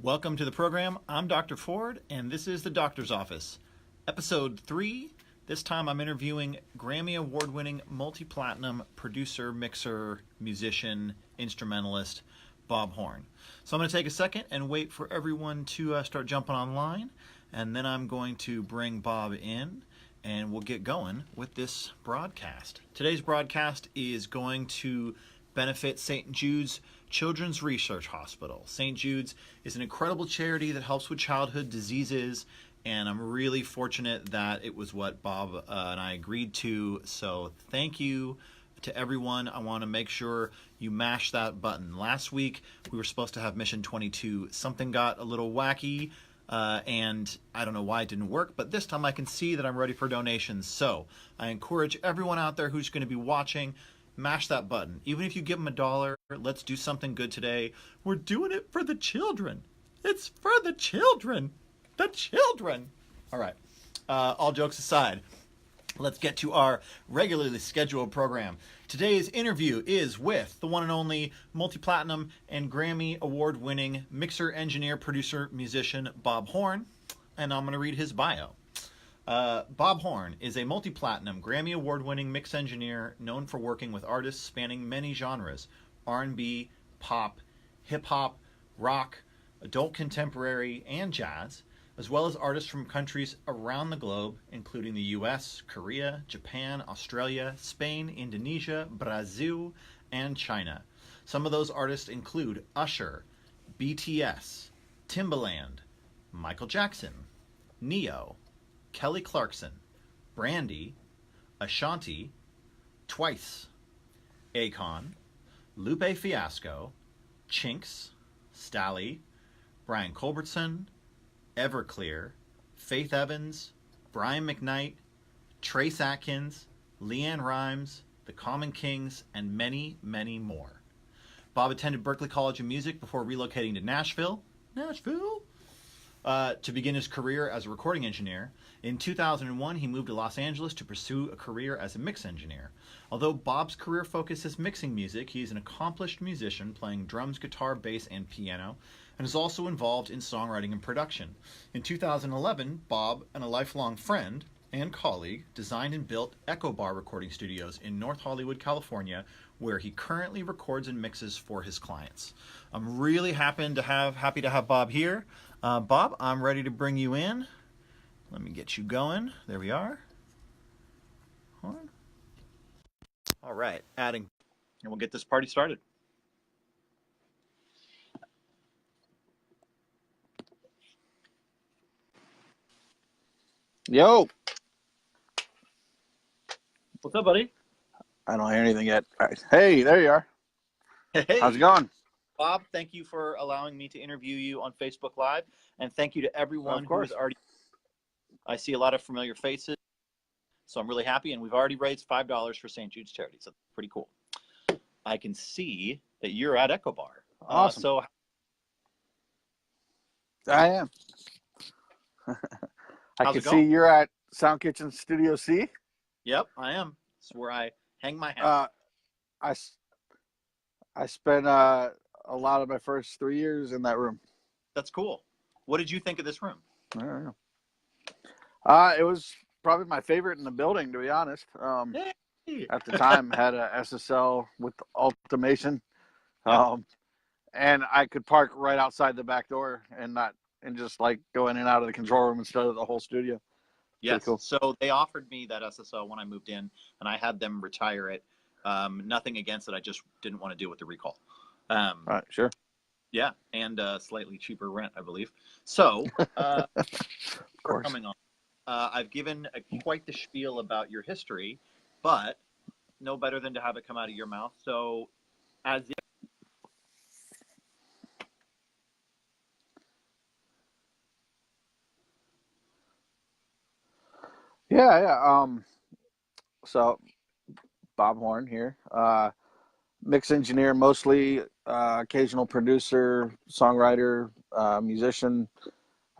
Welcome to the program. I'm Dr. Ford, and this is the Doctor's Office. Episode 3. This time I'm interviewing Grammy Award-winning multi-platinum producer, mixer, musician, instrumentalist, Bob Horn. So I'm going to take a second and wait for everyone to start jumping online, and then I'm going to bring Bob in, and we'll get going with this broadcast. Today's broadcast is going to benefit St. Jude's Children's Research Hospital. St. Jude's is an incredible charity that helps with childhood diseases, and I'm really fortunate that it was what Bob and I agreed to. So thank you to everyone. I want to make sure you mash that button. Last week we were supposed to have Mission 22. Something got a little wacky, and I don't know why it didn't work, but this time I can see that I'm ready for donations. So I encourage everyone out there who's going to be watching, mash that button. Even if you give them $1, let's do something good today. We're doing it for the children. It's for the children. The children. All right. All jokes aside, let's get to our regularly scheduled program. Today's interview is with the one and only multi-platinum and Grammy award-winning mixer, engineer, producer, musician, Bob Horn. And I'm going to read his bio. Bob Horn is a multi-platinum, Grammy award-winning mix engineer known for working with artists spanning many genres: R&B, pop, hip-hop, rock, adult contemporary, and jazz, as well as artists from countries around the globe, including the US, Korea, Japan, Australia, Spain, Indonesia, Brazil, and China. Some of those artists include Usher, BTS, Timbaland, Michael Jackson, Neo, Kelly Clarkson, Brandy, Ashanti, Twice, Akon, Lupe Fiasco, Chinks, Stally, Brian Culbertson, Everclear, Faith Evans, Brian McKnight, Trace Atkins, Leanne Rimes, The Common Kings, and many, many more. Bob attended Berklee College of Music before relocating to Nashville, to begin his career as a recording engineer. In 2001, he moved to Los Angeles to pursue a career as a mix engineer. Although Bob's career focus is mixing music, he's an accomplished musician playing drums, guitar, bass, and piano, and is also involved in songwriting and production. In 2011, Bob and a lifelong friend and colleague designed and built Echo Bar recording studios in North Hollywood, California, where he currently records and mixes for his clients. I'm really happy to have Bob here. Bob, I'm ready to bring you in. Let me get you going. There we are. All right, adding, and we'll get this party started. Yo, What's up, buddy? I don't hear anything yet. All right. Hey, there you are. Hey, How's it going? Bob, thank you for allowing me to interview you on Facebook Live, and thank you to everyone who has already. I see a lot of familiar faces, so I'm really happy, and we've already raised $5 for St. Jude's charity, so that's pretty cool. I can see that you're at Echo Bar. Awesome. So I am. I can see you're at Sound Kitchen Studio C. Yep, I am. It's where I hang my hat. I spent a lot of my first 3 years in that room. That's cool. What did you think of this room? I don't know. It was probably my favorite in the building, to be honest. Hey. At the time, had a SSL with automation, and I could park right outside the back door and just like go in and out of the control room instead of the whole studio. Yes. Cool. So they offered me that SSL when I moved in, and I had them retire it. Nothing against it. I just didn't want to deal with the recall. All right, sure. Yeah, and slightly cheaper rent, I believe. So, of course. Coming on, I've given quite the spiel about your history, but no better than to have it come out of your mouth. So, as Yeah. So Bob Horn here, mix engineer, mostly occasional producer, songwriter, musician.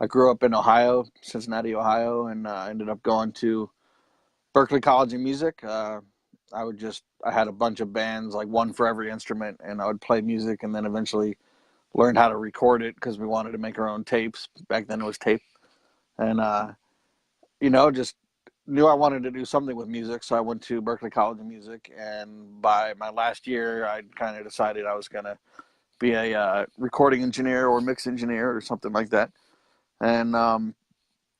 I grew up in Ohio, Cincinnati, Ohio, and ended up going to Berklee College of Music. I had a bunch of bands, like one for every instrument, and I would play music, and then eventually learned how to record it because we wanted to make our own tapes. Back then it was tape. And, just knew I wanted to do something with music. So I went to Berklee College of Music. And by my last year, I kind of decided I was going to be a recording engineer or mix engineer or something like that. And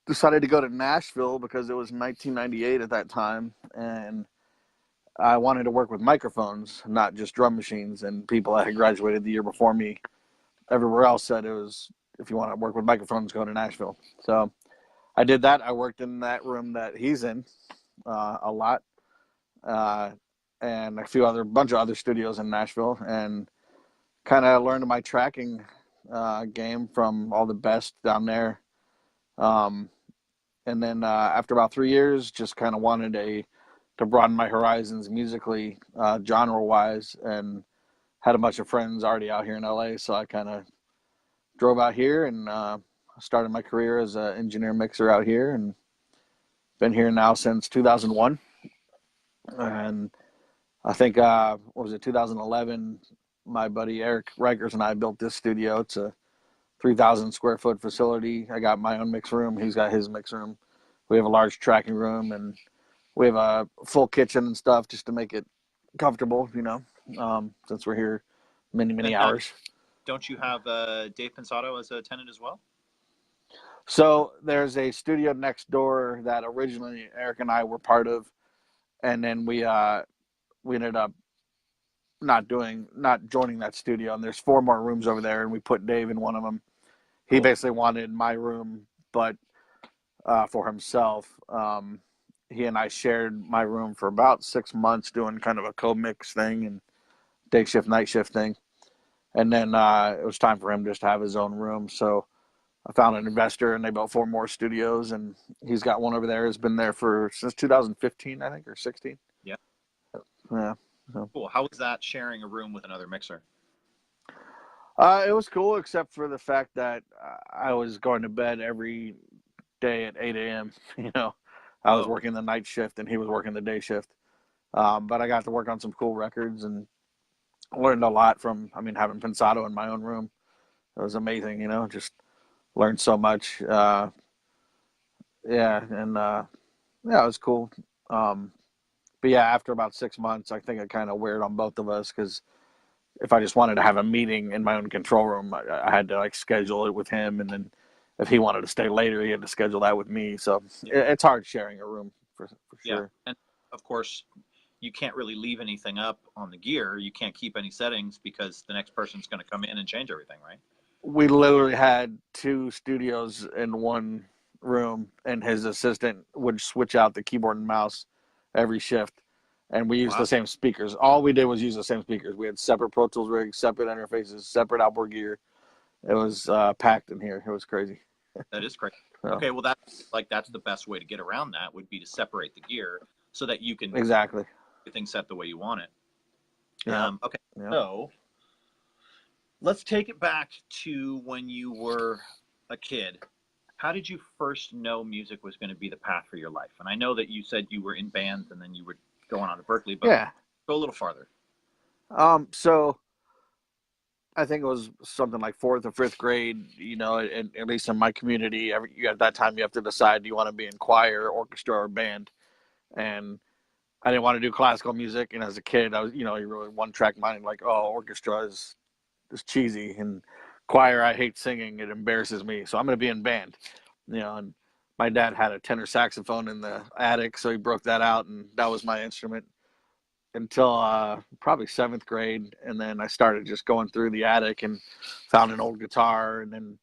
decided to go to Nashville because it was 1998 at that time. And I wanted to work with microphones, not just drum machines. And people that had graduated the year before me everywhere else said it was, if you want to work with microphones, go to Nashville. So I did that. I worked in that room that he's in a lot, uh, and bunch of other studios in Nashville, and kind of learned my tracking game from all the best down there. Um, and then after about 3 years, just kind of wanted to broaden my horizons musically, genre-wise, and had a bunch of friends already out here in LA, so I kind of drove out here and started my career as an engineer mixer out here, and been here now since 2001. And I think, what was it, 2011, my buddy Eric Rikers and I built this studio. It's a 3,000 square foot facility. I got my own mix room. He's got his mix room. We have a large tracking room, and we have a full kitchen and stuff just to make it comfortable, since we're here many, many Now, hours. don't you have Dave Pensato as a tenant as well? So there's a studio next door that originally Eric and I were part of, and then we ended up not joining that studio. And there's 4 more rooms over there, and we put Dave in one of them. He Cool. basically wanted my room, but for himself. He and I shared my room for about 6 months, doing kind of a co-mix thing and day shift, night shift thing. And then it was time for him just to have his own room. So I found an investor, and they built 4 more studios, and he's got one over there. Has been there since 2015, I think, or 16. Yeah. Yeah. So. Cool. How was that sharing a room with another mixer? It was cool, except for the fact that I was going to bed every day at 8 a.m. I was working the night shift, and he was working the day shift. But I got to work on some cool records and learned a lot from, having Pensato in my own room. It was amazing, just learned so much. Yeah, and yeah, it was cool. But yeah, after about 6 months, I think it kind of weird on both of us, because if I just wanted to have a meeting in my own control room, I had to schedule it with him, and then if he wanted to stay later, he had to schedule that with me. So it's hard sharing a room for Yeah. sure. And of course, you can't really leave anything up on the gear. You can't keep any settings because the next person's going to come in and change everything, right? We literally had 2 studios in one room, and his assistant would switch out the keyboard and mouse every shift, and we used the same speakers. All we did was use the same speakers. We had separate Pro Tools rigs, separate interfaces, separate outboard gear. It was packed in here. It was crazy. That is crazy. So, Okay, well that's the best way to get around that would be to separate the gear so that you can exactly. everything set the way you want it. Yeah. Okay, Yeah. so let's take it back to when you were a kid. How did you first know music was going to be the path for your life? And I know that you said you were in bands and then you were going on to Berklee, but Yeah. go a little farther. So I think it was something like 4th or 5th grade, at least in my community, at that time you have to decide, do you want to be in choir, orchestra, or band? And I didn't want to do classical music. And as a kid, I was, you really one track mind, like, oh, orchestra is cheesy, and choir, I hate singing. It embarrasses me. So I'm going to be in band, and my dad had a tenor saxophone in the attic. So he broke that out, and that was my instrument until probably 7th grade. And then I started just going through the attic and found an old guitar. And then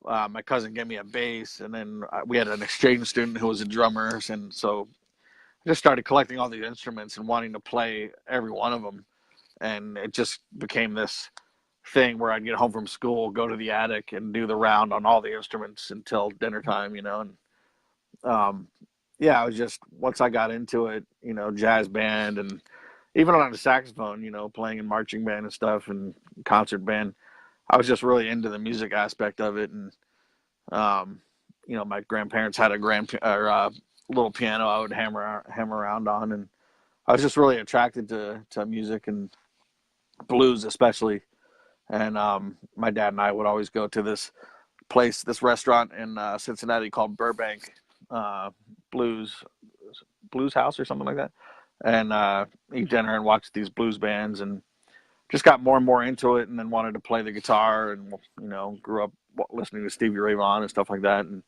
my cousin gave me a bass. And then we had an exchange student who was a drummer. And so I just started collecting all these instruments and wanting to play every one of them. And it just became this thing where I'd get home from school, go to the attic, and do the round on all the instruments until dinner time, And yeah, I was just, once I got into it, jazz band, and even on the saxophone, playing in marching band and stuff and concert band, I was just really into the music aspect of it. And my grandparents had a little piano I would hammer around on, and I was just really attracted to music, and blues especially. And my dad and I would always go to this restaurant in Cincinnati called Burbank uh, Blues Blues House or something like that, and eat dinner and watch these blues bands, and just got more and more into it, and then wanted to play the guitar, and grew up listening to Stevie Ray Vaughan and stuff like that, and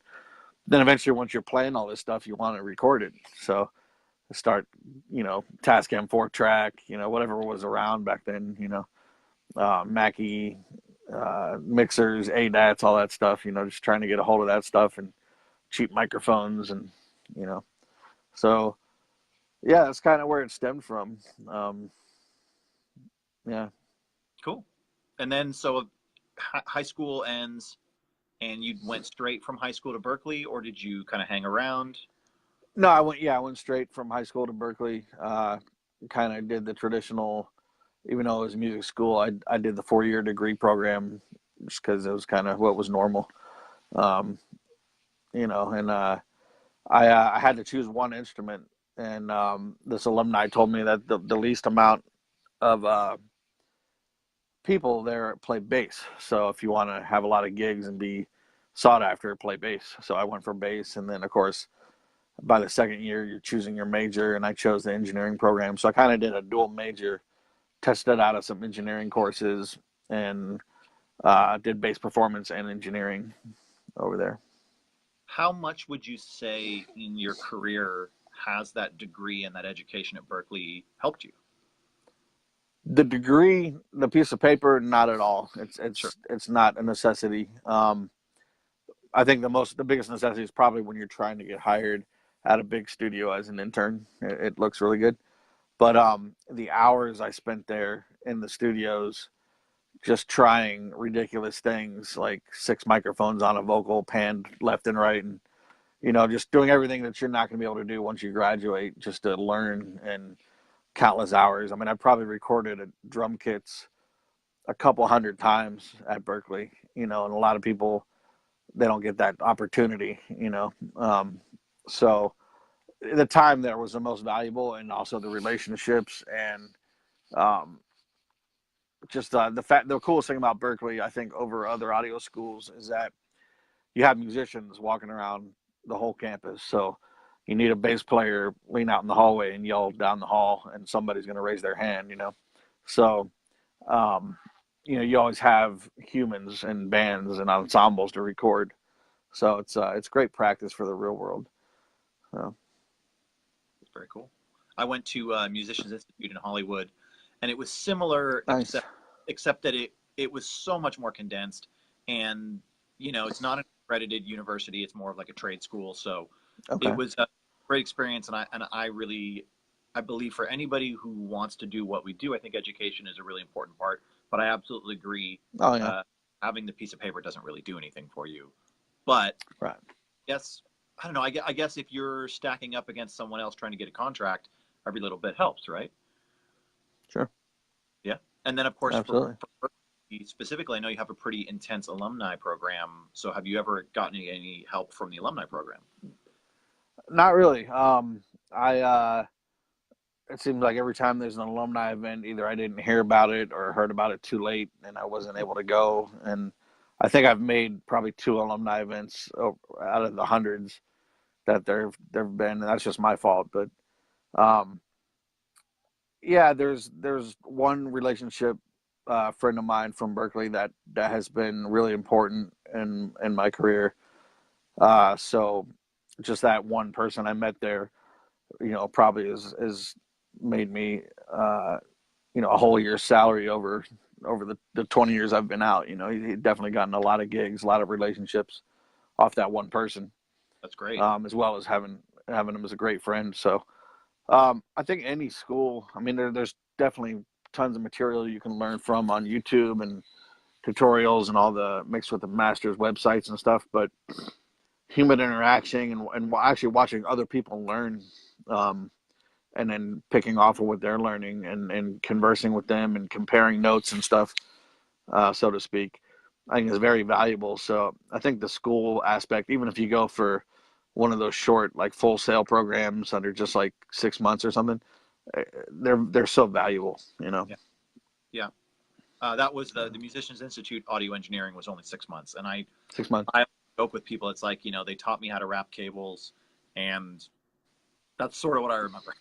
then eventually once you're playing all this stuff, you want to record it, so start Tascam 4-track, whatever was around back then, Mackie mixers, ADATs, all that stuff, just trying to get a hold of that stuff and cheap microphones, and you know so yeah, that's kind of where it stemmed from. Yeah. Cool. And then so high school ends, and you went straight from high school to Berkeley, or did you kind of hang around? No, I went straight from high school to Berkeley. Kind of did the traditional, even though it was music school, I did the 4-year degree program just because it was kind of what was normal. Um, and I had to choose one instrument, and this alumni told me that the least amount of people there play bass. So if you want to have a lot of gigs and be sought after, play bass. So I went for bass, and then of course by the second year you're choosing your major, and I chose the engineering program. So I kind of did a dual major, tested out of some engineering courses, and did bass performance and engineering over there. How much would you say in your career has that degree and that education at Berkeley helped you? The degree, the piece of paper, not at all. It's Sure. it's it's not a necessity. I think the biggest necessity is probably when you're trying to get hired at a big studio as an intern. It looks really good, but the hours I spent there in the studios just trying ridiculous things like 6 microphones on a vocal panned left and right, and just doing everything that you're not going to be able to do once you graduate, just to learn, and countless hours. I mean, I probably recorded drum kits a couple hundred times at Berkeley, and a lot of people, they don't get that opportunity. So the time there was the most valuable, and also the relationships, and um, just the coolest thing about Berkeley, I think, over other audio schools, is that you have musicians walking around the whole campus. So you need a bass player, lean out in the hallway and yell down the hall, and somebody's going to raise their hand. So um, you always have humans and bands and ensembles to record. So it's great practice for the real world. So Very cool. I went to Musicians Institute in Hollywood, and it was similar, nice. except that it was so much more condensed, and it's not an accredited university; it's more of like a trade school. So it Okay. was a great experience, and I really I believe for anybody who wants to do what we do, I think education is a really important part. But I absolutely agree. Oh yeah. Uh, Having the piece of paper doesn't really do anything for you. But Right. yes, I don't know. I guess if you're stacking up against someone else trying to get a contract, every little bit helps, right? Sure. Yeah. And then, of course, Absolutely. for specifically, I know you have a pretty intense alumni program. So have you ever gotten any help from the alumni program? Not really. I It seems like every time there's an alumni event, either I didn't hear about it or heard about it too late, and I wasn't able to go. And I think I've made probably 2 alumni events out of the hundreds that there've been. And that's just my fault, but um, yeah, there's one relationship, friend of mine from Berkeley, that has been really important in my career. So just that one person I met there, probably is made me, uh, a whole year's salary over the 20 years I've been out. He definitely gotten a lot of gigs, a lot of relationships off that one person, That's great. as well as having him as a great friend. So I think any school, I mean, there's definitely tons of material you can learn from on YouTube, and tutorials, and all the mixed with the masters websites and stuff. But human interaction, and actually watching other people learn, um, and then picking off of what they're learning, and conversing with them and comparing notes and stuff, so to speak, I think is very valuable. So I think the school aspect, even if you go for one of those short, like full sail programs under just like 6 months or something, they're so valuable. Yeah. Yeah. That was the Musicians Institute Audio Engineering was only 6 months, and 6 months. I joke with people. It's like they taught me how to wrap cables, and that's sort of what I remember.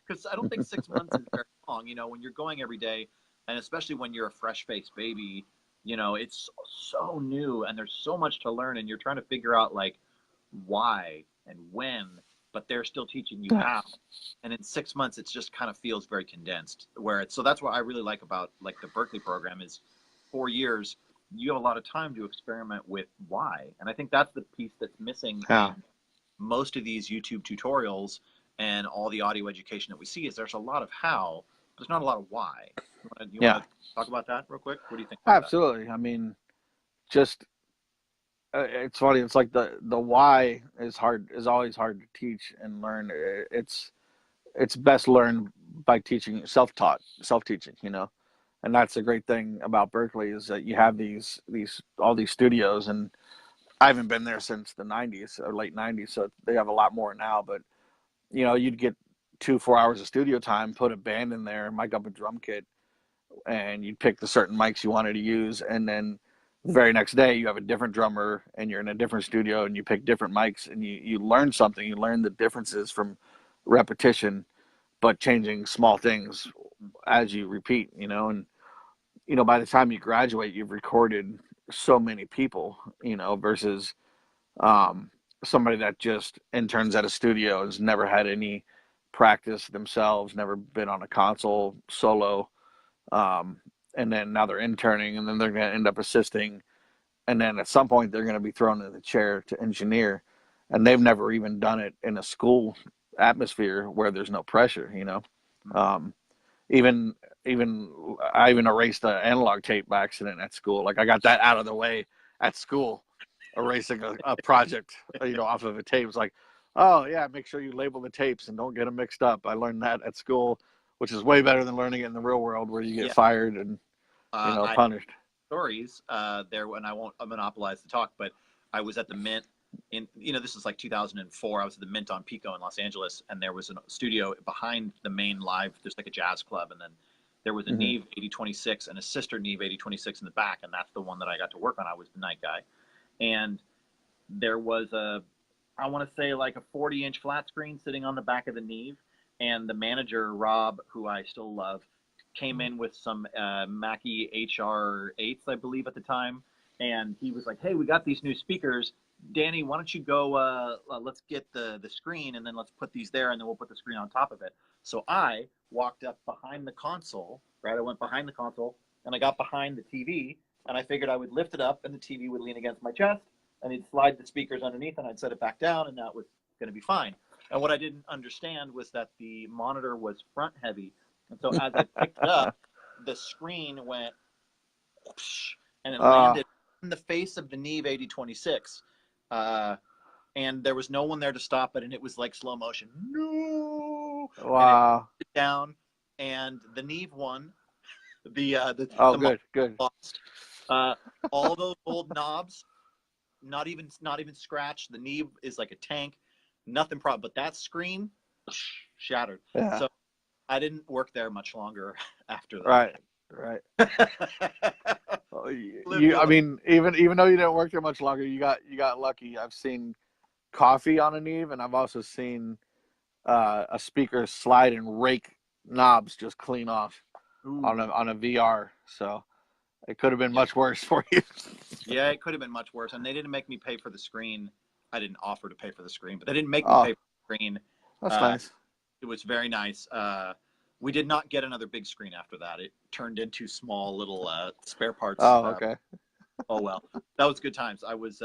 Because I don't think 6 months is very long. When you're going every day, and especially when you're a fresh-faced baby, it's so new, and there's so much to learn, and you're trying to figure out like why and when, but they're still teaching you how. And in 6 months, it just kind of feels very condensed. So that's what I really like about like the Berkeley program is 4 years. You have a lot of time to experiment with why, and I think that's the piece that's missing Yeah. in most of these YouTube tutorials and all the audio education that we see. Is there's a lot of how, but there's not a lot of why. You want Yeah. to talk about that real quick? What do you think about Absolutely. I mean, just it's funny. It's like the why is always hard to teach and learn. It's best learned by teaching, self teaching. And that's the great thing about Berkeley is that you have these all these studios, and I haven't been there since the '90s or late '90s, so they have a lot more now. But you'd get 4 hours of studio time, put a band in there, mic up a drum kit, and you'd pick the certain mics you wanted to use, and then the very next day you have a different drummer and you're in a different studio and you pick different mics, and you learn something. You learn the differences from repetition, but changing small things as you repeat. And by the time you graduate, you've recorded so many people. Versus somebody that just interns at a studio, has never had any practice themselves, never been on a console solo, um, and then now they're interning, and then they're going to end up assisting, and then at some point they're going to be thrown in the chair to engineer, and they've never even done it in a school atmosphere where there's no pressure. that? Um, even I even erased an analog tape by accident at school. Like I got that out of the way at school, erasing a project, off of a tape. It's like, oh yeah, make sure you label the tapes and don't get them mixed up. I learned that at school, which is way better than learning it in the real world where you get Yeah, fired and I punished. stories there, and I won't monopolize the talk, but I was at the Mint this is like 2004. I was at the Mint on Pico in Los Angeles, and there was a studio behind the main live. There's like a jazz club, and then there was a Mm-hmm. Neve 8026 and a sister Neve 8026 in the back, and that's the one that I got to work on. I was the night guy, and there was I want to say like a 40-inch flat screen sitting on the back of the Neve, and the manager Rob, who I still love, came in with some Mackie HR8s, I believe, at the time, and he was like, "Hey, we got these new speakers. Danny, why don't you go? Let's get the screen, and then let's put these there, and then we'll put the screen on top of it." So I walked up behind the console, right? I went behind the console, and I got behind the TV, and I figured I would lift it up, and the TV would lean against my chest, and he'd slide the speakers underneath, and I'd set it back down, and that was going to be fine. And what I didn't understand was that the monitor was front heavy, and so as I picked it up, the screen went whoosh, and it uh, landed in the face of the Neve 8026. Uh, and there was no one there to stop it, and it was like slow motion. No, and it wow. down, and the Neve won. Oh, The good. lost. Uh, all those old knobs, not even scratched. The Neve is like a tank, nothing problem. But that screen shattered. Yeah. So I didn't work there much longer after Right. Right. that. Oh, Live to I live. mean, even though you didn't work there much longer, you got lucky. I've seen coffee on a Neve, and I've also seen a speaker slide and rake knobs just clean off on Ooh. a VR. So it could have been Yeah. much worse for you. Yeah, it could have been much worse. And they didn't make me pay for the screen. I didn't offer to pay for the screen, but they didn't make me Oh, pay for the screen. that's Uh, nice. it was very nice. We did not get another big screen after that. It turned into small little spare parts. Oh, okay. Oh, well. That was good times. I was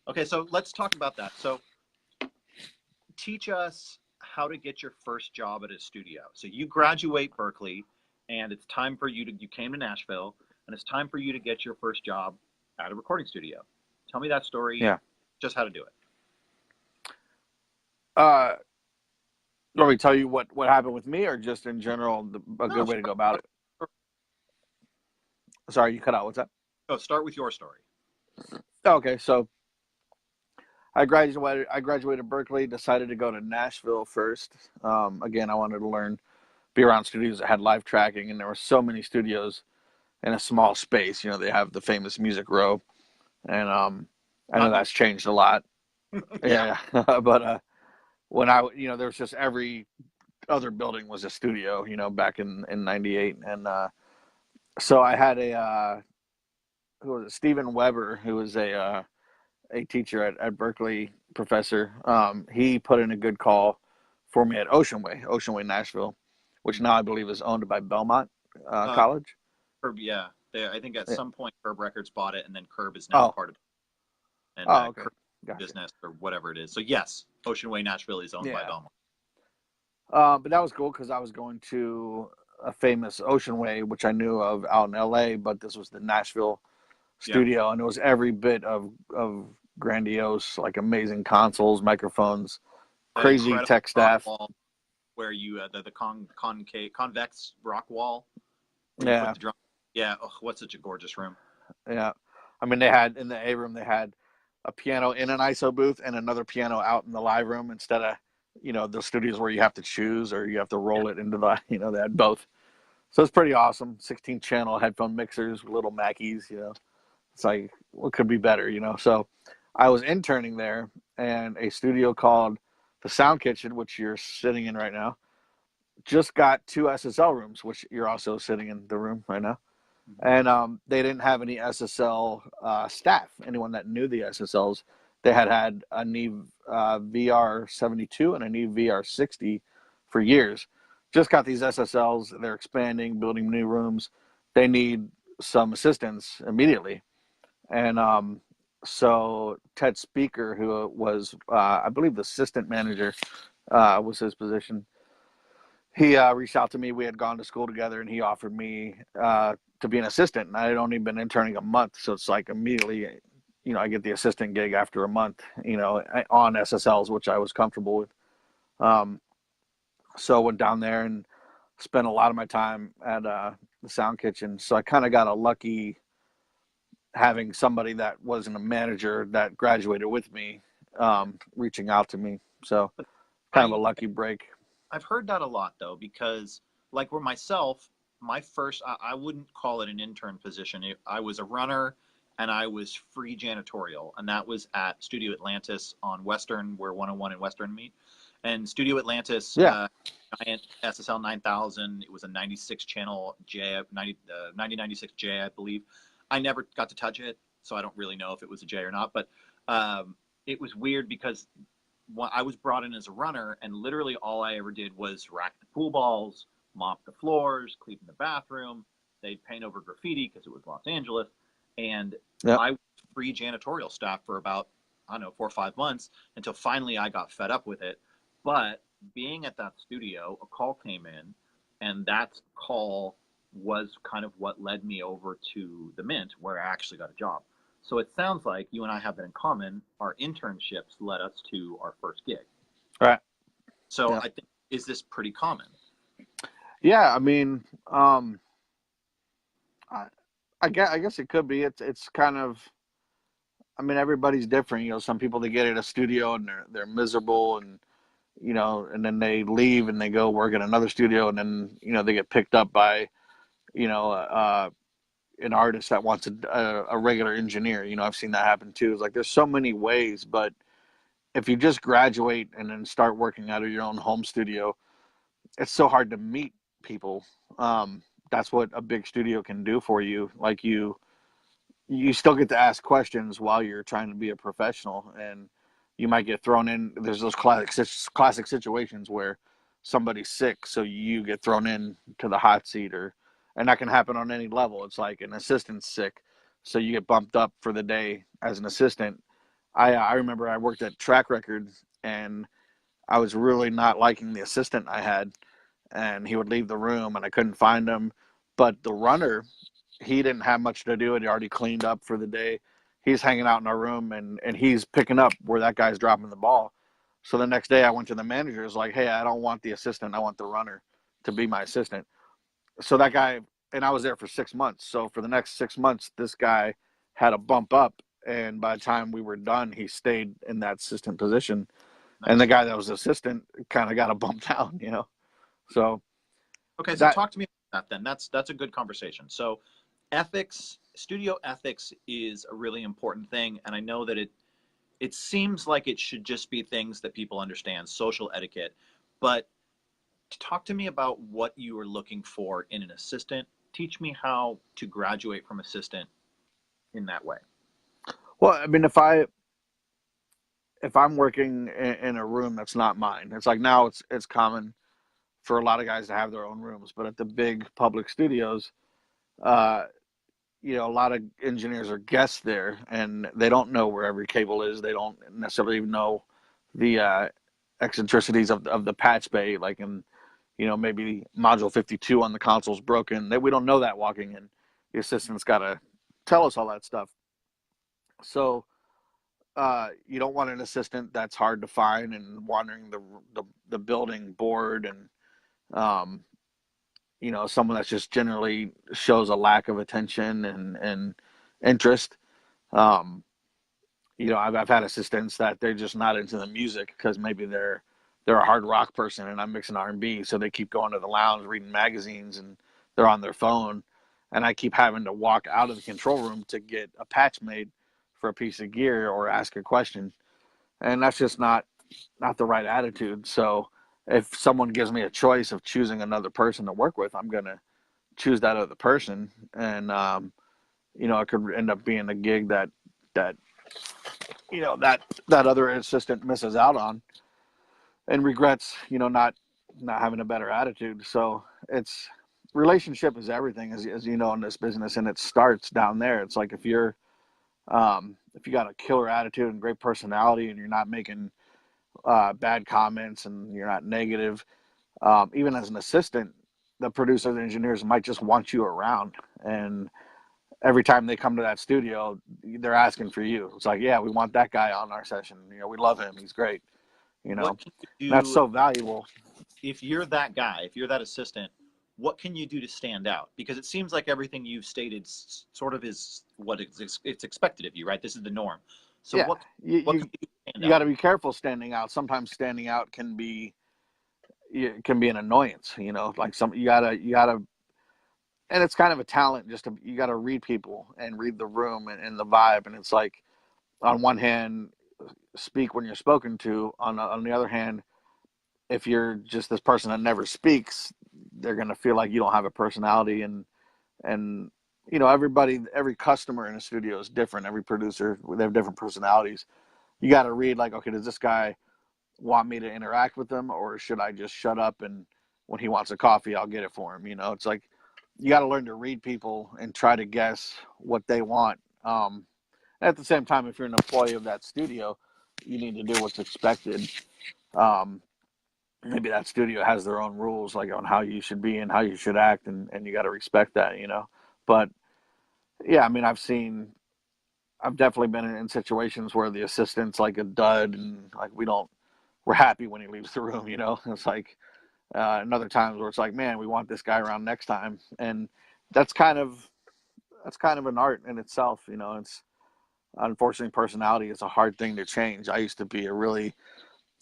okay, so let's talk about that. So teach us how to get your first job at a studio. So you graduate Berkeley, and it's time for you came to Nashville, and it's time for you to get your first job at a recording studio. Tell me that story, Yeah. just how to do it. Uh, let me tell you what happened with me, or just in general, a No, good way to go about it. Sorry, you cut out. What's that? start with your story. Okay, so I graduated Berkeley, decided to go to Nashville first. Again, I wanted to learn be around studios that had live tracking, and there were so many studios in a small space. You know, they have the famous Music Row, and I know Not no. that's changed a lot. Yeah. Yeah, but when I, you know, there was just every other building was a studio. You know, back in '98, and so I had who was it, Stephen Weber, who was a teacher at Berkeley, professor. He put in a good call for me at Ocean Way, Nashville, which now I believe is owned by Belmont Uh, College. Curb, yeah. I think at Yeah. some point Curb Records bought it, and then Curb is now Oh, part of it, and okay, Curb gotcha. business or whatever it is. So yes, Ocean Way Nashville is owned by Yeah, Belmont. but that was cool because I was going to a famous Ocean Way, which I knew of out in L.A., but this was the Nashville Yeah, studio, and it was every bit of grandiose, like amazing consoles, microphones, that crazy incredible tech rock staff. wall where you the convex rock wall where you put Yeah, the drum. Yeah, oh, what such a gorgeous room. yeah. I mean, they had in the A room, they had a piano in an ISO booth and another piano out in the live room instead of, you know, the studios where you have to choose or you have to Yeah, roll it into the, you know, they had both. So it's pretty awesome. 16 channel headphone mixers, little Mackies, you know. It's like, what could be better, you know? So I was interning there, and a studio called the Sound Kitchen, which you're sitting in right now, just got two SSL rooms, which you're also sitting in the room right now. mm-hmm. And they didn't have any SSL staff. Anyone that knew the SSLs, they had a Neve VR72 and a Neve VR60 for years. Just got these SSLs. They're expanding, building new rooms. They need some assistance immediately. And so Ted Speaker, who was, I believe, the assistant manager, was his position. He reached out to me. We had gone to school together, and he offered me to be an assistant. And I had only been interning a month, so it's like immediately, you know, I get the assistant gig after a month, you know, on SSLs, which I was comfortable with. Um, so I went down there and spent a lot of my time at the Sound Kitchen. So I kind of got a lucky having somebody that wasn't a manager that graduated with me reaching out to me. So But kind of a I lucky break. I've heard that a lot though, because like where myself, my first I wouldn't call it an intern position. I was a runner and I was free janitorial, and that was at Studio Atlantis on Western, where 101 and Western meet. And Studio Atlantis, Yeah. giant SSL 9000. It was a 96 channel J, 9096 J, I believe. I never got to touch it, so I don't really know if it was a J or not. But it was weird because I was brought in as a runner, and literally all I ever did was rack the pool balls, mop the floors, clean the bathroom. They'd paint over graffiti because it was Los Angeles, and Yep. I was free janitorial staff for about, I don't know, 4 or 5 months, until finally I got fed up with it. But being at that studio, a call came in, and that call was kind of what led me over to the Mint, where I actually got a job. So it sounds like you and I have that in common. Our internships led us to our first gig. All right. So Yeah. I think, is this pretty common? Yeah. I mean, I, I guess it could be. It's kind of. I mean, everybody's different. You know, some people they get at a studio and they're miserable, and you know, and then they leave and they go work at another studio, and then you know they get picked up by you know an artist that wants a regular engineer. You know, I've seen that happen too. It's like there's so many ways, but if you just graduate and then start working out of your own home studio, it's so hard to meet people. That's what a big studio can do for you. Like you still get to ask questions while you're trying to be a professional, and you might get thrown in. There's those classic situations where somebody's sick, so you get thrown in to the hot seat, or and that can happen on any level. It's like an assistant's sick, so you get bumped up for the day as an assistant. I remember I worked at Track Records, and I was really not liking the assistant I had, and he would leave the room, and I couldn't find him. But the runner, he didn't have much to do. He already cleaned up for the day. He's hanging out in our room, and he's picking up where that guy's dropping the ball. So the next day I went to the manager. It's like, hey, I don't want the assistant. I want the runner to be my assistant. So that guy, and I was there for 6 months. So for the next 6 months, this guy had a bump up. And by the time we were done, he stayed in that assistant position. And the Nice. guy that was assistant kind of got a bump down, you know? So Okay, so That talk to me about that then. That's a good conversation. So ethics, studio ethics is a really important thing, and I know that it seems like it should just be things that people understand, social etiquette. But talk to me about what you are looking for in an assistant. Teach me how to graduate from assistant in that way. well, I mean, if I'm working in a room that's not mine, it's like now it's common for a lot of guys to have their own rooms, but at the big public studios, uh, a lot of engineers are guests there, and they don't know where every cable is. They don't necessarily even know the eccentricities of the patch bay, like in maybe module 52 on the console's broken. We don't know that walking in. The assistant's got to tell us all that stuff. So you don't want an assistant that's hard to find and wandering the building bored, and um, someone that's just generally shows a lack of attention and interest. Um, I've had assistants that they're just not into the music because maybe they're a hard rock person and I'm mixing R&B, so they keep going to the lounge reading magazines and they're on their phone, and I keep having to walk out of the control room to get a patch made for a piece of gear or ask a question, and that's just not the right attitude. So if someone gives me a choice of choosing another person to work with, I'm gonna choose that other person, and it could end up being a gig that that other assistant misses out on and regrets, not having a better attitude. So it's relationship is everything, as you know, in this business, and it starts down there. It's like if you got a killer attitude and great personality, and you're not making bad comments and you're not negative, even as an assistant, the producers and engineers might just want you around. And every time they come to that studio, they're asking for you. It's like, yeah, we want that guy on our session. We love him. He's great. What can you That's do so valuable. if you're that guy, if you're that assistant? What can you do to stand out? Because it seems like everything you've stated sort of is what it's expected of you, right? This is the norm. So Yeah, what can you do to stand you got out? to be careful standing out. Sometimes standing out can be an annoyance. Like you gotta, and it's kind of a talent. You got to read people and read the room and the vibe. And it's like, on one hand, speak when you're spoken to. On the other hand, if you're just this person that never speaks, they're gonna feel like you don't have a personality. And every customer in a studio is different. Every producer, they have different personalities. You got to read, like, okay, does this guy want me to interact with them, or should I just shut up, and when he wants a coffee, I'll get it for him? It's like you got to learn to read people and try to guess what they want. At the same time, if you're an employee of that studio, you need to do what's expected. Um, Maybe that studio has their own rules, like on how you should be and how you should act, and you got to respect that. But yeah, I mean, I've definitely been in situations where the assistant's like a dud, and like we're happy when he leaves the room. It's like and other times where it's like, man, we want this guy around next time, and that's kind of that's kind of an art in itself. It's unfortunately, personality is a hard thing to change. I used to be a really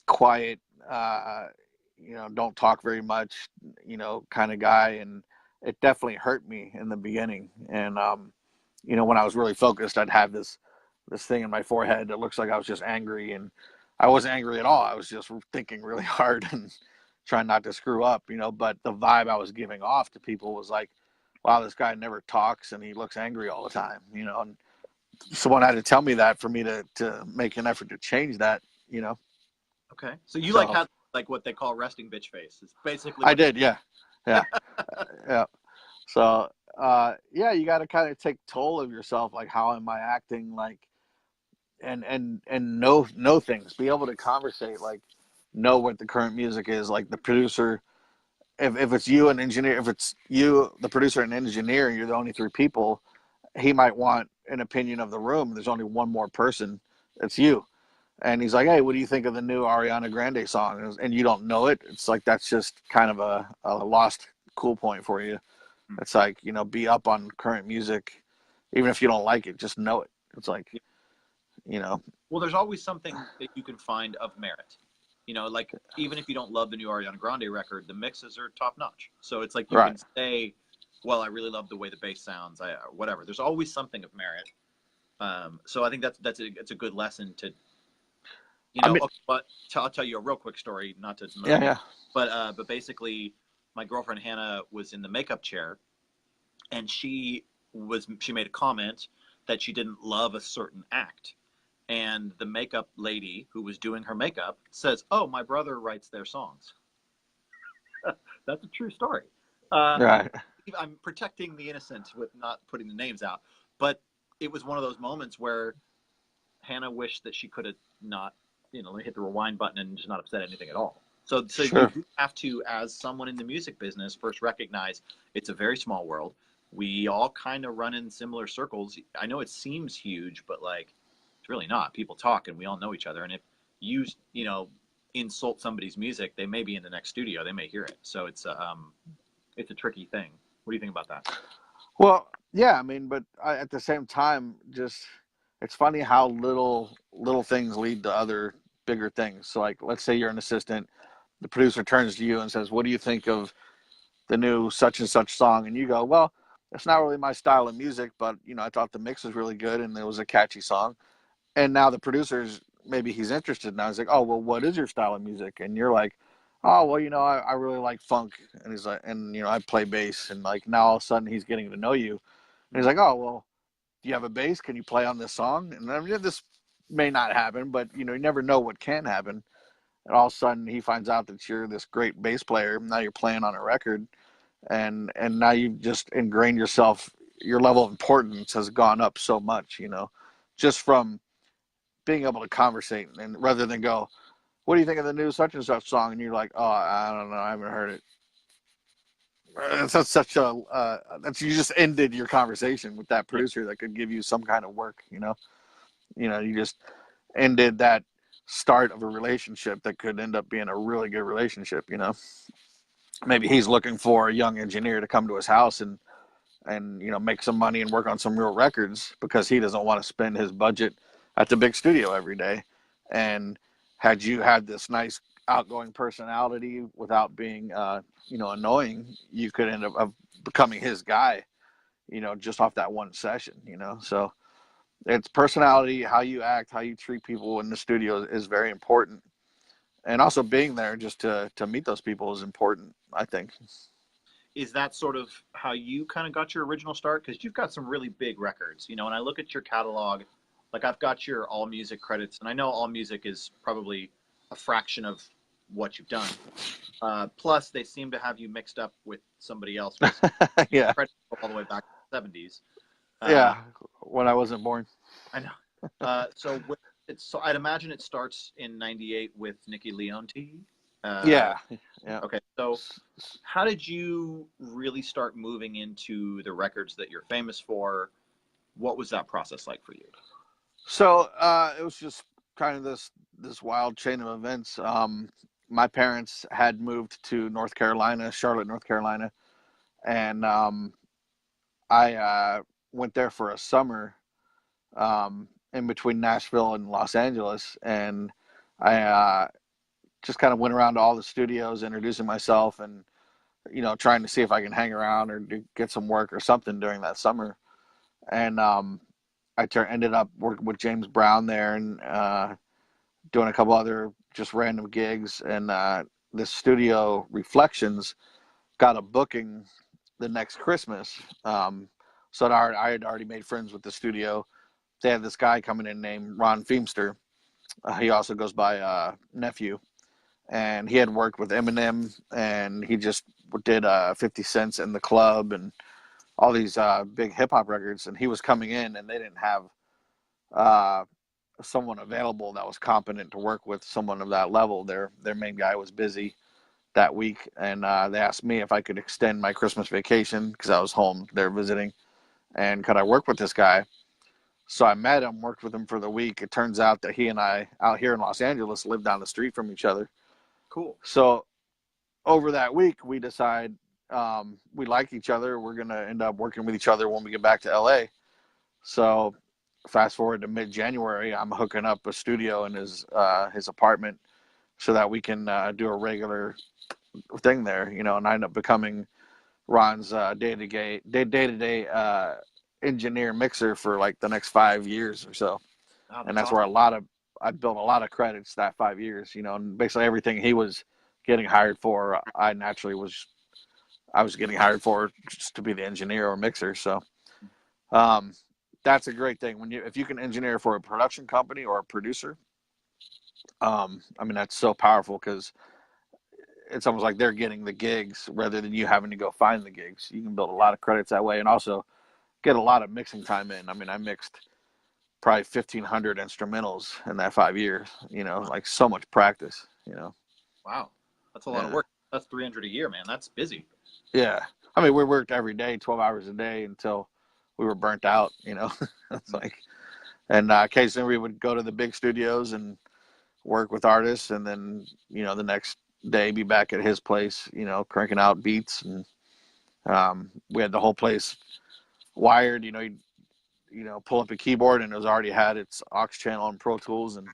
quiet, don't talk very much, kind of guy, and it definitely hurt me in the beginning. And when I was really focused, I'd have this thing in my forehead that looks like I was just angry, and I wasn't angry at all. I was just thinking really hard and trying not to screw up. But the vibe I was giving off to people was like, wow, this guy never talks and he looks angry all the time. And someone had to tell me that for me to make an effort to change that. you know Okay. So you like so had like what they call resting bitch face. It's basically I what they. did, yeah. Yeah. Yeah. So yeah, you got to kind of take toll of yourself, like, how am I acting, like, and know things, be able to conversate, like, know what the current music is, like the producer. If it's you and engineer, if it's you, the producer and engineer, and you're the only three people, he might want an opinion of the room. There's only one more person. It's you. And he's like, hey, what do you think of the new Ariana Grande song? And you don't know it. It's like, that's just kind of a lost cool point for you. It's like, be up on current music. Even if you don't like it, just know it. It's like, you know, Well, there's always something that you can find of merit. You know, like even if you don't love the new Ariana Grande record, the mixes are top notch. So it's like you Right. can say, well, I really love the way the bass sounds. Whatever. There's always something of merit. So I think it's a good lesson to, I mean, okay, but I'll tell you a real quick story, not to yeah, yeah. but basically, my girlfriend Hannah was in the makeup chair, and she made a comment that she didn't love a certain act, and the makeup lady who was doing her makeup says, "Oh, my brother writes their songs." That's a true story. I'm Right. I'm protecting the innocent with not putting the names out, but it was one of those moments where Hannah wished that she could have not, hit the rewind button and just not have said anything at all. So you Sure. do have to, as someone in the music business, first recognize it's a very small world. We all kind of run in similar circles. I know it seems huge, but like it's really not. People talk, and we all know each other. And if you, insult somebody's music, they may be in the next studio. They may hear it. So it's a tricky thing. What do you think about that? Well, yeah, I mean, but at the same time, just it's funny how little things lead to other bigger things. So, like, let's say you're an assistant, the producer turns to you and says, "What do you think of the new such and such song?" And you go, "Well, it's not really my style of music, but I thought the mix was really good and it was a catchy song." And now the producer's maybe he's interested now. He's like, "Oh, well, what is your style of music?" And you're like, "Oh, well, I really like funk." And he's like, and I play bass. And like now all of a sudden he's getting to know you. And he's like, "Oh, well, do you have a bass? Can you play on this song?" And I mean, this may not happen, but you never know what can happen. And all of a sudden he finds out that you're this great bass player. Now you're playing on a record, and now you've just ingrained yourself. Your level of importance has gone up so much, just from being able to conversate, and rather than go, "What do you think of the new such and such song?" And you're like, "Oh, I don't know, I haven't heard it." That's such a that you just ended your conversation with that Yeah. producer that could give you some kind of work. You just ended that start of a relationship that could end up being a really good relationship. Maybe he's looking for a young engineer to come to his house and make some money and work on some real records because he doesn't want to spend his budget at the big studio every day. And had you had this nice outgoing personality without being annoying, you could end up becoming his guy, just off that one session. So it's personality, how you act, how you treat people in the studio is very important. And also being there just to meet those people is important, I think. Is that sort of how you kind of got your original start? Because you've got some really big records. When I look at your catalog, like I've got your All Music credits, and I know All Music is probably a fraction of what you've done. Plus, they seem to have you mixed up with somebody else because Yeah. credits go all the way back to the 70s. Uh, Yeah. When I wasn't born. I know. So I'd imagine it starts in '98 with Nikki Leonti. Uh, Yeah. Yeah. okay, so how did you really start moving into the records that you're famous for? What was that process like for you? So it was just kind of this wild chain of events. My parents had moved to North Carolina, Charlotte, North Carolina, and I went there for a summer in between Nashville and Los Angeles, and I just kind of went around to all the studios, introducing myself, and trying to see if I can hang around or get some work or something during that summer. And ended up working with James Brown there and doing a couple other just random gigs. And this studio Reflections got a booking the next Christmas. So I had already made friends with the studio. They had this guy coming in named Ron Feemster. He also goes by Nephew. And he had worked with Eminem, and he just did 50 Cents in the Club and all these big hip hop records. And he was coming in, and they didn't have uh, someone available that was competent to work with someone of that level. Their main guy was busy that week, and they asked me if I could extend my Christmas vacation because I was home there visiting, and could I work with this guy? So I met him, worked with him for the week. It turns out that he and I, out here in Los Angeles, live down the street from each other. Cool. So over that week, we decide we like each other. We're gonna end up working with each other when we get back to LA. So fast forward to mid-January, I'm hooking up a studio in his apartment so that we can do a regular thing there, and I end up becoming Ron's day-to-day engineer mixer for like the next 5 years or so. Oh, And that's that's awesome. where I built a lot of credits that 5 years, and basically everything he was getting hired for, I was getting hired for just to be the engineer or mixer. So um, that's a great thing if you can engineer for a production company or a producer. I mean, that's so powerful because it's almost like they're getting the gigs rather than you having to go find the gigs. You can build a lot of credits that way, and also get a lot of mixing time in. I mean, I mixed probably 1,500 instrumentals in that 5 years. Wow. Like so much practice. Wow. That's a lot of Yeah, work. That's 300 a year, man. That's busy. yeah. I mean, we worked every day, 12 hours a day until we were burnt out. It's Mhm. like, and occasionally we would go to the big studios and work with artists, and then the next day be back at his place, cranking out beats, and we had the whole place wired. He'd pull up a keyboard and it was already had its aux channel on Pro Tools, and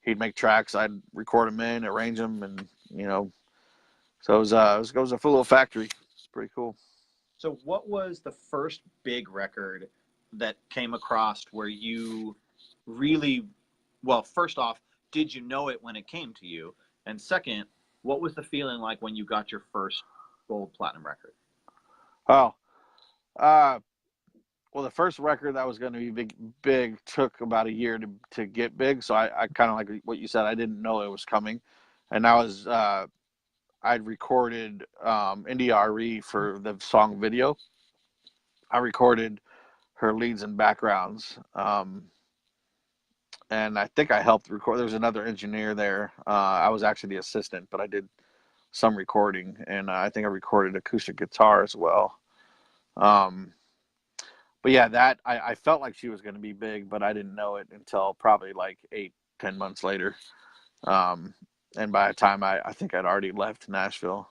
he'd make tracks. I'd record them in, arrange them, and so it was a full little factory. It's pretty cool. So, what was the first big record that came across where you really, well, first off, did you know it when it came to you? And second, what was the feeling like when you got your first gold platinum record? Oh, uh, well, the first record that was going to be big took about a year to get big. So I kind of like what you said. I didn't know it was coming, and I'd recorded NDRE for the song video. I recorded her leads and backgrounds, and I think I helped record. There was another engineer there. I was actually the assistant, but I did some recording, and I think I recorded acoustic guitar as well. Um, but yeah, that I felt like she was going to be big, but I didn't know it until probably like 8, 10 months later. Um, and by the time I think I'd already left Nashville.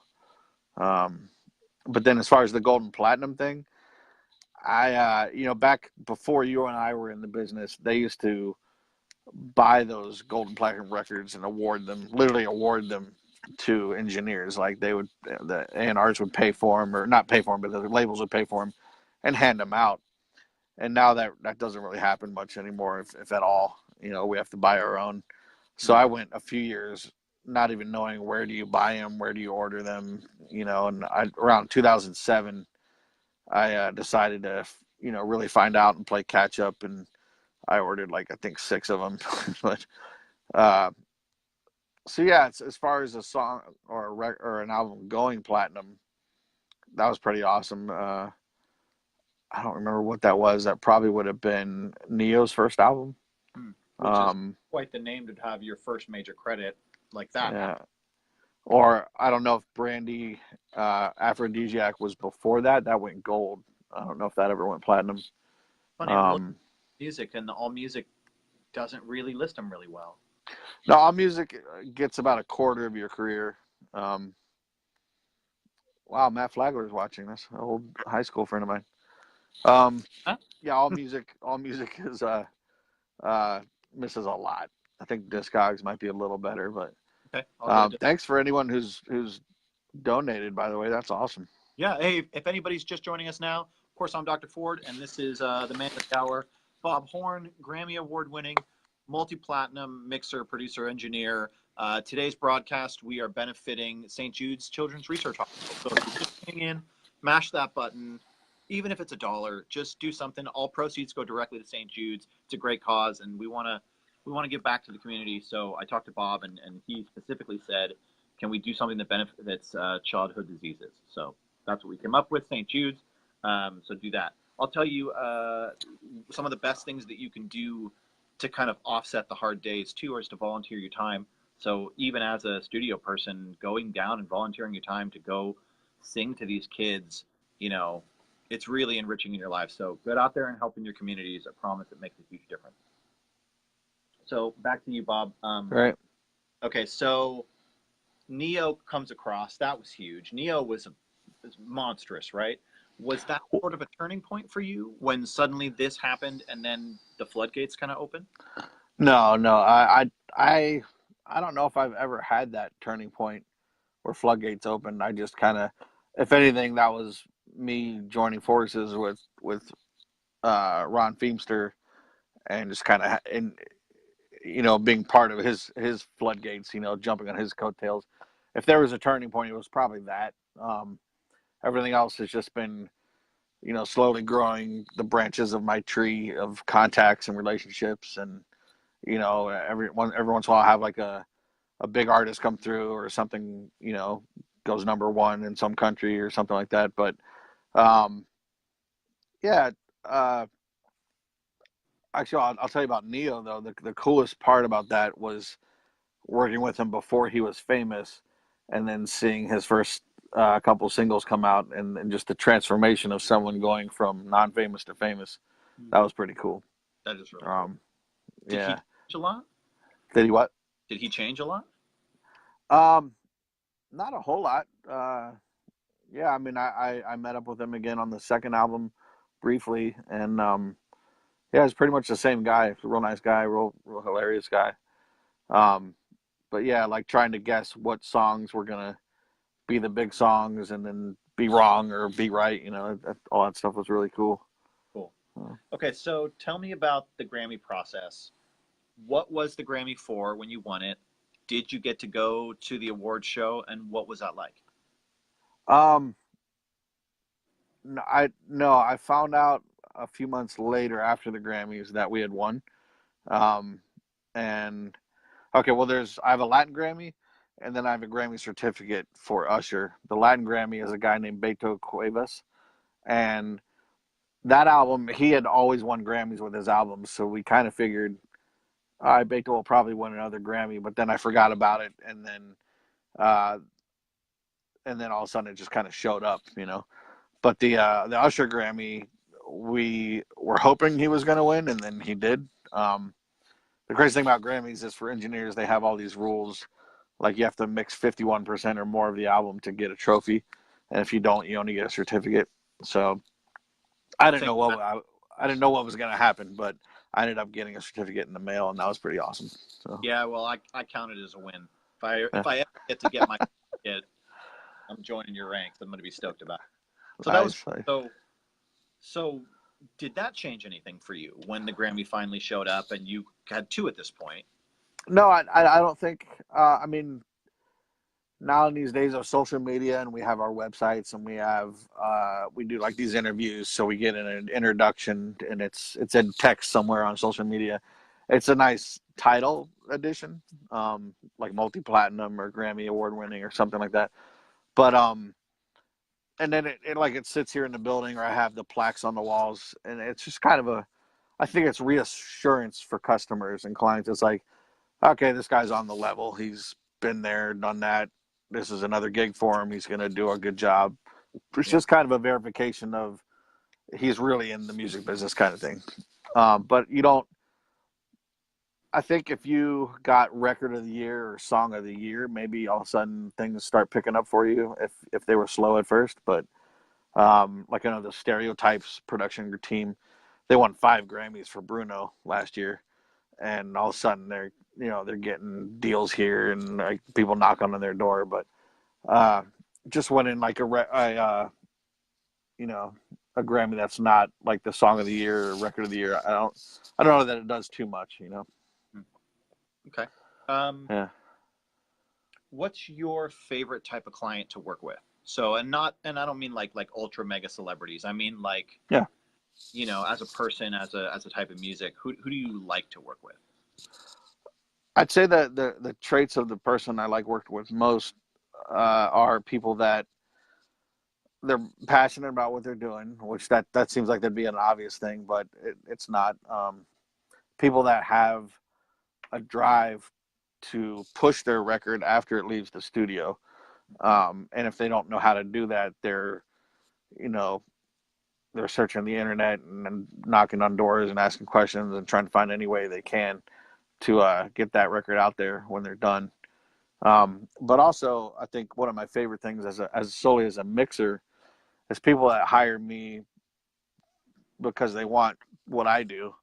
Um, but then as far as the gold and platinum thing, back before you and I were in the business, they used to buy those gold and platinum records and literally award them to engineers. Like the A&Rs would pay for them, or not pay for them, but the labels would pay for them and hand them out. And now that doesn't really happen much anymore, if at all. We have to buy our own. So Hmm. I went a few years not even knowing where do you buy them, where do you order them, and around 2007, I decided to, really find out and play catch up, and I ordered like I think 6 of them. But uh, so yeah, it's, as far as a song or or an album going platinum, that was pretty awesome. I don't remember what that was. That probably would have been Neo's first album. Hmm. Which is Um, quite the name to have your first major credit like that yeah. happen. Or I don't know if Brandy Aphrodisiac was before that. That went gold. I don't know if that ever went platinum. Funny, I'm looking Um, at music, and the All Music doesn't really list them really well. no, all music gets about a quarter of your career. Um, wow, Matt Flagler is watching this. An old high school friend of mine. Um, Huh? yeah, all music is uh, misses a lot. I think Discogs might be a little better, but Okay, I'll get it. thanks for anyone who's donated. By the way, that's awesome. Yeah, hey, if anybody's just joining us now, of course, I'm Dr. Ford, and this is the man of the hour, Bob Horn, Grammy Award winning, multi platinum mixer, producer, engineer. Today's broadcast, we are benefiting St. Jude's Children's Research Hospital. So if you're just tuning in, mash that button. Even if it's $1, just do something. All proceeds go directly to St. Jude's. It's a great cause, and we want to give back to the community. So I talked to Bob, and he specifically said, can we do something that benefits childhood diseases? So that's what we came up with, St. Jude's. So do that. I'll tell you some of the best things that you can do to kind of offset the hard days too, is to volunteer your time. So even as a studio person, going down and volunteering your time to go sing to these kids, you know, it's really enriching in your life. So get out there and help in your communities. I promise it makes a huge difference. So back to you, Bob. Right. Okay, so Neo comes across. That was huge. Neo was monstrous, right? Was that sort of a turning point for you when suddenly this happened and then the floodgates kind of opened? No, no. I I don't know if I've ever had that turning point where floodgates opened. I just kind of, if anything, that was me joining forces with Ron Feemster and just kind of in being part of his floodgates, jumping on his coattails. If there was a turning point, it was probably that. Everything else has just been slowly growing the branches of my tree of contacts and relationships, and every once in a while I have like a big artist come through or something, goes number one in some country or something like that. But um, yeah, uh, actually, I'll tell you about Neo though. The coolest part about that was working with him before he was famous, and then seeing his first couple singles come out, and just the transformation of someone going from non-famous to famous. That was pretty cool. That is really cool. Um, Did he yeah. change a lot? Did he what? Did he change a lot? Um, Not a whole lot. Yeah, I mean, I met up with him again on the second album briefly, and yeah, he's pretty much the same guy. He's a real nice guy, real hilarious guy. Um, but yeah, like trying to guess what songs were gonna be the big songs, and then be wrong or be right. All that stuff was really cool. Cool. Uh, Okay, so tell me about the Grammy process. What was the Grammy for when you won it? Did you get to go to the award show, and what was that like? Um, no, I found out a few months later after the Grammys that we had won. Um, and Okay, well, I have a Latin Grammy, and then I have a Grammy certificate for Usher. The Latin Grammy is a guy named Beto Cuevas, and that album, he had always won Grammys with his albums, so we kind of figured, all right, Beto will probably win another Grammy, but then I forgot about it, uh, and then all of a sudden it just kind of showed up. But the Usher Grammy, we were hoping he was going to win, and then he did. The crazy thing about Grammys is for engineers, they have all these rules. Like you have to mix 51% or more of the album to get a trophy, and if you don't, you only get a certificate. So I didn't Same. know I didn't know what was going to happen, but I ended up getting a certificate in the mail, and that was pretty awesome. So Yeah, well, I count it as a win. yeah, If I ever get to get my certificate, I'm joining your ranks. I'm going to be stoked about it. So that was nice. so. Did that change anything for you when the Grammy finally showed up and you had two at this point? No, I don't think. I mean, now in these days of social media, and we have our websites, and we do like these interviews, so we get an introduction, and it's in text somewhere on social media. It's a nice title addition, like multi-platinum or Grammy award winning or something like that. But and then it sits here in the building, or I have the plaques on the walls, and it's just kind of I think it's reassurance for customers and clients. It's like, okay, this guy's on the level. He's been there, done that. This is another gig for him. He's going to do a good job. It's Yeah. just kind of a verification of he's really in the music business, kind of thing. But you don't. I think if you got record of the year or song of the year, maybe all of a sudden things start picking up for you if they were slow at first. But like I know the Stereotypes production team, they won 5 Grammys for Bruno last year, and all of a sudden they're getting deals here, and like people knock on their door. But uh, just winning like you know a Grammy that's not like the song of the year or record of the year, I don't know that it does too much. Hmm. Okay. Um, Yeah. what's your favorite type of client to work with? So, and I don't mean like ultra mega celebrities. I mean like, Yeah. as a person, as a type of music, who do you like to work with? I'd say that the traits of the person I like working with most are people that they're passionate about what they're doing, which that seems like that'd be an obvious thing, but it's not. People that have a drive to push their record after it leaves the studio, and if they don't know how to do that, you know they're searching the internet and knocking on doors and asking questions and trying to find any way they can to get that record out there when they're done. But also, I think one of my favorite things as solely as a mixer is people that hire me because they want what I do.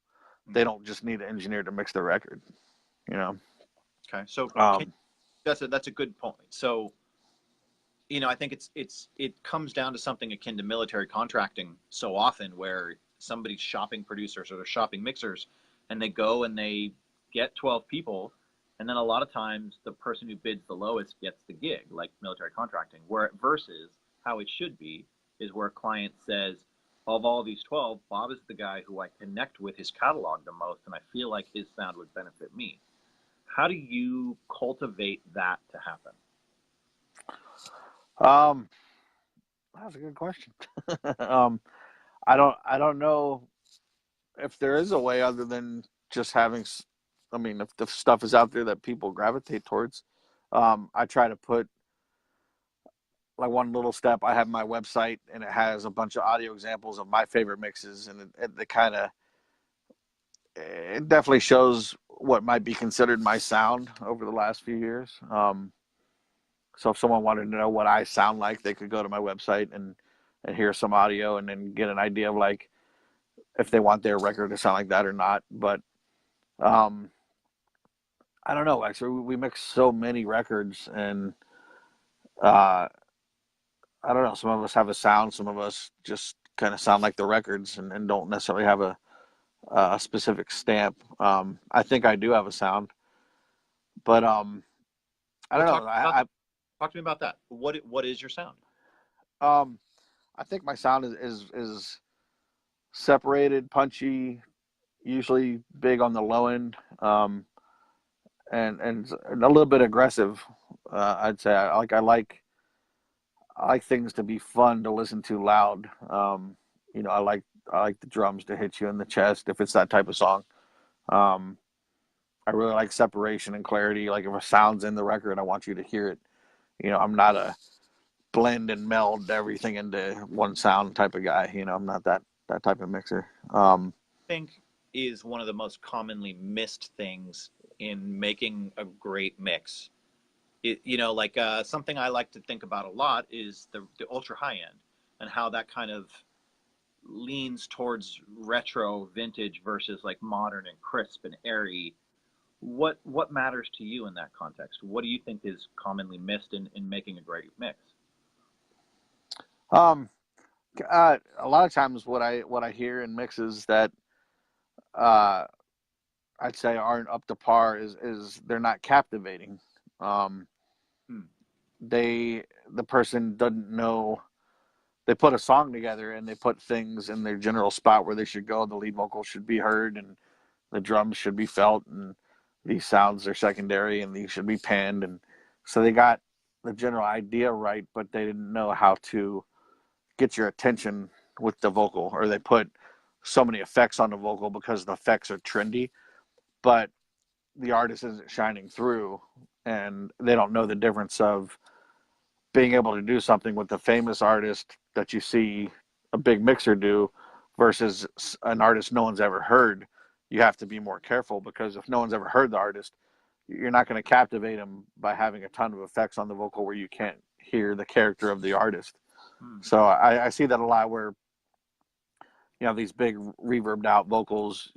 They don't just need an engineer to mix their record, you know. Okay. So Um, that's a good point. So, I think it comes down to something akin to military contracting so often, where somebody's shopping producers or they're shopping mixers, and they go and they get 12 people, and then a lot of times the person who bids the lowest gets the gig, like military contracting. Where versus how it should be is where a client says, of all these 12, Bob is the guy who I connect with his catalog the most, and I feel like his sound would benefit me. How do you cultivate that to happen? um, that's a good question. um, I don't know if there is a way other than just having. I mean, if the stuff is out there that people gravitate towards, I try to put like one little step. I have my website and it has a bunch of audio examples of my favorite mixes, and it kind of it definitely shows what might be considered my sound over the last few years. So if someone wanted to know what I sound like, they could go to my website and hear some audio and then get an idea of like if they want their record to sound like that or not. But um, I don't know. Actually, we mix so many records, and uh, I don't know. Some of us have a sound. Some of us just kind of sound like the records and don't necessarily have a specific stamp. I think I do have a sound, but I Well, don't know. talk to me about that. What is your sound? Um, I think my sound is separated, punchy, usually big on the low end, and a little bit aggressive. I'd say I like things to be fun to listen to loud. I like the drums to hit you in the chest if it's that type of song. Um, I really like separation and clarity. Like if a sound's in the record, I want you to hear it. I'm not a blend and meld everything into one sound type of guy. I'm not that type of mixer. Think is one of the most commonly missed things in making a great mix. Like something I like to think about a lot is the ultra high end and how that kind of leans towards retro vintage versus like modern and crisp and airy. What matters to you in that context? What do you think is commonly missed in making a great mix? Um, a lot of times, what I hear in mixes that uh, I'd say aren't up to par is they're not captivating. Um, Hmm. the person doesn't know. They put a song together and they put things in their general spot where they should go. The lead vocal should be heard and the drums should be felt, and these sounds are secondary and these should be panned. And so they got the general idea right, but they didn't know how to get your attention with the vocal, or they put so many effects on the vocal because the effects are trendy, but the artist isn't shining through, and they don't know the difference of being able to do something with the famous artist that you see a big mixer do versus an artist no one's ever heard. You have to be more careful because if no one's ever heard the artist, you're not going to captivate them by having a ton of effects on the vocal where you can't hear the character of the artist. Hmm. So I see that a lot where these big reverbed out vocals,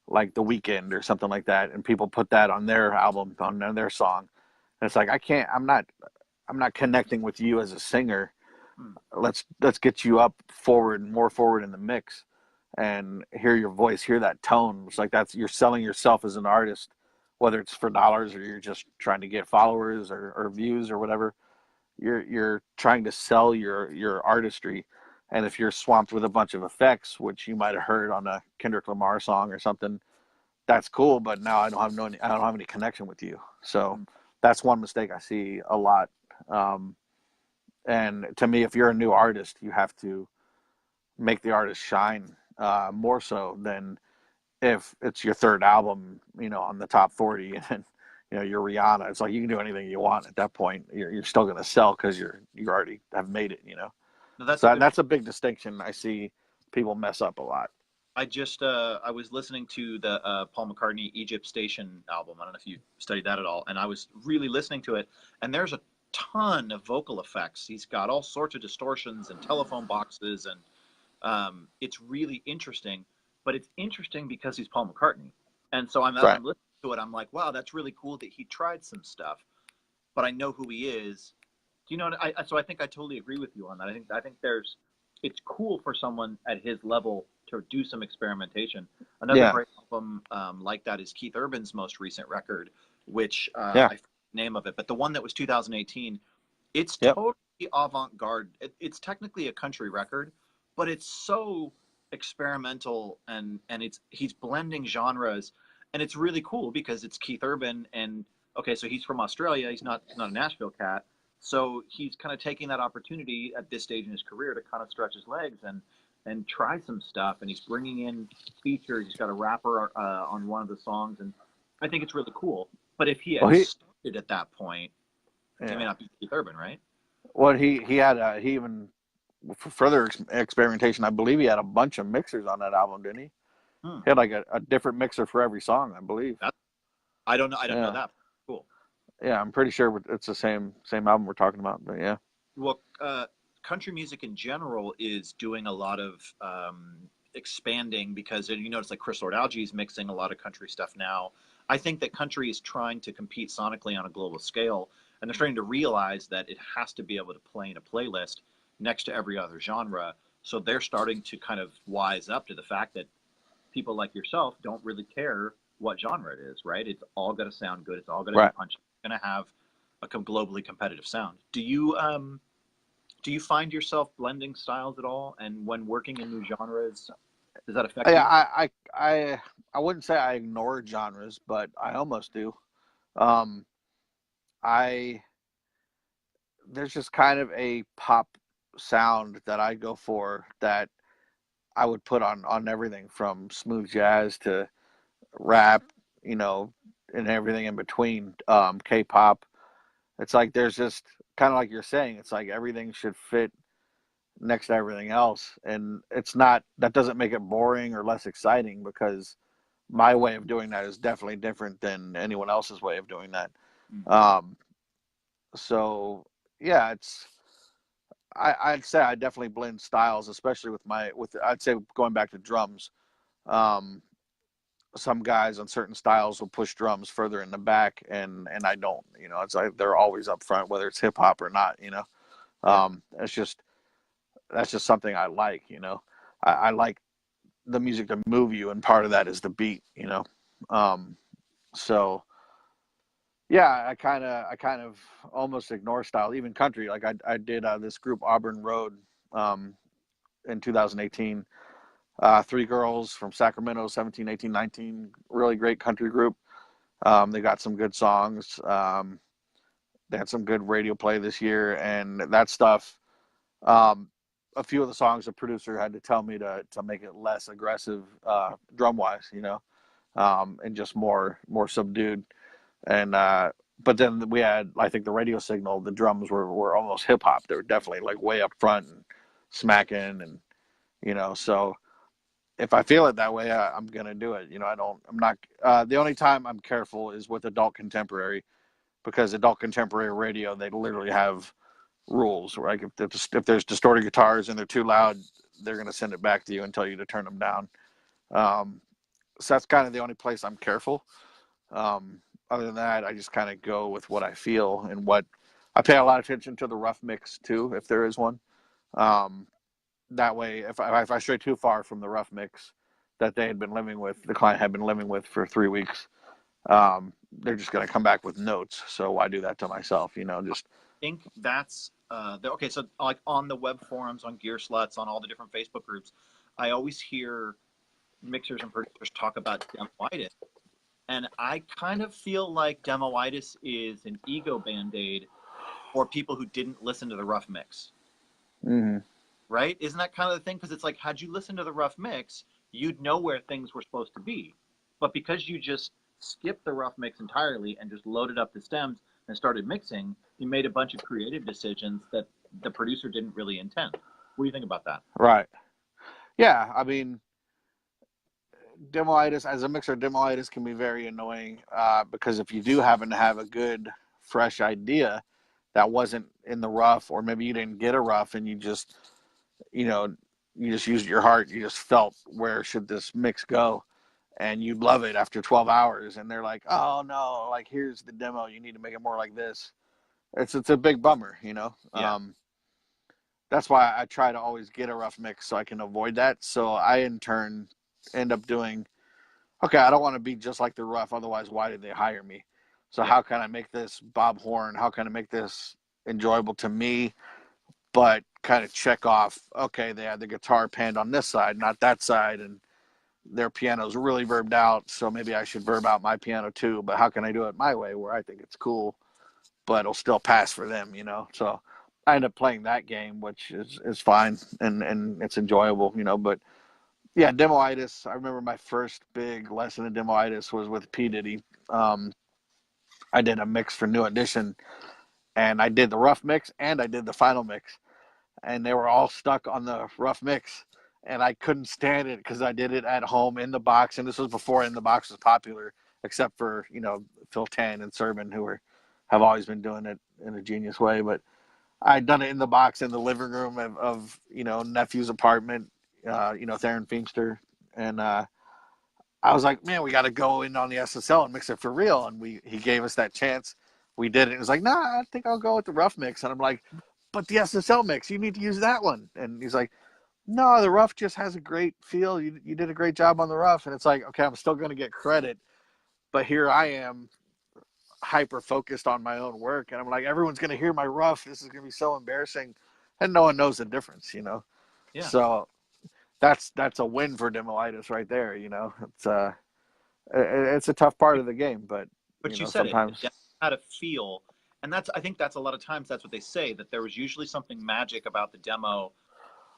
like The Weeknd or something like that, and people put that on their album, on their song. And it's like I can't. I'm not connecting with you as a singer. Hmm. Let's get you up forward, more forward in the mix, and hear your voice, hear that tone. It's like you're selling yourself as an artist, whether it's for dollars or you're just trying to get followers or views or whatever. You're trying to sell your artistry, and if you're swamped with a bunch of effects, which you might have heard on a Kendrick Lamar song or something, that's cool. But now I don't have any connection with you. So Hmm. that's one mistake I see a lot. Um, and to me, if you're a new artist, you have to make the artist shine more so than if it's your third album, on the top 40 and you're Rihanna. It's like you can do anything you want at that point. You're still going to sell because you already have made it. No, that's So a good that's a big distinction I see people mess up a lot. I was listening to the Paul McCartney Egypt Station album. I don't know if you studied that at all, and I was really listening to it. And there's a ton of vocal effects. He's got all sorts of distortions and telephone boxes, and it's really interesting. But it's interesting because he's Paul McCartney, and so as Right. I'm listening to it, I'm like, wow, that's really cool that he tried some stuff, but I know who he is. Do you know? So I think I totally agree with you on that. I think it's cool for someone at his level to do some experimentation. Another Yeah. great album like that is Keith Urban's most recent record, which Yeah. I forget the name of it, but the one that was 2018. It's Yep. totally avant-garde. It's technically a country record, but it's so experimental and he's blending genres, and it's really cool because it's Keith Urban. And okay, so he's from Australia. He's not a Nashville cat, so he's kind of taking that opportunity at this stage in his career to kind of stretch his legs and try some stuff. And he's bringing in features. He's got a rapper on one of the songs, and I think it's really cool. But if he Well, had started at that point, he may yeah. not be Keith Urban, right? Well, he had he even for further experimentation. I believe he had a bunch of mixers on that album, didn't he? Hmm. He had like a different mixer for every song, I believe. I don't know. I don't know Yeah. that. Cool. Yeah, I'm pretty sure it's the same album we're talking about. But yeah. Well, country music in general is doing a lot of expanding because it's like Chris Lord-Alge is mixing a lot of country stuff now. I think that country is trying to compete sonically on a global scale, and they're starting to realize that it has to be able to play in a playlist next to every other genre. So they're starting to kind of wise up to the fact that people like yourself don't really care what genre it is, right? It's all going to sound good. It's all going to be Right. punchy. It's going to have a globally competitive sound. Do you find yourself blending styles at all? And when working in new genres, does that affect Yeah, you? I wouldn't say I ignore genres, but I almost do. Um, I There's just kind of a pop sound that I go for that I would put on everything from smooth jazz to rap, you know, and everything in between. K-pop. It's like there's just kind of like you're saying. It's like everything should fit next to everything else, and it's not. That doesn't make it boring or less exciting because my way of doing that is definitely different than anyone else's way of doing that. Mm-hmm. Um, so yeah, I'd say I definitely blend styles, especially with I'd say going back to drums. Um, some guys on certain styles will push drums further in the back, and I don't. It's like they're always up front, whether it's hip hop or not. Yeah. That's just something I like. I like the music to move you, and part of that is the beat. Um, so yeah, I kind of almost ignore style, even country. Like I did this group Auburn Road um, in 2018. Three girls from Sacramento, 17, 18, 19. Really great country group. They got some good songs. They had some good radio play this year, and that stuff. Um, a few of the songs the producer had to tell me to make it less aggressive drum wise, and just more subdued. And but then we had, I think, the radio signal. The drums were almost hip hop. They were definitely like way up front and smacking, and so if I feel it that way, I'm gonna do it. I'm not. The only time I'm careful is with adult contemporary, because adult contemporary radio, they literally have rules. Right? If there's distorted guitars and they're too loud, they're gonna send it back to you and tell you to turn them down. Um, so that's kind of the only place I'm careful. Other than that, I just kind of go with what I feel and what I pay a lot of attention to the rough mix too, if there is one. Um, that way, if I stray too far from the rough mix that the client had been living with for 3 weeks, they're just going to come back with notes. So why do that to myself? Just Think that's okay. So like on the web forums, on Gear Sluts, on all the different Facebook groups, I always hear mixers and producers talk about demoitis, and I kind of feel like demoitis is an ego band-aid for people who didn't listen to the rough mix. mm-hmm. Right? Isn't that kind of the thing? Because it's like, had you listened to the rough mix, you'd know where things were supposed to be. But because you just skipped the rough mix entirely and just loaded up the stems and started mixing, you made a bunch of creative decisions that the producer didn't really intend. What do you think about that? Right. Yeah, I mean, demoitis as a mixer, demoitis can be very annoying because if you do happen to have a good, fresh idea that wasn't in the rough, or maybe you didn't get a rough and you know, you just used your heart. You just felt, where should this mix go? and you'd love it after 12 hours, and they're like, oh no, like here's the demo, you need to make it more like this. It's a big bummer, you know. Yeah. That's why I try to always get a rough mix so I can avoid that. So I in turn end up doing, okay, I don't want to be just like the rough, otherwise why did they hire me? So Yeah. how can I make this Bob Horn? How can I make this enjoyable to me, but kind of check off, okay, they had the guitar panned on this side, not that side, and their piano's really verbed out, so maybe I should verb out my piano too, but how can I do it my way where I think it's cool, but it'll still pass for them, you know? So I end up playing that game, which is fine, and it's enjoyable, you know. But yeah, demoitis. I remember my first big lesson in demoitis was with P. Diddy. Um, I did a mix for New Edition, and I did the rough mix and I did the final mix, and they were all stuck on the rough mix, and I couldn't stand it because I did it at home in the box, and this was before in the box was popular, except for, you know, Phil Tan and Serban, who have always been doing it in a genius way. But I'd done it in the box in the living room of you know, nephew's apartment, you know, Theron Feemster, and I was like, man, we got to go in on the SSL and mix it for real. And he gave us that chance. We did it. It was like, nah, I think I'll go with the rough mix. And I'm like, but the SSL mix, you need to use that one. And he's like, no, the rough just has a great feel. You did a great job on the rough. And it's like, okay, I'm still going to get credit, but here I am hyper focused on my own work. And I'm like, everyone's going to hear my rough. This is going to be so embarrassing. And no one knows the difference, you know? Yeah. So that's a win for demoitis right there. You know, it's a tough part of the game, but you But you know, said it. The sometimes, demo had a feel, and that's I think that's a lot of times that's what they say, that there was usually something magic about the demo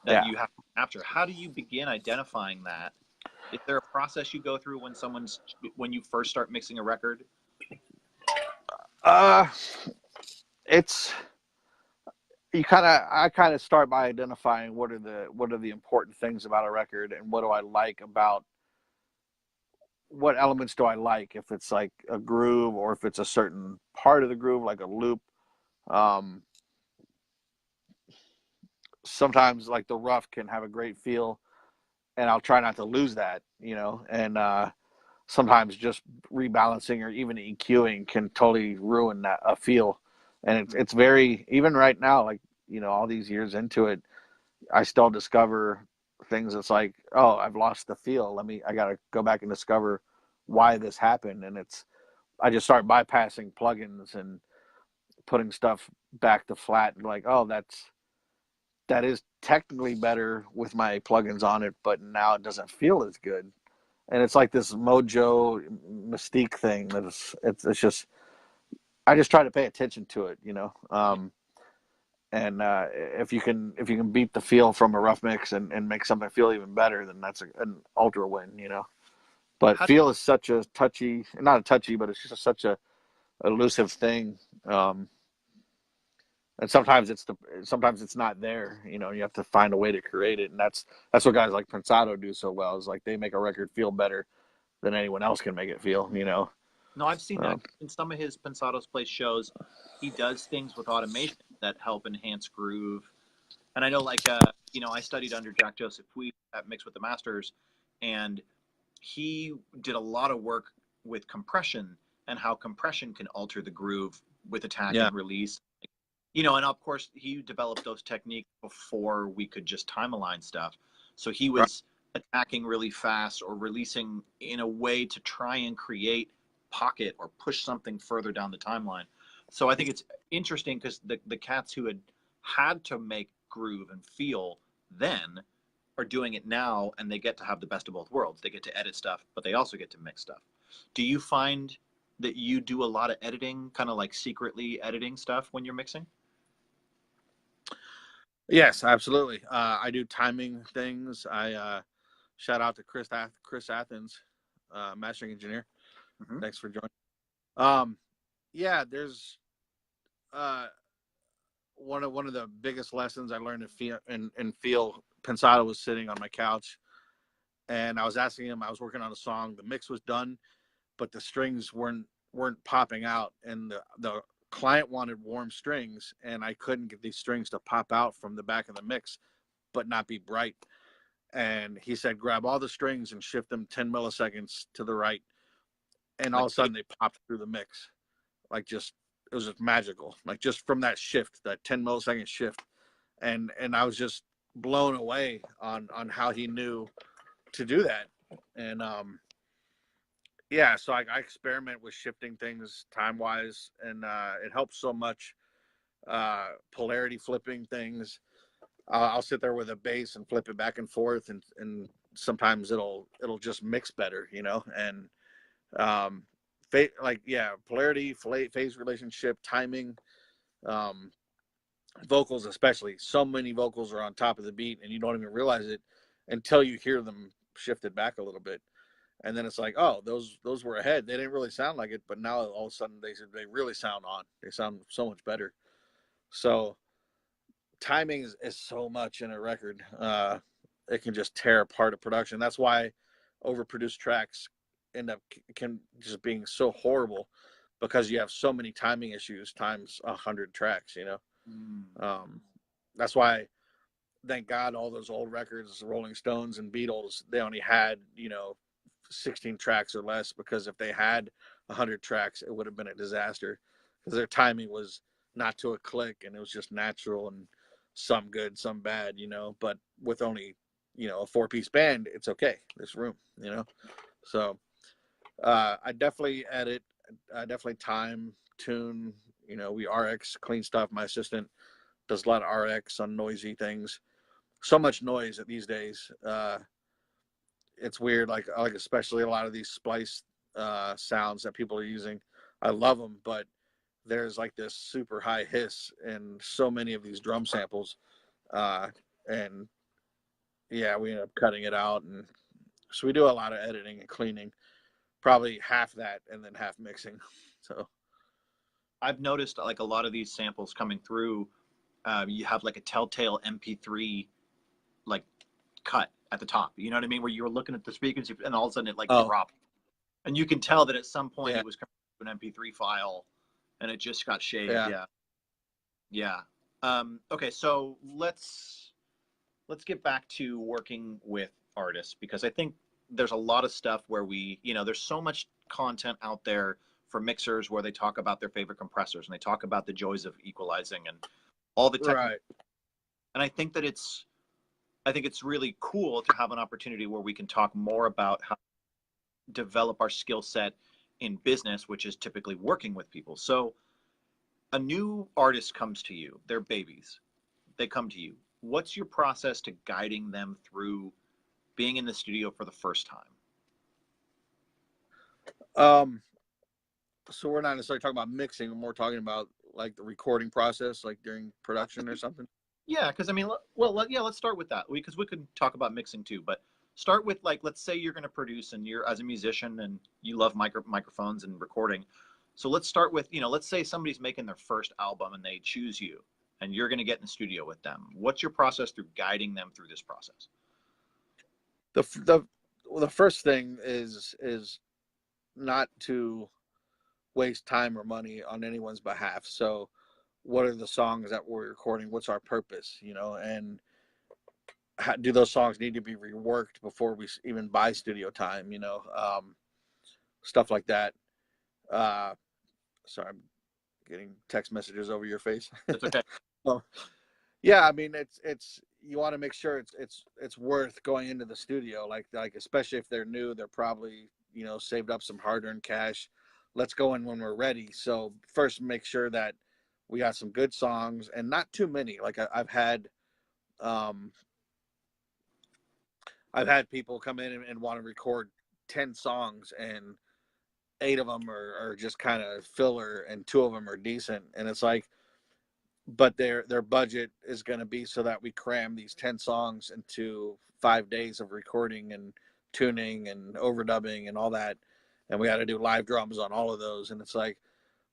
that yeah. you have to capture. How do you begin identifying that? Is there a process you go through when you first start mixing a record? Uh, it's I kind of start by identifying what are the important things about a record, and what do I like about, what elements do I like, if it's like a groove or if it's a certain part of the groove, like a loop. Um, Sometimes like the rough can have a great feel, and I'll try not to lose that, you know, and sometimes just rebalancing or even EQing can totally ruin that a feel. And it's very, even right now, like, you know, all these years into it, I still discover things that's like, oh, I've lost the feel. I gotta go back and discover why this happened. And I just start bypassing plugins and putting stuff back to flat, and like, oh, that is technically better with my plugins on it, but now it doesn't feel as good. And it's like this mojo mystique thing that it's just, I just try to pay attention to it, you know. And if you can beat the feel from a rough mix and make something feel even better, then that's an ultra win, you know. But How feel is such a touchy, not a touchy, but it's just such a elusive thing. Um, and sometimes it's not there, you know. You have to find a way to create it, and that's what guys like Pensado do so well. Is like they make a record feel better than anyone else can make it feel, you know. No, I've seen that Um, in some of his Pensado's Place shows. He does things with automation that help enhance groove. And I know, like, I studied under Jack Joseph Puig at Mix with the Masters, and he did a lot of work with compression and how compression can alter the groove with attack yeah, and release. And of course, he developed those techniques before we could just time align stuff. So he right. was attacking really fast or releasing in a way to try and create pocket or push something further down the timeline. So I think it's interesting because the cats who had to make groove and feel then are doing it now, and they get to have the best of both worlds. They get to edit stuff, but they also get to mix stuff. Do you find that you do a lot of editing, kind of like secretly editing stuff when you're mixing? Yes, absolutely. I do timing things. I shout out to Chris Athens, mastering engineer. Mm-hmm. Thanks for joining. Um, yeah, there's uh, one of the biggest lessons I learned in feel. Pensado was sitting on my couch, and I was asking him. I was working on a song. The mix was done, but the strings weren't popping out, and the client wanted warm strings, and I couldn't get these strings to pop out from the back of the mix, but not be bright. and he said grab all the strings and shift them 10 milliseconds to the right, and all Like of a sudden they popped through the mix. Like, just, it was just magical, like just from that shift, that 10 millisecond shift. And I was just blown away on how he knew to do that. And yeah, so I experiment with shifting things time wise, and it helps so much. Polarity flipping things. I'll sit there with a bass and flip it back and forth, and sometimes it'll just mix better, you know. And like, yeah, polarity, phase relationship, timing, um, vocals especially. So many vocals are on top of the beat, and you don't even realize it until you hear them shifted back a little bit. And then it's like, oh, those were ahead. They didn't really sound like it, but now all of a sudden they really sound on. They sound so much better. So timing is so much in a record. It can just tear apart a production. That's why overproduced tracks end up can just being so horrible, because you have so many timing issues times 100 tracks. You know, that's why, thank God, all those old records, Rolling Stones and Beatles, they only had 16 tracks or less, because if they had 100 tracks, it would have been a disaster, because their timing was not to a click, and it was just natural, and some good, some bad, but with only, a 4-piece band, it's okay. There's room, So I definitely edit, I definitely time, tune, we RX clean stuff. My assistant does a lot of RX on noisy things. So much noise these days. It's weird, like especially a lot of these splice sounds that people are using. I love them, but there's like this super high hiss in so many of these drum samples, and yeah, we end up cutting it out, and so we do a lot of editing and cleaning, probably half that and then half mixing. So I've noticed like a lot of these samples coming through, you have like a telltale MP3 like cut at the top. You know what I mean? Where you're looking at the speakers and all of a sudden it like dropped, and you can tell that at some point it was coming to an MP3 file, and it just got shaved. Yeah. Okay, so let's get back to working with artists, because I think there's a lot of stuff where there's so much content out there for mixers where they talk about their favorite compressors and they talk about the joys of equalizing and all the technical. Right. And I think it's really cool to have an opportunity where we can talk more about how to develop our skill set in business, which is typically working with people. So a new artist comes to you, they're babies, they come to you. What's your process to guiding them through being in the studio for the first time? So we're not necessarily talking about mixing, we're more talking about like the recording process, like during production or something. Yeah, because I mean, let's start with that, because we could talk about mixing too, but start with, like, let's say you're going to produce and you're as a musician and you love microphones and recording. So let's start with, let's say somebody's making their first album and they choose you and you're going to get in the studio with them. What's your process through guiding them through this process? The first thing is not to waste time or money on anyone's behalf. So what are the songs that we're recording? What's our purpose, and do those songs need to be reworked before we even buy studio time, stuff like that. Sorry, I'm getting text messages over your face. That's okay. So, yeah, I mean, it's you want to make sure it's worth going into the studio, like especially if they're new, they're probably saved up some hard-earned cash. Let's go in when we're ready. So first, make sure that we got some good songs and not too many. Like I've had people come in and want to record 10 songs, and 8 of them are just kind of filler and 2 of them are decent, and it's like, but their budget is going to be so that we cram these 10 songs into 5 days of recording and tuning and overdubbing and all that, and we got to do live drums on all of those. And it's like,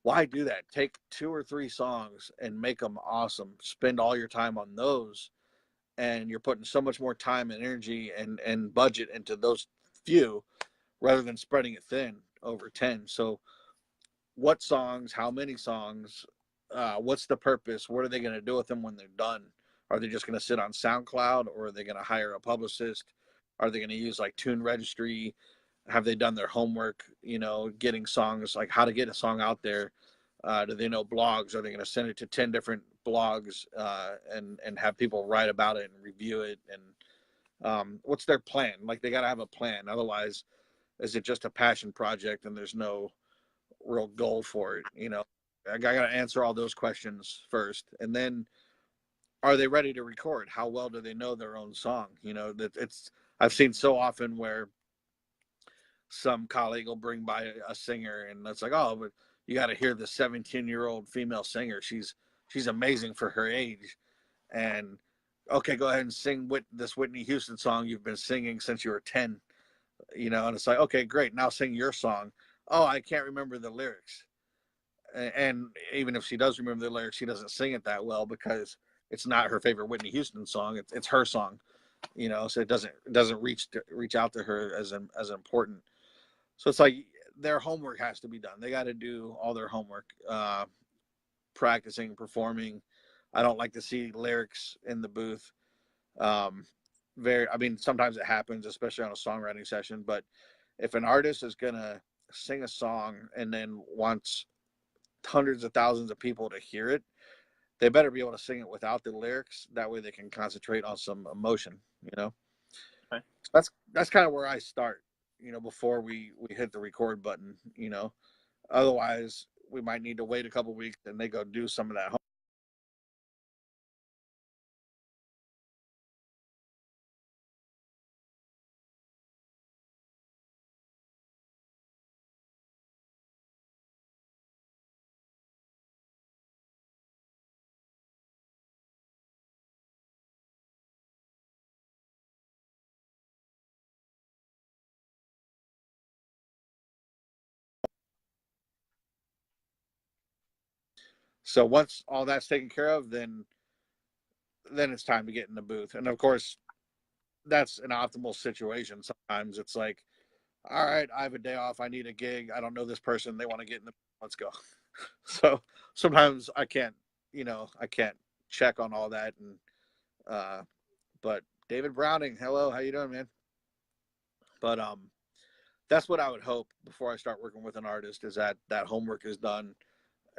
why do that? Take 2 or 3 songs and make them awesome. Spend all your time on those, and you're putting so much more time and energy and budget into those few rather than spreading it thin over 10. So what songs, how many songs, what's the purpose? What are they going to do with them when they're done? Are they just going to sit on SoundCloud, or are they going to hire a publicist? Are they going to use like Tune Registry? Have they done their homework, getting songs, like how to get a song out there? Do they know blogs? Are they going to send it to 10 different blogs and have people write about it and review it? And what's their plan? Like, they got to have a plan. Otherwise, is it just a passion project and there's no real goal for it? I got to answer all those questions first. And then, are they ready to record? How well do they know their own song? I've seen so often where some colleague will bring by a singer and it's like, oh, but you got to hear the 17-year-old female singer. She's amazing for her age. And okay, go ahead and sing this Whitney Houston song you've been singing since you were 10. And it's like, okay, great, now sing your song. Oh, I can't remember the lyrics. And even if she does remember the lyrics, she doesn't sing it that well because it's not her favorite Whitney Houston song. It's her song, so it doesn't reach out to her as important. So it's like their homework has to be done. They got to do all their homework, practicing, performing. I don't like to see lyrics in the booth. I mean, sometimes it happens, especially on a songwriting session. But if an artist is gonna sing a song and then wants hundreds of thousands of people to hear it, they better be able to sing it without the lyrics. That way, they can concentrate on some emotion. Okay. So that's kind of where I start. Before we hit the record button. Otherwise, we might need to wait a couple weeks and they go do some of that. So once all that's taken care of, then it's time to get in the booth. And of course, that's an optimal situation. Sometimes it's like, all right, I have a day off. I need a gig. I don't know this person. They want to get in the. Let's go. So sometimes I can't check on all that. And but David Browning, hello, how you doing, man? But that's what I would hope before I start working with an artist, is that homework is done.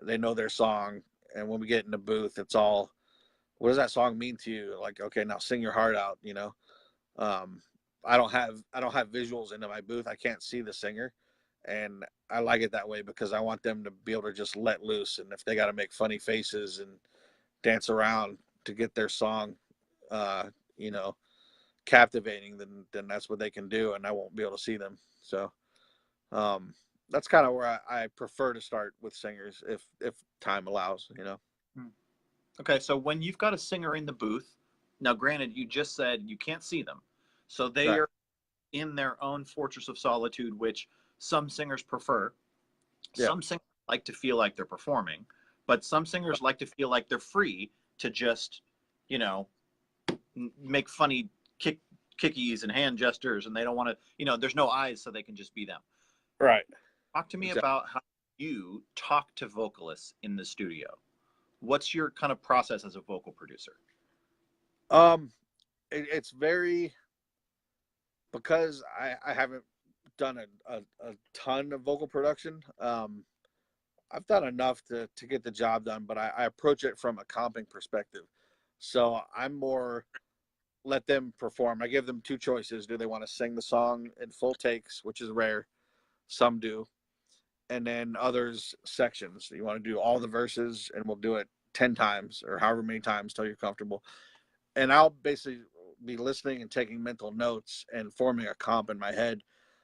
They know their song, and when we get in the booth, it's all, what does that song mean to you? Like, okay, now sing your heart out. Um, I don't have visuals into my booth. I can't see the singer, and I like it that way because I want them to be able to just let loose. And if they got to make funny faces and dance around to get their song, uh, you know, captivating, then that's what they can do, and I won't be able to see them. So um, that's kind of where I prefer to start with singers if time allows. Hmm. Okay, so when you've got a singer in the booth, now granted, you just said you can't see them, so they Right. are in their own fortress of solitude, which some singers prefer. Yeah. Some singers like to feel like they're performing, but some singers like to feel like they're free to just, you know, make funny kickies and hand gestures, and they don't want to, there's no eyes, so they can just be them. Right. Talk to me Exactly. about how you talk to vocalists in the studio. What's your kind of process as a vocal producer? Um, it's very, because I haven't done a ton of vocal production. I've done enough to get the job done, but I approach it from a comping perspective. So I'm more, let them perform. I give them two choices. Do they want to sing the song in full takes, which is rare? Some do. And then others sections. You want to do all the verses, and we'll do it 10 times or however many times till you're comfortable. And I'll basically be listening and taking mental notes and forming a comp in my head.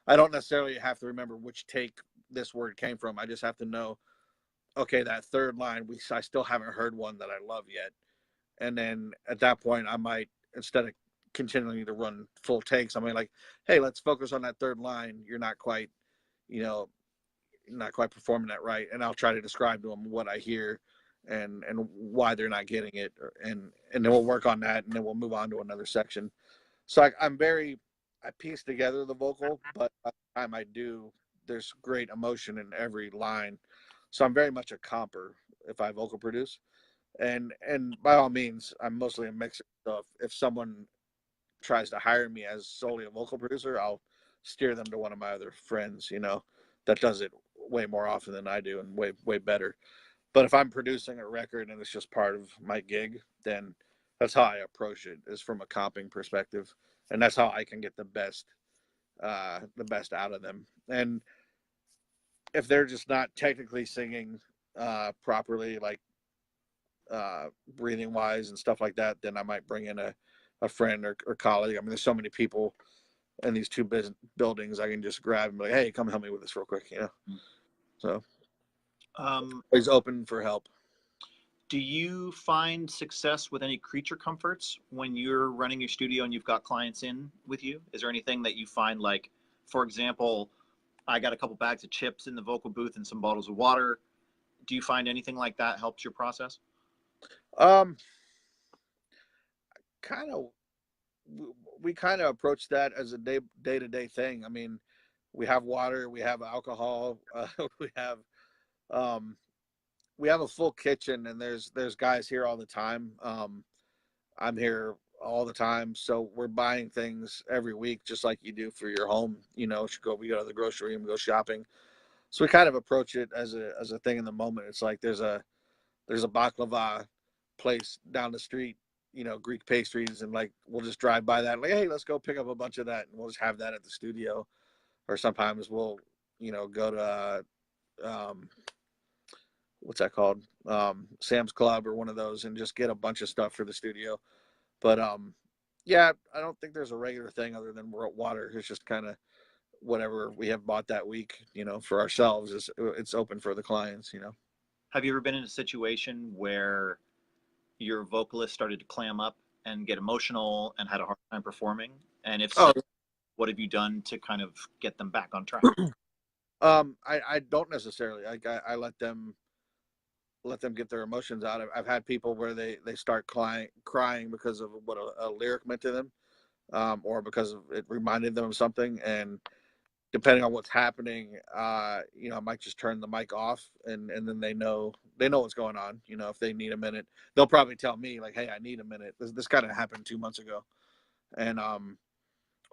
I don't necessarily have to remember which take this word came from. I just have to know, okay, that third line, I still haven't heard one that I love yet. And then at that point, I might, instead of continuing to run full takes, I might like, hey, let's focus on that third line. You're not quite, you know, not quite performing that right. And I'll try to describe to them what I hear and why they're not getting it, and then we'll work on that, and then we'll move on to another section. So I piece together the vocal, but by the time I do, there's great emotion in every line. So I'm very much a comper if I vocal produce. And by all means, I'm mostly a mixer. So if someone tries to hire me as solely a vocal producer, I'll steer them to one of my other friends, that does it way more often than I do and way better. But if I'm producing a record and it's just part of my gig, then that's how I approach it, is from a comping perspective, and that's how I can get the best out of them. And if they're just not technically singing properly, like breathing wise and stuff like that, then I might bring in a friend or colleague. I mean, there's so many people in these two buildings. I can just grab and be like, hey, come help me with this real quick. So always open for help. Do you find success with any creature comforts when you're running your studio and you've got clients in with you? Is there anything that you find, like, for example, I got a couple bags of chips in the vocal booth and some bottles of water. Do you find anything like that helps your process? Um, kind of, we kind of approach that as a day to day thing. I mean, we have water, we have alcohol, we have um, we have a full kitchen, and there's guys here all the time. I'm here all the time, so we're buying things every week, just like you do for your home. We go to the grocery and we go shopping. So we kind of approach it as a thing in the moment. It's like there's a baklava place down the street, Greek pastries, and like we'll just drive by that, like, hey, let's go pick up a bunch of that, and we'll just have that at the studio. Or sometimes we'll, go to um, what's that called, Sam's Club or one of those, and just get a bunch of stuff for the studio. But yeah, I don't think there's a regular thing other than water. It's just kind of whatever we have bought that week, for ourselves. It's open for the clients. Have you ever been in a situation where your vocalist started to clam up and get emotional and had a hard time performing? And if so, Oh, what have you done to kind of get them back on track? I don't necessarily. I let them get their emotions out. I've had people where they start crying because of what a lyric meant to them, or because it reminded them of something. And depending on what's happening, I might just turn the mic off, and then they know what's going on. If they need a minute, they'll probably tell me like, "Hey, I need a minute." This kind of happened 2 months ago, and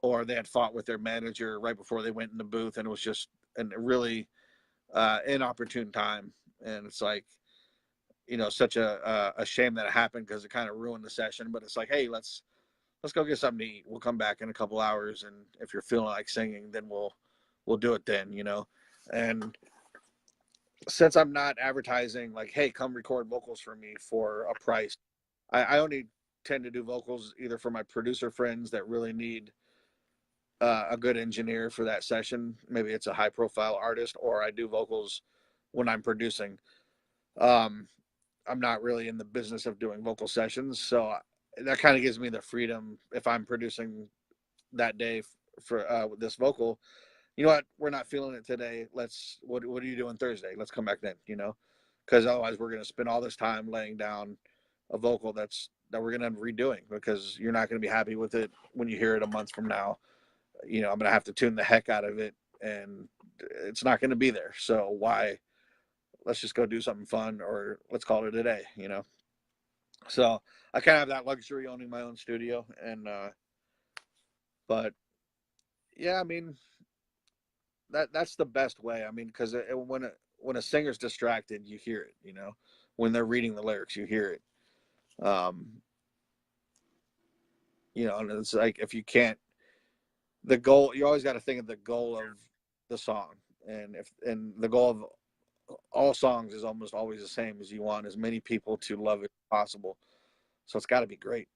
or they had fought with their manager right before they went in the booth, and it was just a really inopportune time. And it's like, such a shame that it happened, because it kind of ruined the session. But it's like, hey, let's go get something to eat. We'll come back in a couple hours, and if you're feeling like singing, then we'll do it then. And since I'm not advertising like, hey, come record vocals for me for a price, I only tend to do vocals either for my producer friends that really need a good engineer for that session. Maybe it's a high profile artist, or I do vocals when I'm producing. Um, I'm not really in the business of doing vocal sessions, so that kind of gives me the freedom if I'm producing that day for this vocal. You know what? We're not feeling it today. What are you doing Thursday? Let's come back then. Because otherwise we're going to spend all this time laying down a vocal that we're going to end up redoing, because you're not going to be happy with it when you hear it a month from now. I'm going to have to tune the heck out of it, and it's not going to be there. So why? Let's just go do something fun, or let's call it a day. So I kind of have that luxury owning my own studio, and but yeah, I mean, that's the best way. I mean, because when a singer's distracted, you hear it. When they're reading the lyrics, you hear it. And it's like, if you can't, the goal, you always got to think of the goal of the song, and the goal of all songs is almost always the same, as you want as many people to love it as possible. So it's got to be great.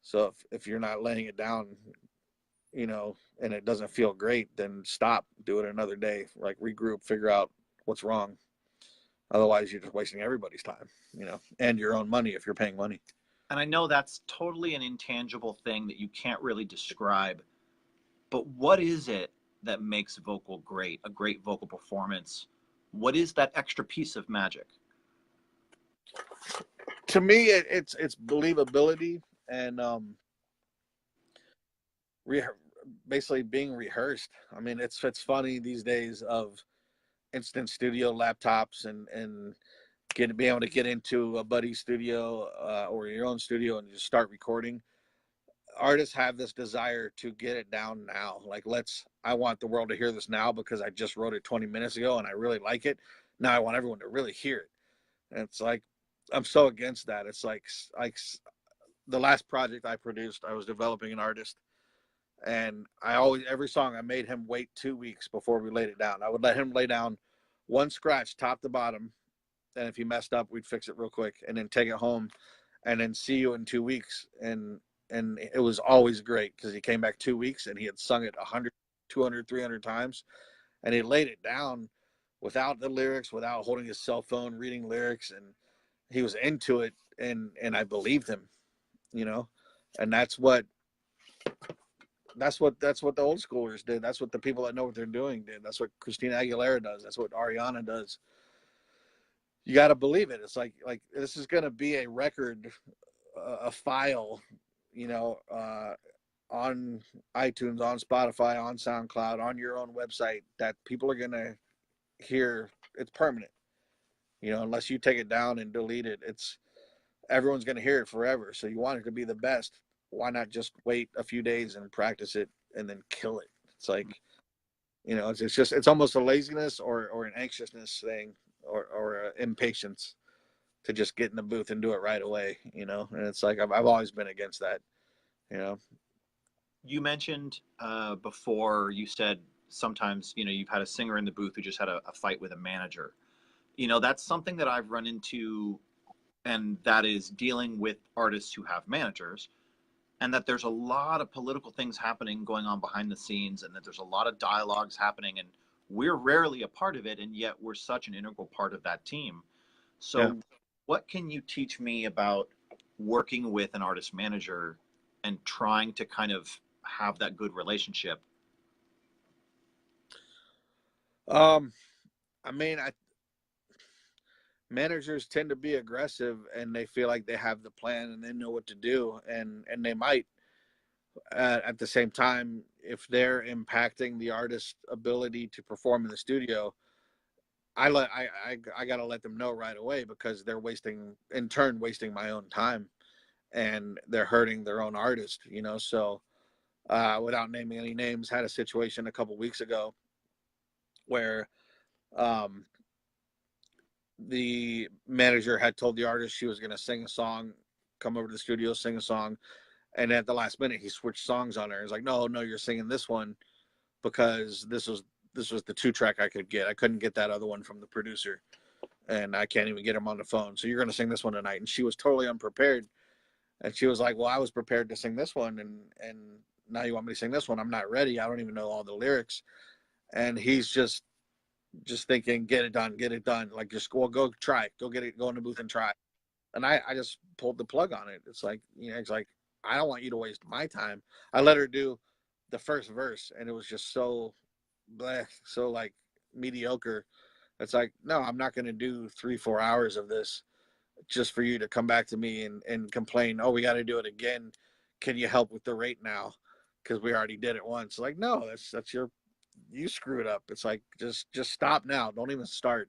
So if you're not laying it down, and it doesn't feel great, then stop, do it another day, like regroup, figure out what's wrong. Otherwise, you're just wasting everybody's time, and your own money if you're paying money. And I know that's totally an intangible thing that you can't really describe, but what is it that makes vocal great, a great vocal performance? What is that extra piece of magic? To me, it's believability, and re- basically being rehearsed. I mean, it's funny these days of instant studio laptops and be able to get into a buddy's studio or your own studio and just start recording. Artists have this desire to get it down now. Like, I want the world to hear this now because I just wrote it 20 minutes ago and I really like it. Now I want everyone to really hear it. And it's like, I'm so against that. It's like the last project I produced, I was developing an artist, and every song I made him wait 2 weeks before we laid it down. I would let him lay down one scratch top to bottom, and if he messed up, we'd fix it real quick and then take it home and then see you in 2 weeks. And it was always great because he came back 2 weeks and he had sung it 100, 200, 300 times, and he laid it down without the lyrics, without holding his cell phone, reading lyrics, and he was into it, and I believed him, you know. And that's what the old schoolers did. That's what the people that know what they're doing did. That's what Christina Aguilera does. That's what Ariana does. You got to believe it. It's like this is going to be a record, a file, you know, on iTunes, on Spotify, on SoundCloud, on your own website that people are going to hear. It's permanent, you know, unless you take it down and delete it. Everyone's going to hear it forever. So you want it to be the best. Why not just wait a few days and practice it and then kill it? It's like, you know, it's almost a laziness or an anxiousness thing or impatience to just get in the booth and do it right away, you know. And it's like I've always been against that, you know. You mentioned before, you said sometimes, you've had a singer in the booth who just had a fight with a manager. That's something that I've run into, and that is dealing with artists who have managers, and that there's a lot of political things happening going on behind the scenes, and that there's a lot of dialogues happening, and we're rarely a part of it, and yet we're such an integral part of that team. Yeah. So what can you teach me about working with an artist manager and trying to kind of have that good relationship? Um, I mean, managers tend to be aggressive and they feel like they have the plan and they know what to do, and they might at the same time, if they're impacting the artist's ability to perform in the studio, I gotta let them know right away because they're wasting my own time, and they're hurting their own artist, you know. So without naming any names, had a situation a couple weeks ago where um, the manager had told the artist she was going to sing a song, come over to the studio, sing a song, and at the last minute he switched songs on her. He's like, no, you're singing this one because this was the 2 track I could get. I couldn't get that other one from the producer, and I can't even get him on the phone. So you're going to sing this one tonight. And she was totally unprepared, and she was like, well, I was prepared to sing this one, and now you want me to sing this one? I'm not ready. I don't even know all the lyrics. And he's just thinking, get it done. Like, just go try it. Go get it, go in the booth and try it. And I just pulled the plug on it. It's like, it's like, I don't want you to waste my time. I let her do the first verse, and it was just so bleh, so like mediocre. It's like, no, I'm not going to do 3-4 hours of this just for you to come back to me and complain, oh, we got to do it again. Can you help with the rate now? Because we already did it once. Like, no, you screwed up. It's like, just stop now. Don't even start.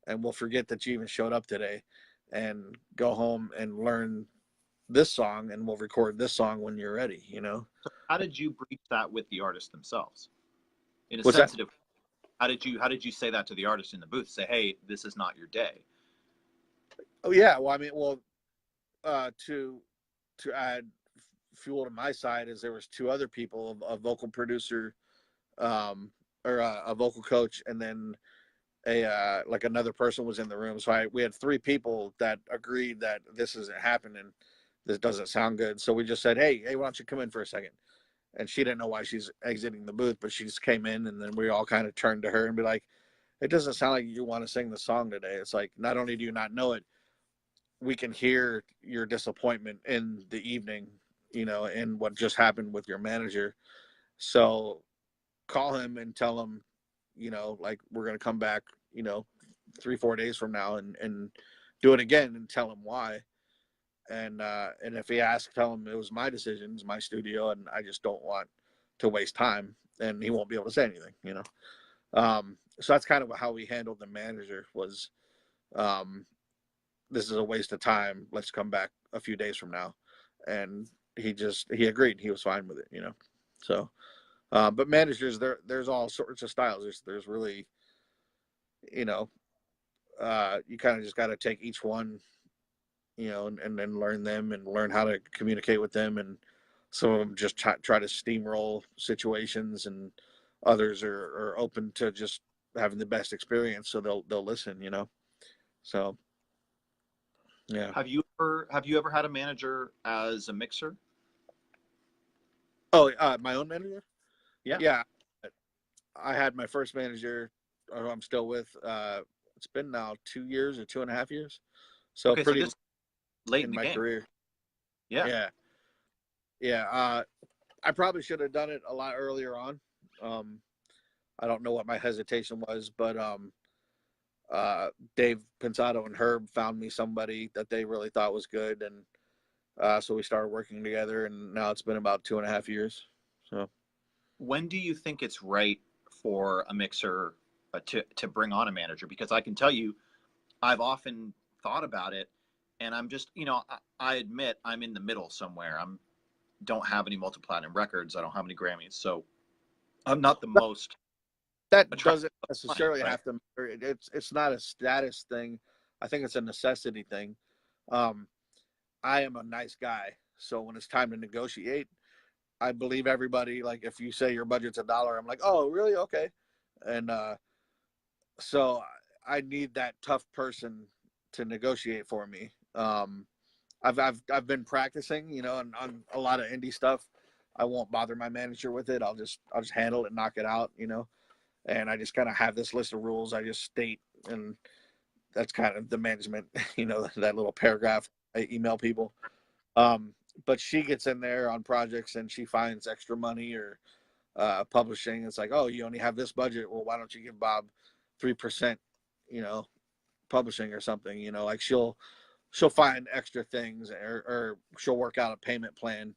And we'll forget that you even showed up today, and go home and learn this song, and we'll record this song when you're ready, you know? So how did you breach that with the artists themselves in a What's that? sensitive? How did you say that to the artist in the booth? Say, hey, this is not your day. Oh yeah. Well, I mean, to add fuel to my side is there was two other people, a vocal producer, or a vocal coach, and then a like another person was in the room. So we had three people that agreed that this isn't happening. This doesn't sound good. So we just said, hey, why don't you come in for a second? And she didn't know why she's exiting the booth, but she just came in, and then we all kind of turned to her and be like, it doesn't sound like you want to sing the song today. It's like, not only do you not know it, we can hear your disappointment in the evening, in what just happened with your manager. So call him and tell him, like, we're going to come back, 3-4 days from now, and do it again, and tell him why. And if he asks, tell him it was my decision, it's my studio, and I just don't want to waste time. And he won't be able to say anything. So that's kind of how we handled the manager, was this is a waste of time. Let's come back a few days from now. And he agreed. He was fine with it, you know. So, but managers, there's all sorts of styles. There's really, you know, you kind of just got to take each one, you know, and then learn them and learn how to communicate with them. And some of them just try to steamroll situations, and others are open to just having the best experience, so they'll listen, you know. So yeah. Have you ever had a manager as a mixer? Oh, my own manager. Yeah. Yeah, I had my first manager, who I'm still with. It's been now 2 years or 2.5 years, so Okay, so pretty this late in in the my game. career. Yeah. Yeah, yeah. I probably should have done it a lot earlier on. Um, I don't know what my hesitation was, but uh, Dave Pensato and Herb found me somebody that they really thought was good, and so we started working together, and now it's been about 2.5 years. So When do you think it's right for a mixer to bring on a manager? Because I can tell you, I've often thought about it, and I'm just, I admit I'm in the middle somewhere. I'm don't have any multi-platinum records. I don't have any Grammys, so I'm not the most that attractive doesn't client, necessarily right? have to matter. It's not a status thing. I think it's a necessity thing. Um, I am a nice guy, so when it's time to negotiate, I believe everybody. Like if you say your budget's $1, I'm like, oh, really? Okay. And so I need that tough person to negotiate for me. I've been practicing, you know, and on a lot of indie stuff, I won't bother my manager with it. I'll just handle it and knock it out, you know. And I just kind of have this list of rules I just state, and that's kind of the management, you know, that little paragraph I email people. Um, but she gets in there on projects and she finds extra money or publishing. It's like, oh, you only have this budget. Well, why don't you give Bob 3%, you know, publishing or something? You know, like she'll find extra things, or she'll work out a payment plan.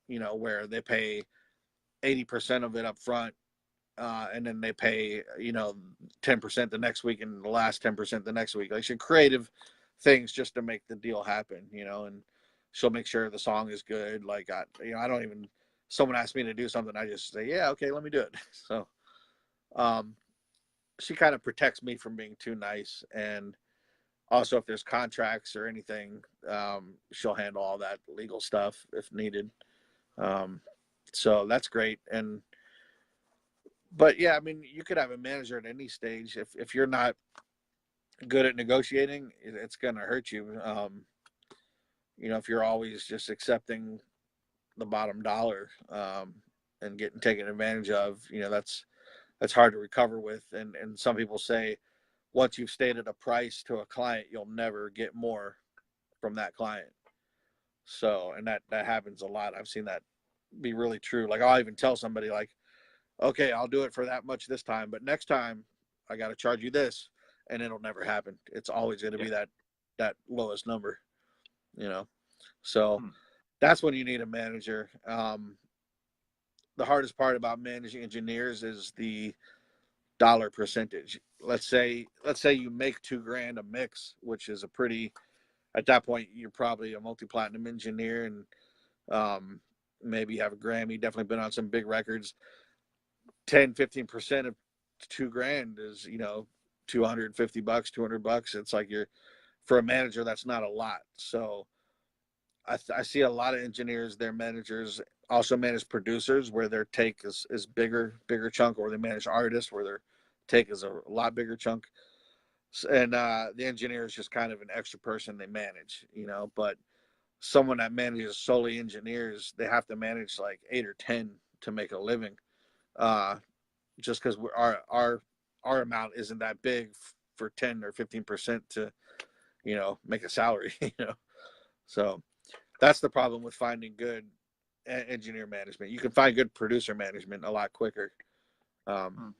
You know, where they pay 80% of it up front, and then they pay, you know, 10% the next week, and the last 10% the next week. Like she creative things just to make the deal happen, you know. And she'll make sure the song is good. Like I don't even. Someone asks me to do something, I just say, yeah, okay, let me do it. So um, she kind of protects me from being too nice, and also if there's contracts or anything, she'll handle all that legal stuff if needed. Um, so that's great. And but yeah, I mean, you could have a manager at any stage. If you're not good at negotiating, it's going to hurt you. You know, if you're always just accepting the bottom dollar, and getting taken advantage of, you know, that's hard to recover with. And some people say once you've stated a price to a client, you'll never get more from that client. So, and that happens a lot. I've seen that be really true. Like I'll even tell somebody like, okay, I'll do it for that much this time, but next time I got to charge you this, and it'll never happen. It's always going to Yeah. be that lowest number, you know. So Hmm. that's when you need a manager. The hardest part about managing engineers is the dollar percentage. Let's say you make 2 grand a mix, which is a pretty, at that point you're probably a multi-platinum engineer, and um, maybe you have a Grammy, definitely been on some big records. 10-15% of 2 grand is, you know, $250, $200. It's like you're, for a manager, that's not a lot. So I see a lot of engineers, their managers also manage producers where their take is bigger chunk, or they manage artists where their take is a lot bigger chunk. And the engineer is just kind of an extra person they manage, you know. But someone that manages solely engineers, they have to manage like 8 or 10 to make a living. Uh, just because our amount isn't that big for 10 or 15% to, you know, make a salary. You know, so that's the problem with finding good engineer management. You can find good producer management a lot quicker. Um, Hmm.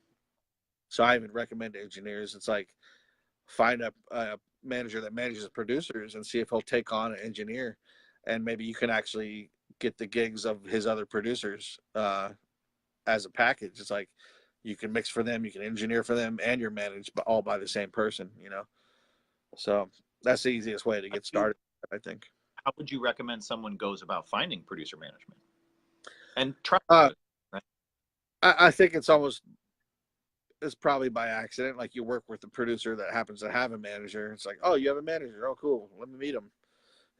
so I even recommend to engineers. It's like find a manager that manages producers and see if he'll take on an engineer, and maybe you can actually get the gigs of his other producers as a package. It's like you can mix for them, you can engineer for them, and you're managed all by the same person. You know, So that's the easiest way to get started, I think. How would you recommend someone goes about finding producer management and try to do Uh, it? Right? I think it's probably by accident. Like you work with a producer that happens to have a manager. It's like, oh, you have a manager. Oh, cool. Let me meet him.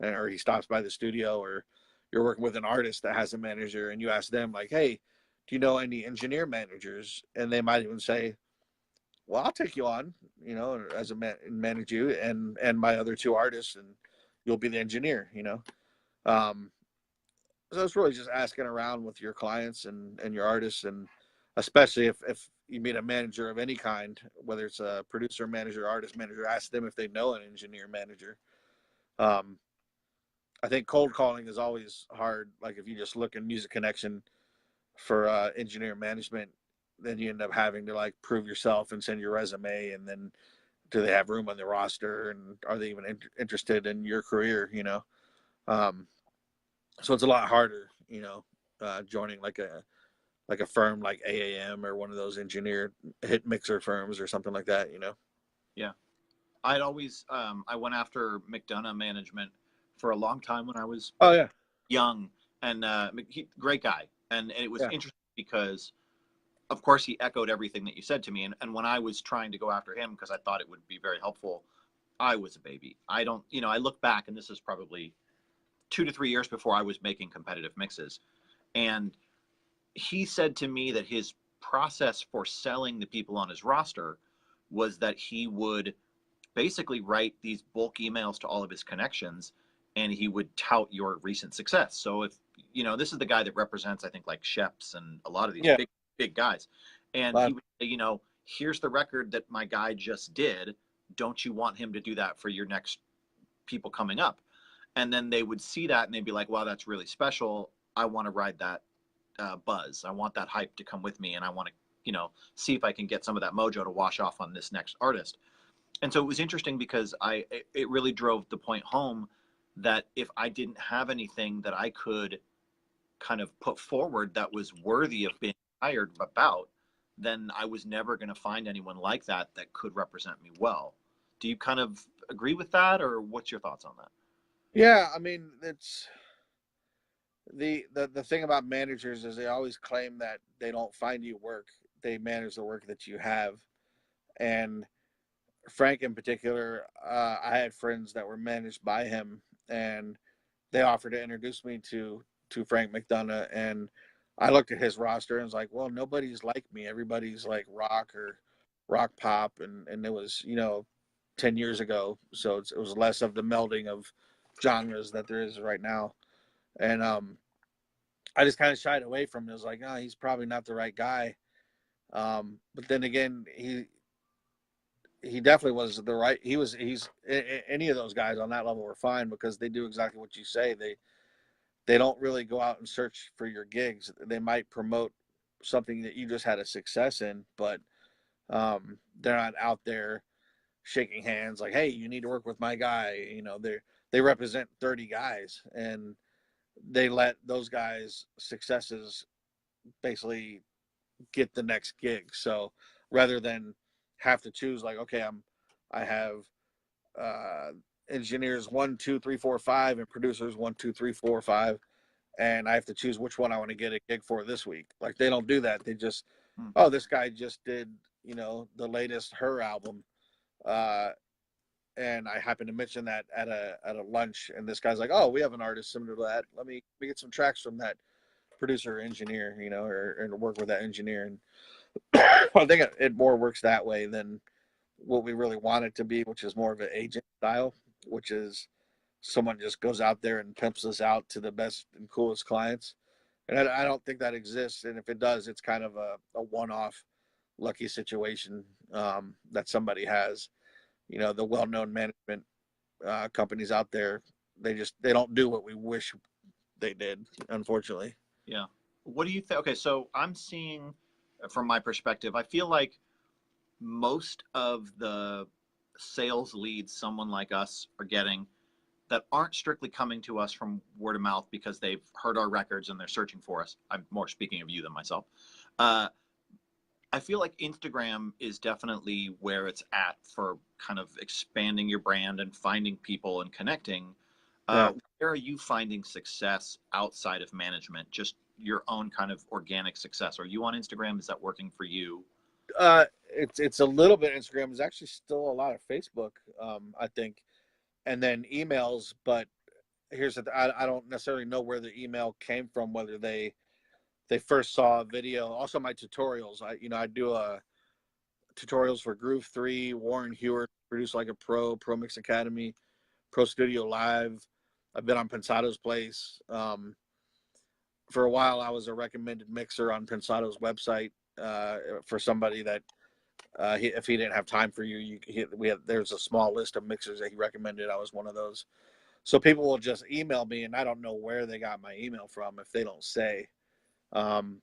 Or he stops by the studio, or you're working with an artist that has a manager, and you ask them like, hey, do you know any engineer managers? And they might even say, well, I'll take you on, as a manage you and my other two artists, and you'll be the engineer. Um, so it's really just asking around with your clients and your artists, and especially if you meet a manager of any kind, whether it's a producer manager, artist manager, ask them if they know an engineer manager. Um, I think cold calling is always hard. Like if you just look in Music Connection for engineer management, then you end up having to like prove yourself and send your resume, and then do they have room on the roster, and are they even interested in your career? Um, so it's a lot harder, joining like a firm like AAM or one of those engineer hit mixer firms or something like that. Yeah. I'd always, I went after McDonough management for a long time when I was Oh yeah, young, and great guy. And it was yeah, interesting because, of course, he echoed everything that you said to me. And when I was trying to go after him because I thought it would be very helpful, I was a baby. I don't, I look back, and this is probably 2 to 3 years before I was making competitive mixes. And he said to me that his process for selling the people on his roster was that he would basically write these bulk emails to all of his connections, and he would tout your recent success. So if this is the guy that represents, I think, like Sheps and a lot of these yeah. big guys, and he would say, here's the record that my guy just did. Don't you want him to do that for your next people coming up? And then they would see that and they'd be like, wow, that's really special. I want to ride that buzz. I want that hype to come with me, and I want to see if I can get some of that mojo to wash off on this next artist. And so it was interesting because it really drove the point home that if I didn't have anything that I could kind of put forward that was worthy of being hired about, then I was never going to find anyone like that that could represent me well. Do you kind of agree with that, or what's your thoughts on that? Yeah, I mean, it's the thing about managers is they always claim that they don't find you work, they manage the work that you have. And Frank in particular, I had friends that were managed by him, and they offered to introduce me to Frank McDonough, and I looked at his roster and was like, well, nobody's like me. Everybody's like rock or rock pop, and it was 10 years ago, so it was less of the melding of genres that there is right now. And I just kind of shied away from it. I was like, oh, he's probably not the right guy. But then again, he definitely was the right. He's any of those guys on that level were fine because they do exactly what you say. They don't really go out and search for your gigs. They might promote something that you just had a success in, but they're not out there shaking hands like, hey, you need to work with my guy. They represent 30 guys, and they let those guys' successes basically get the next gig. So rather than have to choose, like, okay, I have uh, engineers 1, 2, 3, 4, 5, and producers 1, 2, 3, 4, 5, and I have to choose which one I want to get a gig for this week. Like they don't do that. They just, Hmm. oh, this guy just did the latest Her album, uh, and I happened to mention that at a lunch, and this guy's like, oh, we have an artist similar to that. Let me get some tracks from that producer or engineer, or work with that engineer. And I think it more works that way than what we really want it to be, which is more of an agent style, which is someone just goes out there and pimps us out to the best and coolest clients. And I don't think that exists. And if it does, it's kind of a one-off lucky situation that somebody has. The well-known management companies out there, they don't do what we wish they did, unfortunately. Yeah. What do you think? Okay, so I'm seeing, from my perspective, I feel like most of the sales leads someone like us are getting that aren't strictly coming to us from word of mouth because they've heard our records and they're searching for us. I'm more speaking of you than myself. Uh, I feel like Instagram is definitely where it's at for kind of expanding your brand and finding people and connecting. Yeah. Where are you finding success outside of management? Just your own kind of organic success. Are you on Instagram? Is that working for you? It's a little bit Instagram. There's actually still a lot of Facebook, I think, and then emails. But here's I don't necessarily know where the email came from, whether they first saw a video. Also, my tutorials. I do tutorials for Groove 3, Warren Hewer, Produce Like a Pro Mix Academy, Pro Studio Live. I've been on Pensado's Place. For a while, I was a recommended mixer on Pensado's website for somebody that if he didn't have time for you, there's a small list of mixers that he recommended. I was one of those. So people will just email me, and I don't know where they got my email from if they don't say. Um,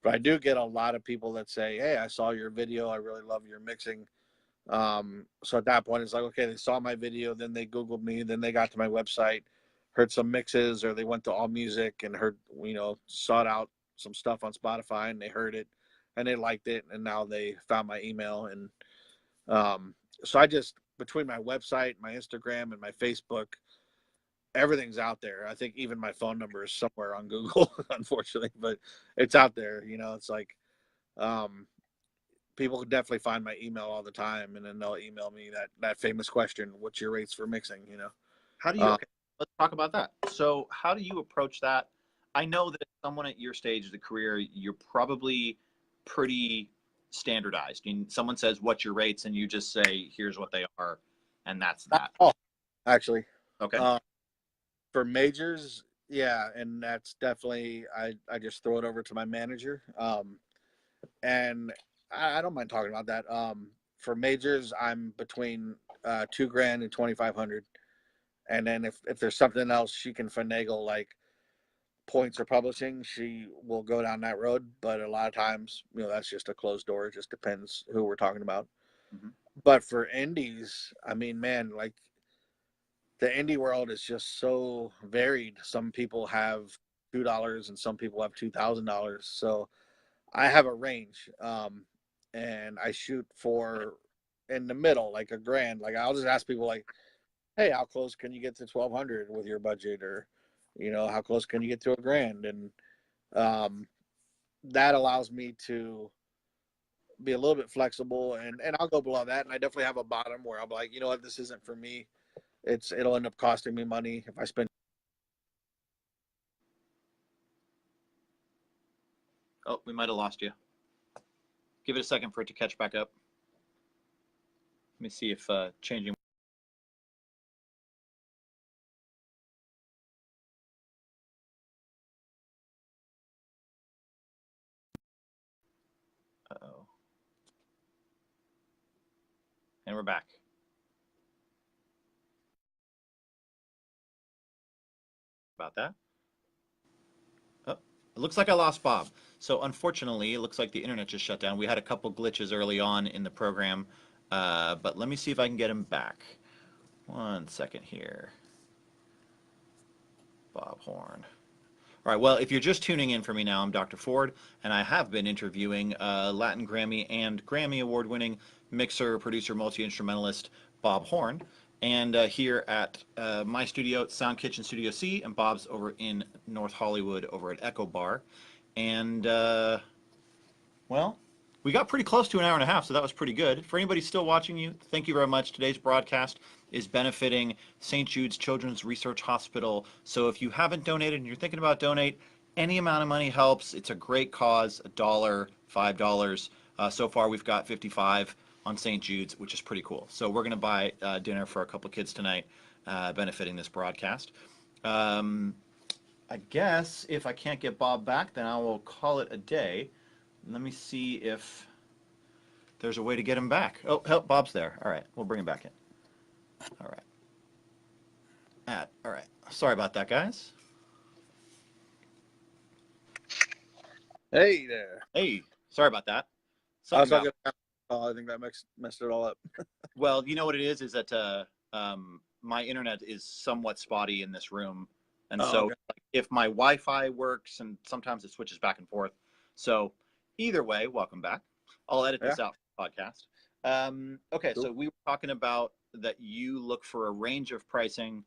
but I do get a lot of people that say, "Hey, I saw your video. I really love your mixing." So at that point, it's like, okay, they saw my video, then they Googled me, then they got to my website, heard some mixes, or they went to All Music and heard, sought out some stuff on Spotify, and they heard it, and they liked it, and now they found my email, and so I just between my website, my Instagram, and my Facebook, everything's out there. I think even my phone number is somewhere on Google, unfortunately, but it's out there. It's like um, people can definitely find my email all the time, and then they'll email me that famous question: "What's your rates for mixing?" How do you, Uh, okay, let's talk about that. So, how do you approach that? I know that someone at your stage of the career, you're probably pretty standardized. I mean, someone says, "What's your rates?" and you just say, "Here's what they are," and that's that. oh, actually, Okay. uh, for majors, yeah, and that's definitely I just throw it over to my manager, and I don't mind talking about that. For majors, I'm between $2,000 and 2,500. And then if there's something else she can finagle, like points or publishing, she will go down that road. But a lot of times, that's just a closed door. It just depends who we're talking about. Mhm. But for indies, I mean, man, like the indie world is just so varied. Some people have $2 and some people have $2,000. So I have a range, and I shoot for in the middle, like a grand. Like I'll just ask people, like, "Hey, how close can you get to 1,200 with your budget?" Or, "How close can you get to a grand?" And um, that allows me to be a little bit flexible, and I'll go below that. And I definitely have a bottom where I'm like, you know what, this isn't for me. It'll end up costing me money if I spend. Oh, we might have lost you. Give it a second for it to catch back up. Let me see if changing. Uh-oh. And we're back. About that. Oh, it looks like I lost Bob. So unfortunately, it looks like the internet just shut down. We had a couple glitches early on in the program, but let me see if I can get him back. One second here. Bob Horn. All right, well, if you're just tuning in for me now, I'm Dr. Ford, and I have been interviewing Latin Grammy and Grammy award-winning mixer, producer, multi-instrumentalist Bob Horn, and here at my studio, Sound Kitchen Studio C, and Bob's over in North Hollywood over at Echo Bar. And well, we got pretty close to an hour and a half, so that was pretty good. For anybody still watching you, thank you very much. Today's broadcast is benefiting St. Jude's Children's Research Hospital. So if you haven't donated and you're thinking about donate, any amount of money helps. It's a great cause, $1, $5. So far we've got 55 on St. Jude's, which is pretty cool. So we're going to buy dinner for a couple kids tonight, benefiting this broadcast. I guess if I can't get Bob back, then I will call it a day. Let me see if there's a way to get him back. Oh, help, Bob's there. All right, we'll bring him back in. All right. All right. Sorry about that, guys. Hey there. Hey, sorry about that. I Something was got. talking. I think that messed it all up. Well, you know what it is that my internet is somewhat spotty in this room, and Oh, so okay. like, if my Wi-Fi works, and sometimes it switches back and forth. So either way, welcome back. I'll edit Yeah, this out for the podcast. Okay, cool. so we were talking about that you look for a range of pricing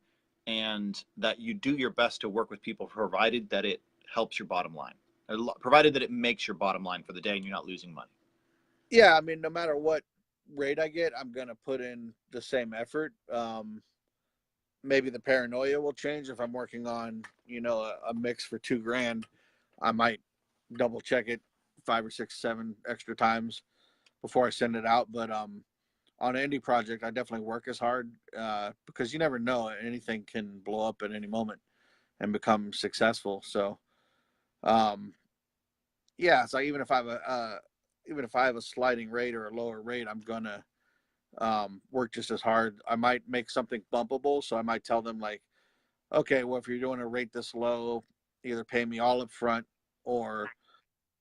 and that you do your best to work with people provided that it helps your bottom line, provided that it makes your bottom line for the day and you're not losing money. Yeah, I mean, no matter what rate I get, I'm gonna put in the same effort. Maybe the paranoia will change if I'm working on, a mix for $2,000. I might double check it 5 or 6, 7 extra times before I send it out. But on an indie project, I definitely work as hard because you never know, anything can blow up at any moment and become successful. So um, yeah, so even if I have a sliding rate or a lower rate, I'm gonna work just as hard. I might make something bumpable, so I might tell them like, okay, well, if you're doing a rate this low, either pay me all up front or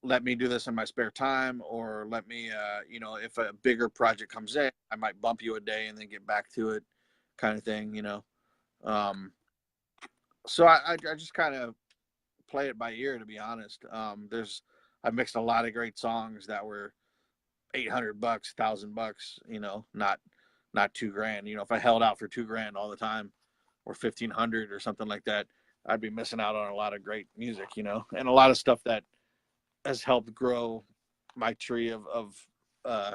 let me do this in my spare time, or let me, if a bigger project comes in, I might bump you a day and then get back to it, kind of thing. Um, so I just kind of play it by ear, to be honest. I've mixed a lot of great songs that were $800, $1,000, not $2,000. If I held out for $2,000 all the time, or 1,500 or something like that, I'd be missing out on a lot of great music, and a lot of stuff that has helped grow my tree of uh,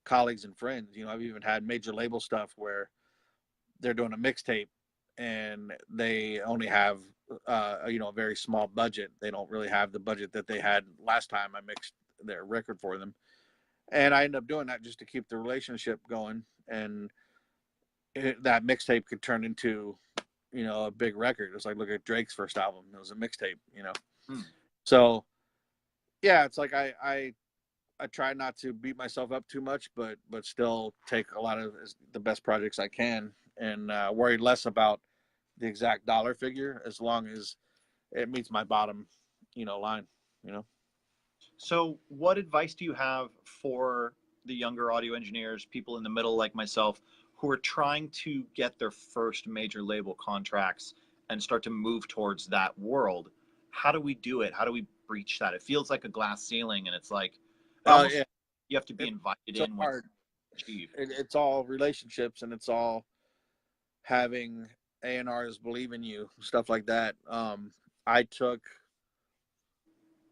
colleagues and friends. I've even had major label stuff where they're doing a mixtape and they only have a very small budget. They don't really have the budget that they had last time I mixed their record for them, and I end up doing that just to keep the relationship going. And that mixtape could turn into a big record. It's like, look at Drake's first album, it was a mixtape. Hmm. So yeah, it's like I try not to beat myself up too much, but still take a lot of the best projects I can, and worry less about the exact dollar figure as long as it meets my bottom, line. You know. So, what advice do you have for the younger audio engineers, people in the middle like myself, who are trying to get their first major label contracts and start to move towards that world? How do we do it? How do we breach that? It feels like a glass ceiling, and it's like it almost Yeah, you have to be invited it's so in once hard. you achieve. It's all relationships, and it's all having A&Rs believe in you, stuff like that. I took,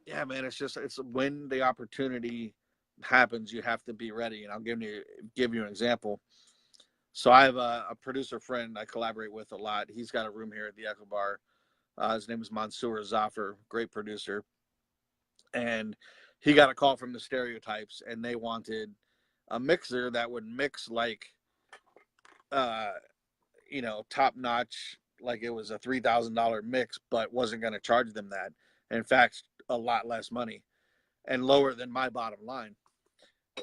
yeah, man, it's when the opportunity happens, you have to be ready. And I'll give you an example. So I have a producer friend I collaborate with a lot. He's got a room here at the Echo Bar. His name is Mansour Zafar, great producer. And he got a call from the Stereotypes, and they wanted a mixer that would mix like, uh, top notch, like it was a $3,000 mix, but wasn't going to charge them that. In fact, a lot less money and lower than my bottom line.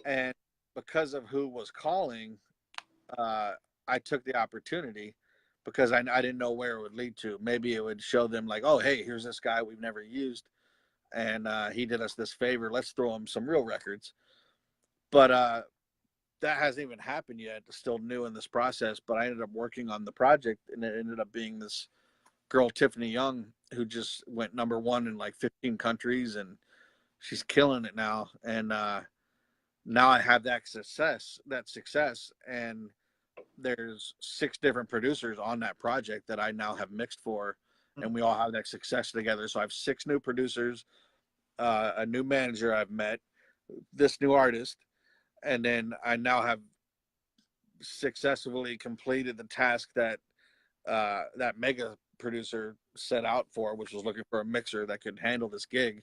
And because of who was calling, uh, I took the opportunity because I didn't know where it would lead to. Maybe it would show them like, oh, hey, here's this guy we've never used, and he did us this favor. Let's throw him some real records. But that hasn't even happened yet. It's still new in this process. But I ended up working on the project, and it ended up being this girl, Tiffany Young, who just went #1 in like 15 countries, and she's killing it now. And now I have that success, and there's 6 different producers on that project that I now have mixed for, and we all have that success together. So I have 6 new producers, a new manager I've met, this new artist, and then I now have successfully completed the task that that mega producer set out for, which was looking for a mixer that could handle this gig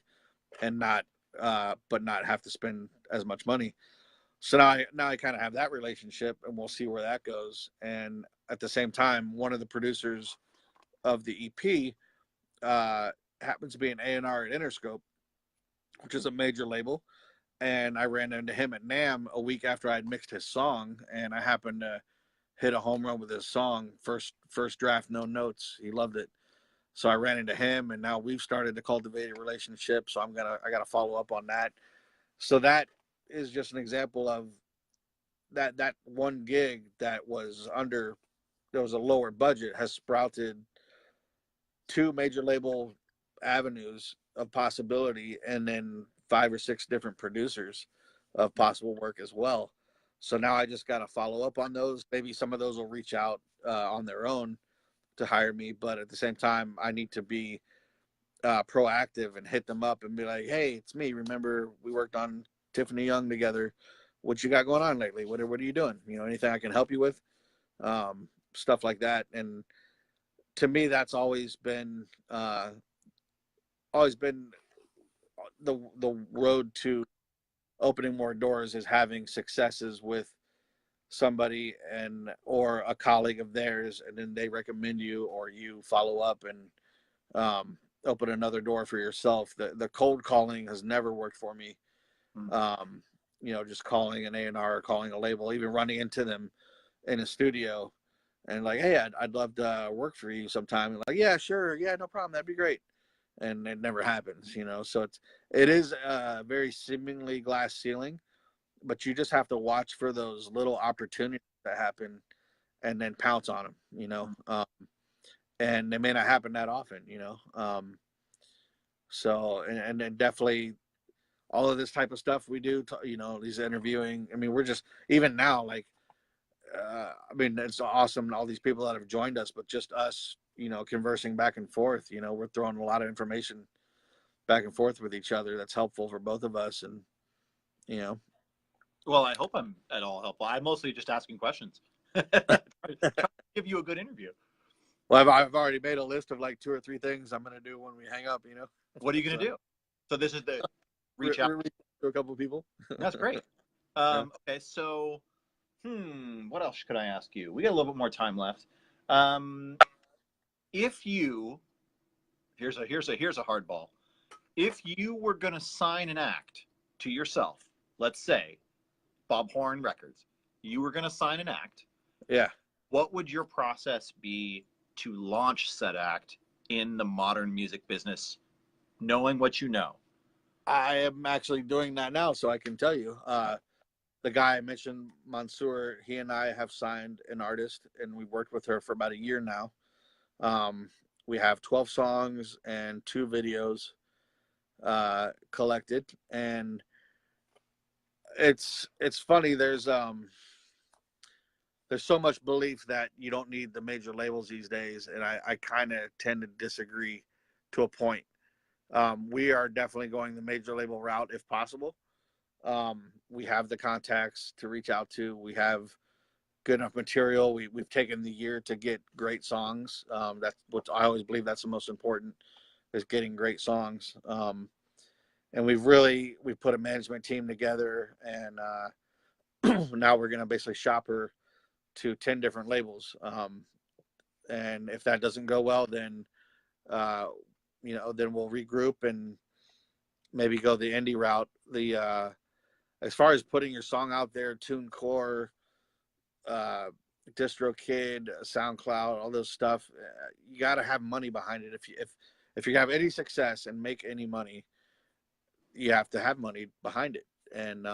and not have to spend as much money. So now I kind of have that relationship, and we'll see where that goes. And at the same time, one of the producers of the EP happens to be an A&R at Interscope, which is a major label. And I ran into him at NAMM a week after I'd mixed his song, and I happened to hit a home run with his song. First draft, no notes. He loved it. So I ran into him, and now we've started to cultivate a relationship. So I gotta follow up on that. So that is just an example of that one gig that was under, there was a lower budget, has sprouted 2 major label avenues of possibility, and then 5 or 6 different producers of possible work as well. So now I just got to follow up on those. Maybe some of those will reach out on their own to hire me, but at the same time, I need to be proactive and hit them up and be like, "Hey, it's me. Remember we worked on Tiffany Young together. What you got going on lately? What are you doing? You know, anything I can help you with? Stuff like that." And to me, that's always been the road to opening more doors is having successes with somebody and or a colleague of theirs, and then they recommend you or you follow up and open another door for yourself. The cold calling has never worked for me. Um, just calling an A&R, calling a label, even running into them in a studio and like, hey, I'd love to work for you sometime. And like, yeah, sure, yeah, no problem, that'd be great. And it never happens, So it is a very seemingly glass ceiling, but you just have to watch for those little opportunities that happen and then pounce on them. And they may not happen that often. So and then definitely all of this type of stuff we do, these interviewing. I mean, we're just even now like, I mean, it's awesome. All these people that have joined us, but just us, conversing back and forth. We're throwing a lot of information back and forth with each other that's helpful for both of us, and you know. Well, I hope I'm at all helpful. I'm mostly just asking questions. Try to give you a good interview. Well, I've already made a list of like 2 or 3 things I'm going to do when we hang up. What are you going to do? So this is the reach out to a couple of people. That's great. Okay, so what else could I ask you? We got a little bit more time left. If you here's a hard ball. If you were going to sign an act to yourself, let's say Bob Horn Records, you were going to sign an act. Yeah. What would your process be to launch said act in the modern music business, knowing what you know? I am actually doing that now, so I can tell you. The guy I mentioned, Mansour, he and I have signed an artist, and we've worked with her for about a year now. We have 12 songs and 2 videos collected, and it's funny. There's so much belief that you don't need the major labels these days, and I kind of tend to disagree to a point. We are definitely going the major label route if possible. We have the contacts to reach out to. We have good enough material. We've taken the year to get great songs. That's what I always believe that's the most important, is getting great songs. And we've put a management team together, and now we're going to basically shop her to 10 different labels. And if that doesn't go well, then then we'll regroup and maybe go the indie route. As far as putting your song out there, TuneCore, DistroKid, SoundCloud, all those stuff, you got to have money behind it. If you have any success and make any money, you have to have money behind it, and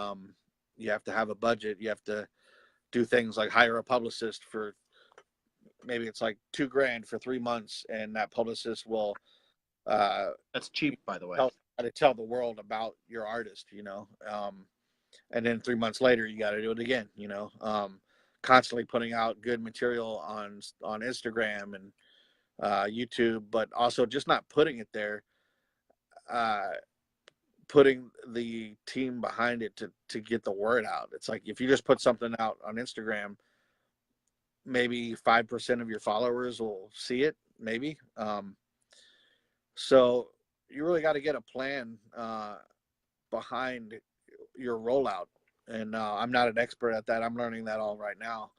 you have to have a budget. You have to do things like hire a publicist for maybe it's like $2,000 for 3 months, and that publicist will. That's cheap, by the way. Tell the world about your artist, and then 3 months later you got to do it again, constantly putting out good material on Instagram and YouTube, but also just not putting it there, putting the team behind it to get the word out. It's like if you just put something out on Instagram, maybe 5% of your followers will see it, maybe. So you really got to get a plan behind your rollout. And I'm not an expert at that. I'm learning that all right now.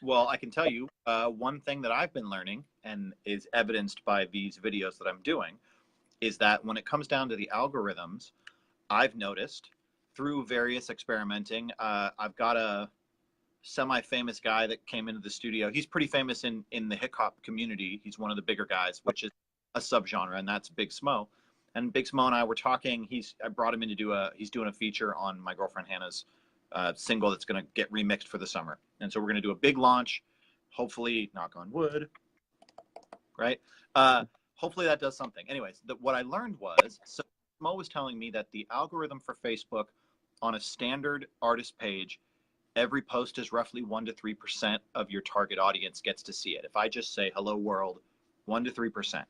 Well, I can tell you one thing that I've been learning and is evidenced by these videos that I'm doing is that when it comes down to the algorithms, I've noticed through various experimenting, I've got a semi-famous guy that came into the studio. He's pretty famous in the hip hop community. He's one of the bigger guys, which is a subgenre, and that's Big Smo. And Big Smo and I were talking. I brought him in to he's doing a feature on my girlfriend Hannah's single that's going to get remixed for the summer. And so we're going to do a big launch, hopefully, knock on wood, right? Hopefully that does something. Anyways, what I learned was, so Smo was telling me that the algorithm for Facebook on a standard artist page, every post is roughly 1 to 3% of your target audience gets to see it. If I just say hello world, 1 to 3%.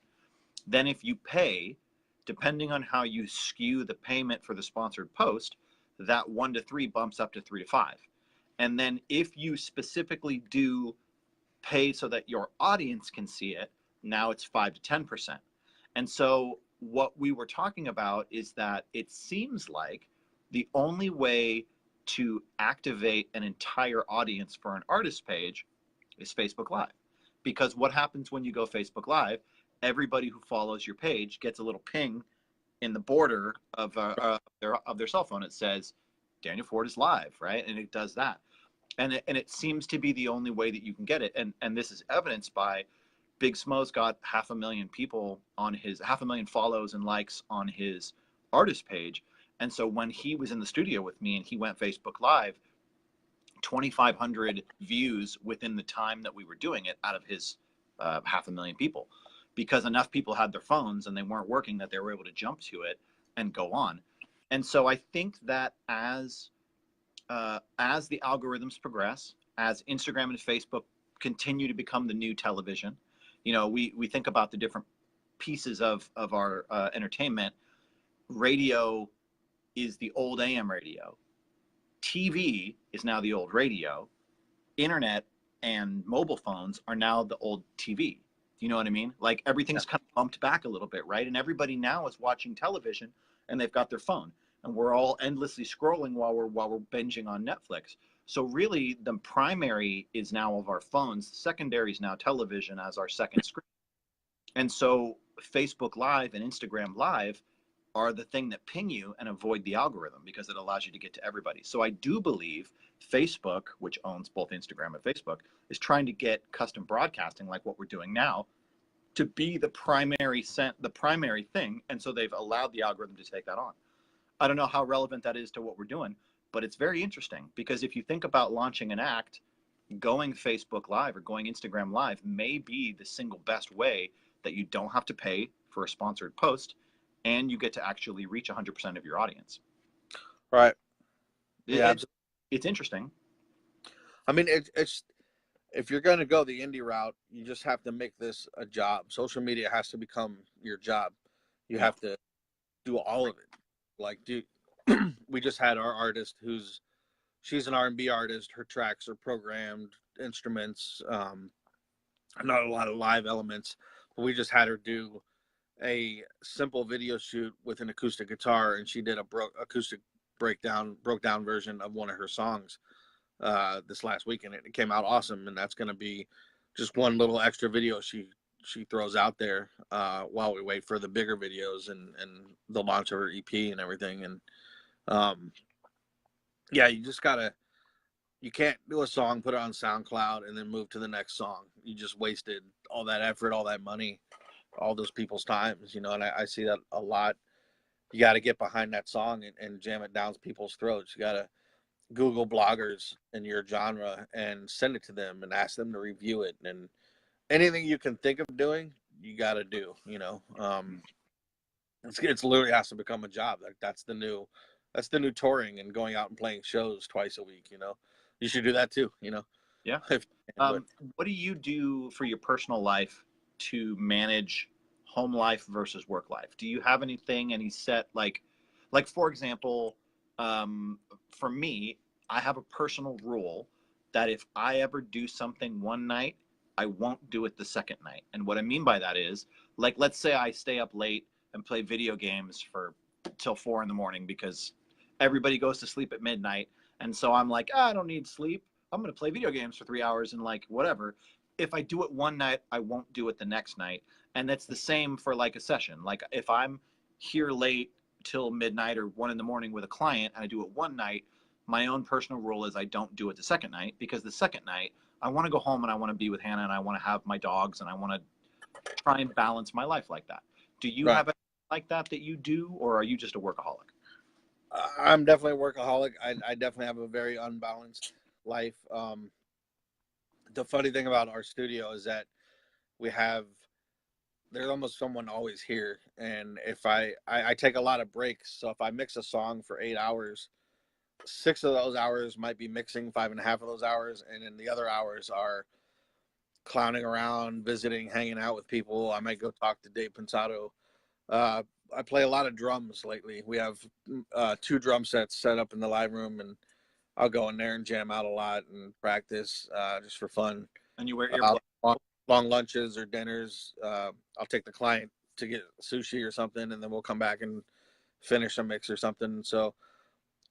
Then if you pay, depending on how you skew the payment for the sponsored post, that 1 to 3 bumps up to 3 to 5. And then if you specifically do pay so that your audience can see it, now it's 5 to 10%. And so what we were talking about is that it seems like the only way to activate an entire audience for an artist page is Facebook Live. Because what happens when you go Facebook Live, everybody who follows your page gets a little ping in the border of their cell phone. It says Daniel Ford is live, right? And it does that. And it seems to be the only way that you can get it. And this is evidenced by Big Smo's got 500,000 people on his 500,000 follows and likes on his artist page. And so when he was in the studio with me and he went Facebook Live, 2,500 views within the time that we were doing it out of his 500,000 people, because enough people had their phones and they weren't working that they were able to jump to it and go on. And so I think that as the algorithms progress, as Instagram and Facebook continue to become the new television, we think about the different pieces of our entertainment. Radio is the old AM radio. TV is now the old radio. Internet and mobile phones are now the old TV. Do you know what I mean? Like everything's kind of bumped back a little bit, right? And everybody now is watching television and they've got their phone. And we're all endlessly scrolling while we're binging on Netflix. So really, the primary is now of our phones. The secondary is now television as our second screen. And so Facebook Live and Instagram Live are the thing that ping you and avoid the algorithm because it allows you to get to everybody. So I do believe Facebook, which owns both Instagram and Facebook, is trying to get custom broadcasting like what we're doing now to be the primary thing. And so they've allowed the algorithm to take that on. I don't know how relevant that is to what we're doing, but it's very interesting because if you think about launching an act, going Facebook Live or going Instagram Live may be the single best way that you don't have to pay for a sponsored post and you get to actually reach 100% of your audience. Right. Yeah. It's interesting. I mean, it's if you're going to go the indie route, you just have to make this a job. Social media has to become your job. You have to do all of it. Like, we just had our artist she's an R&B artist. Her tracks are programmed instruments, not a lot of live elements, but we just had her do a simple video shoot with an acoustic guitar, and she did a acoustic broke down version of one of her songs this last weekend. It came out awesome, and that's going to be just one little extra video she throws out there while we wait for the bigger videos and the launch of her EP and everything. And you can't do a song, put it on SoundCloud, and then move to the next song. You just wasted all that effort, all that money, all those people's times, and I see that a lot. You got to get behind that song and jam it down people's throats. You got to Google bloggers in your genre and send it to them and ask them to review it. And anything you can think of doing, you got to do, it's literally has to become a job. Like that's the new touring and going out and playing shows twice a week. You should do that too. Yeah. What do you do for your personal life to manage home life versus work life? Do you have any set, like for example, for me, I have a personal rule that if I ever do something one night, I won't do it the second night. And what I mean by that is, like, let's say I stay up late and play video games till 4 a.m. because everybody goes to sleep at midnight. And so I'm like, I don't need sleep. I'm going to play video games for 3 hours and like whatever. If I do it one night, I won't do it the next night. And that's the same for like a session. Like if I'm here late till midnight or 1 a.m. with a client and I do it one night, my own personal rule is I don't do it the second night, because the second night I want to go home and I want to be with Hannah and I want to have my dogs and I want to try and balance my life like that. Do you have anything like that you do, or are you just a workaholic? I'm definitely a workaholic. I definitely have a very unbalanced life. The funny thing about our studio is that there's almost someone always here. And if I take a lot of breaks. So if I mix a song for 8 hours, 6 of those hours might be mixing, 5.5 of those hours, and then the other hours are clowning around, visiting, hanging out with people. I might go talk to Dave Pensato. Uh, I play a lot of drums lately. We have 2 drum sets set up in the live room, and I'll go in there and jam out a lot and practice just for fun. And you wear earplugs. Long lunches or dinners. I'll take the client to get sushi or something, and then we'll come back and finish a mix or something. So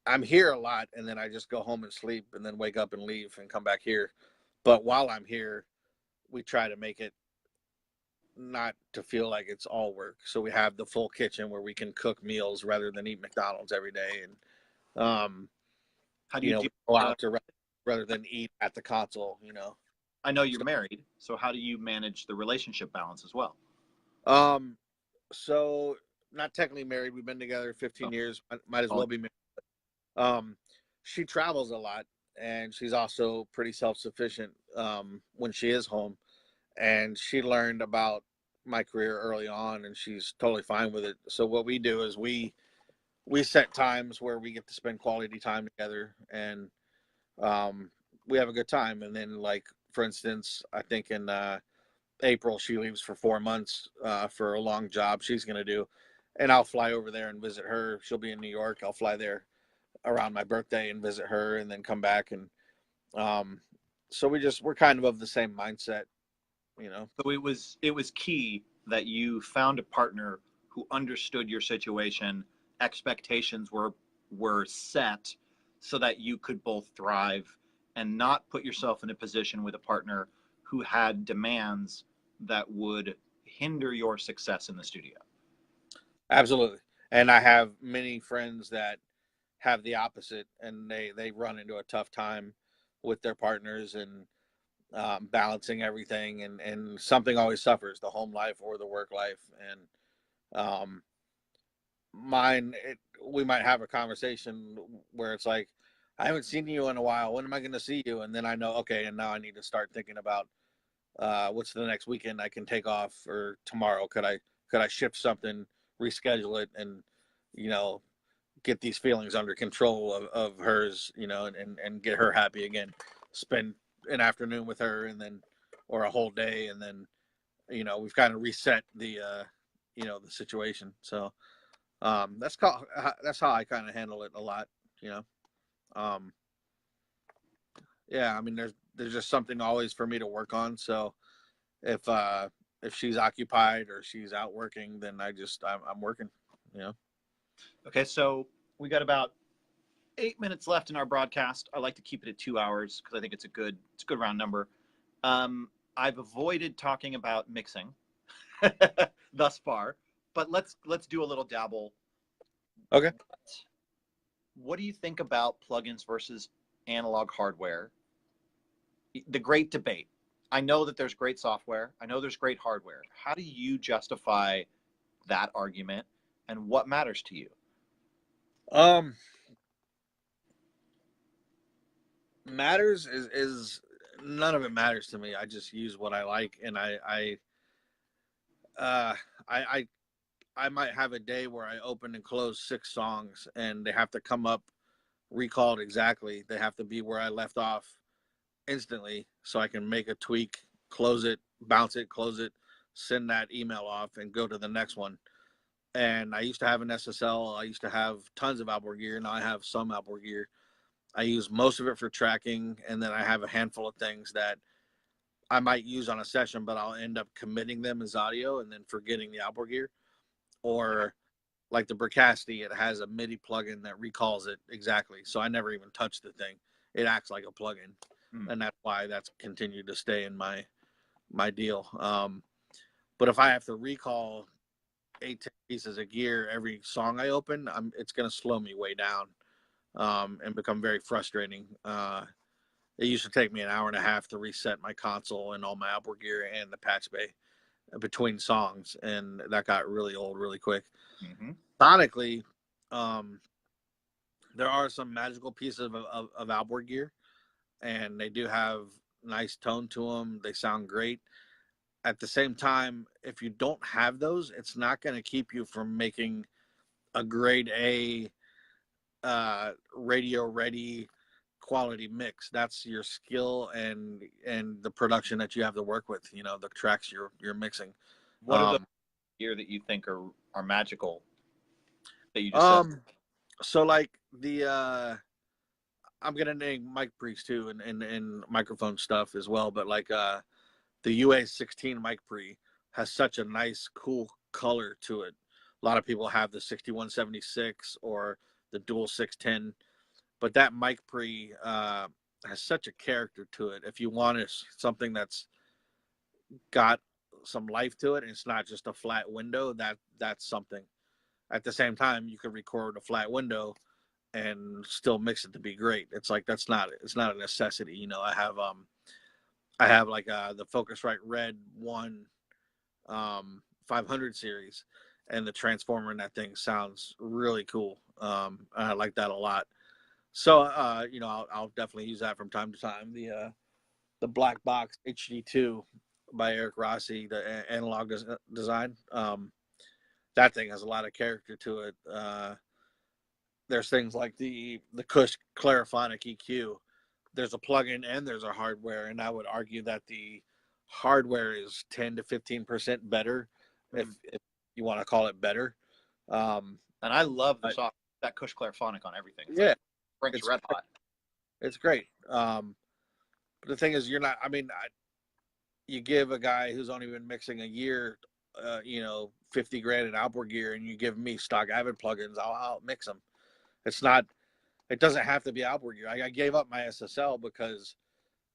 I'm here a lot, and then I just go home and sleep, and then wake up and leave and come back here. But while I'm here, we try to make it not to feel like it's all work. So we have the full kitchen where we can cook meals rather than eat McDonald's every day, and How do you do? go out to rather than eat at the console. I know you're married, so how do you manage the relationship balance as well? So not technically married. We've been together 15 years. Might as well be married. She travels a lot, and she's also pretty self-sufficient when she is home. And she learned about my career early on, and she's totally fine with it. So what we do is we set times where we get to spend quality time together, and we have a good time. And then, like, for instance, I think in April she leaves for 4 months for a long job she's going to do, and I'll fly over there and visit her. She'll be in New York. I'll fly there around my birthday and visit her, and then come back. And so we're kind of the same mindset. So it was key that you found a partner who understood your situation. Expectations were set so that you could both thrive and not put yourself in a position with a partner who had demands that would hinder your success in the studio. Absolutely. And I have many friends that have the opposite, and they run into a tough time with their partners, and balancing everything, and something always suffers, the home life or the work life. And we might have a conversation where it's like, I haven't seen you in a while. When am I going to see you? And then I know, okay, and now I need to start thinking about what's the next weekend I can take off, or tomorrow. Could I shift something, reschedule it, and get these feelings under control of hers, and get her happy again. Spend an afternoon with her, and then, or a whole day, and then, we've kind of reset the the situation. So that's how I kind of handle it a lot. Yeah, I mean, there's just something always for me to work on. So if she's occupied or she's out working, then I'm working. Okay, so we got about 8 minutes left in our broadcast. I like to keep it at 2 hours because I think it's a good round number. I've avoided talking about mixing thus far, but let's do a little dabble. Okay. What do you think about plugins versus analog hardware? The great debate. I know that there's great software. I know there's great hardware. How do you justify that argument, and what matters to you? Matters is none of it matters to me. I just use what I like, and I might have a day where I open and close 6 songs, and they have to come up recalled exactly. They have to be where I left off instantly, so I can make a tweak, close it, bounce it, close it, send that email off, and go to the next one. And I used to have an SSL. I used to have tons of outboard gear. Now I have some outboard gear. I use most of it for tracking, and then I have a handful of things that I might use on a session, but I'll end up committing them as audio and then forgetting the outboard gear. Or like the Bricasti, it has a MIDI plugin that recalls it exactly. So I never even touch the thing. It acts like a plugin. And that's why that's continued to stay in my deal. But if I have to recall 8-10 pieces of gear every song I open, it's going to slow me way down and become very frustrating. It used to take me an hour and a half to reset my console and all my outboard gear and the patch bay between songs, and that got really old really quick. Sonically, there are some magical pieces of outboard gear, and they do have nice tone to them. They sound great. At the same time, if you don't have those, it's not going to keep you from making a grade A radio ready quality mix. That's your skill and the production that you have to work with. You know, the tracks you're mixing. What are the Um, gear that you think are magical that you just said? um, so like I'm gonna name mic pre's too and microphone stuff as well, but like the UA16 mic pre has such a nice, cool color to it. A lot of people have the 6176 or the dual 610, but that mic pre has such a character to it. If you want something that's got some life to it, and it's not just a flat window, that's something. At the same time, you can record a flat window and still mix it to be great. It's not a necessity. You know, I have like the Focusrite Red 1 500 series, and the transformer in that thing sounds really cool. I like that a lot. So you know, I'll definitely use that from time to time. The Black Box HD2 by Eric Rossi, the analog design. That thing has a lot of character to it. There's things like the Kush Clariphonic EQ. There's a plugin and there's a hardware, and I would argue that the hardware is 10 to 15% better, if you want to call it better. And I love the soft that Kush Clariphonic on everything. It's Yeah, like Frank's red hot. it's great. But the thing is, you're not. I mean, you give a guy who's only been mixing a year, you know, 50 grand in outboard gear, and you give me stock Avid plugins, I'll mix them. It's not. It doesn't have to be outboard gear. I gave up my SSL because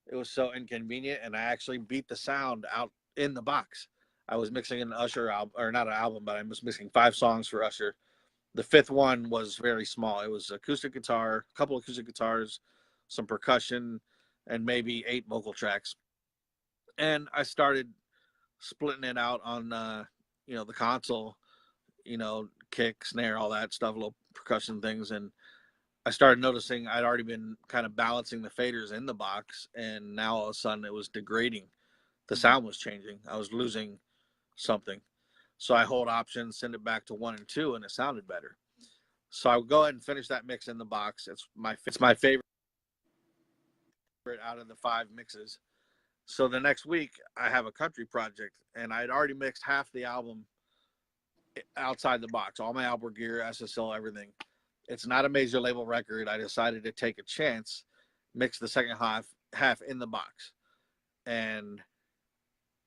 it was so inconvenient, and I actually beat the sound out in the box. I was mixing an Usher album, or not an album, but I was mixing 5 songs for Usher. The 5th one was very small. It was acoustic guitar, a couple of acoustic guitars, some percussion, and maybe 8 vocal tracks. And I started splitting it out on, you know, the console, you know, kick, snare, all that stuff, little percussion things. And I started noticing I'd already been kind of balancing the faders in the box, and now all of a sudden it was degrading. The sound was changing. I was losing something. So I hold option, send it back to 1 and 2, and it sounded better. So I would go ahead and finish that mix in the box. It's my favorite out of the 5 mixes. So the next week I have a country project, and I had already mixed half the album outside the box, all my outboard gear, SSL, everything. It's not a major label record. I decided to take a chance, mix the second half in the box, and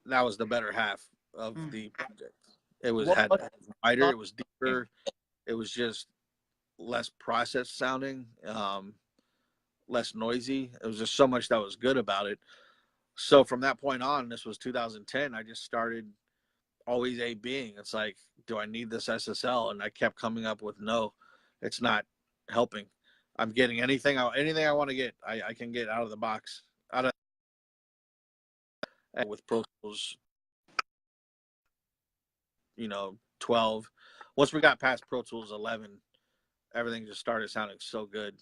that was the better half of the project. It was had wider, it was deeper, it was just less processed sounding, less noisy. It was just so much that was good about it. So from that point on, this was 2010, I just started always A being. It's like, do I need this SSL? And I kept coming up with no, it's not helping. I'm getting anything I want to get. I can get out of the box, out of with Pro Tools, you know, 12. Once we got past Pro Tools 11, everything just started sounding so good.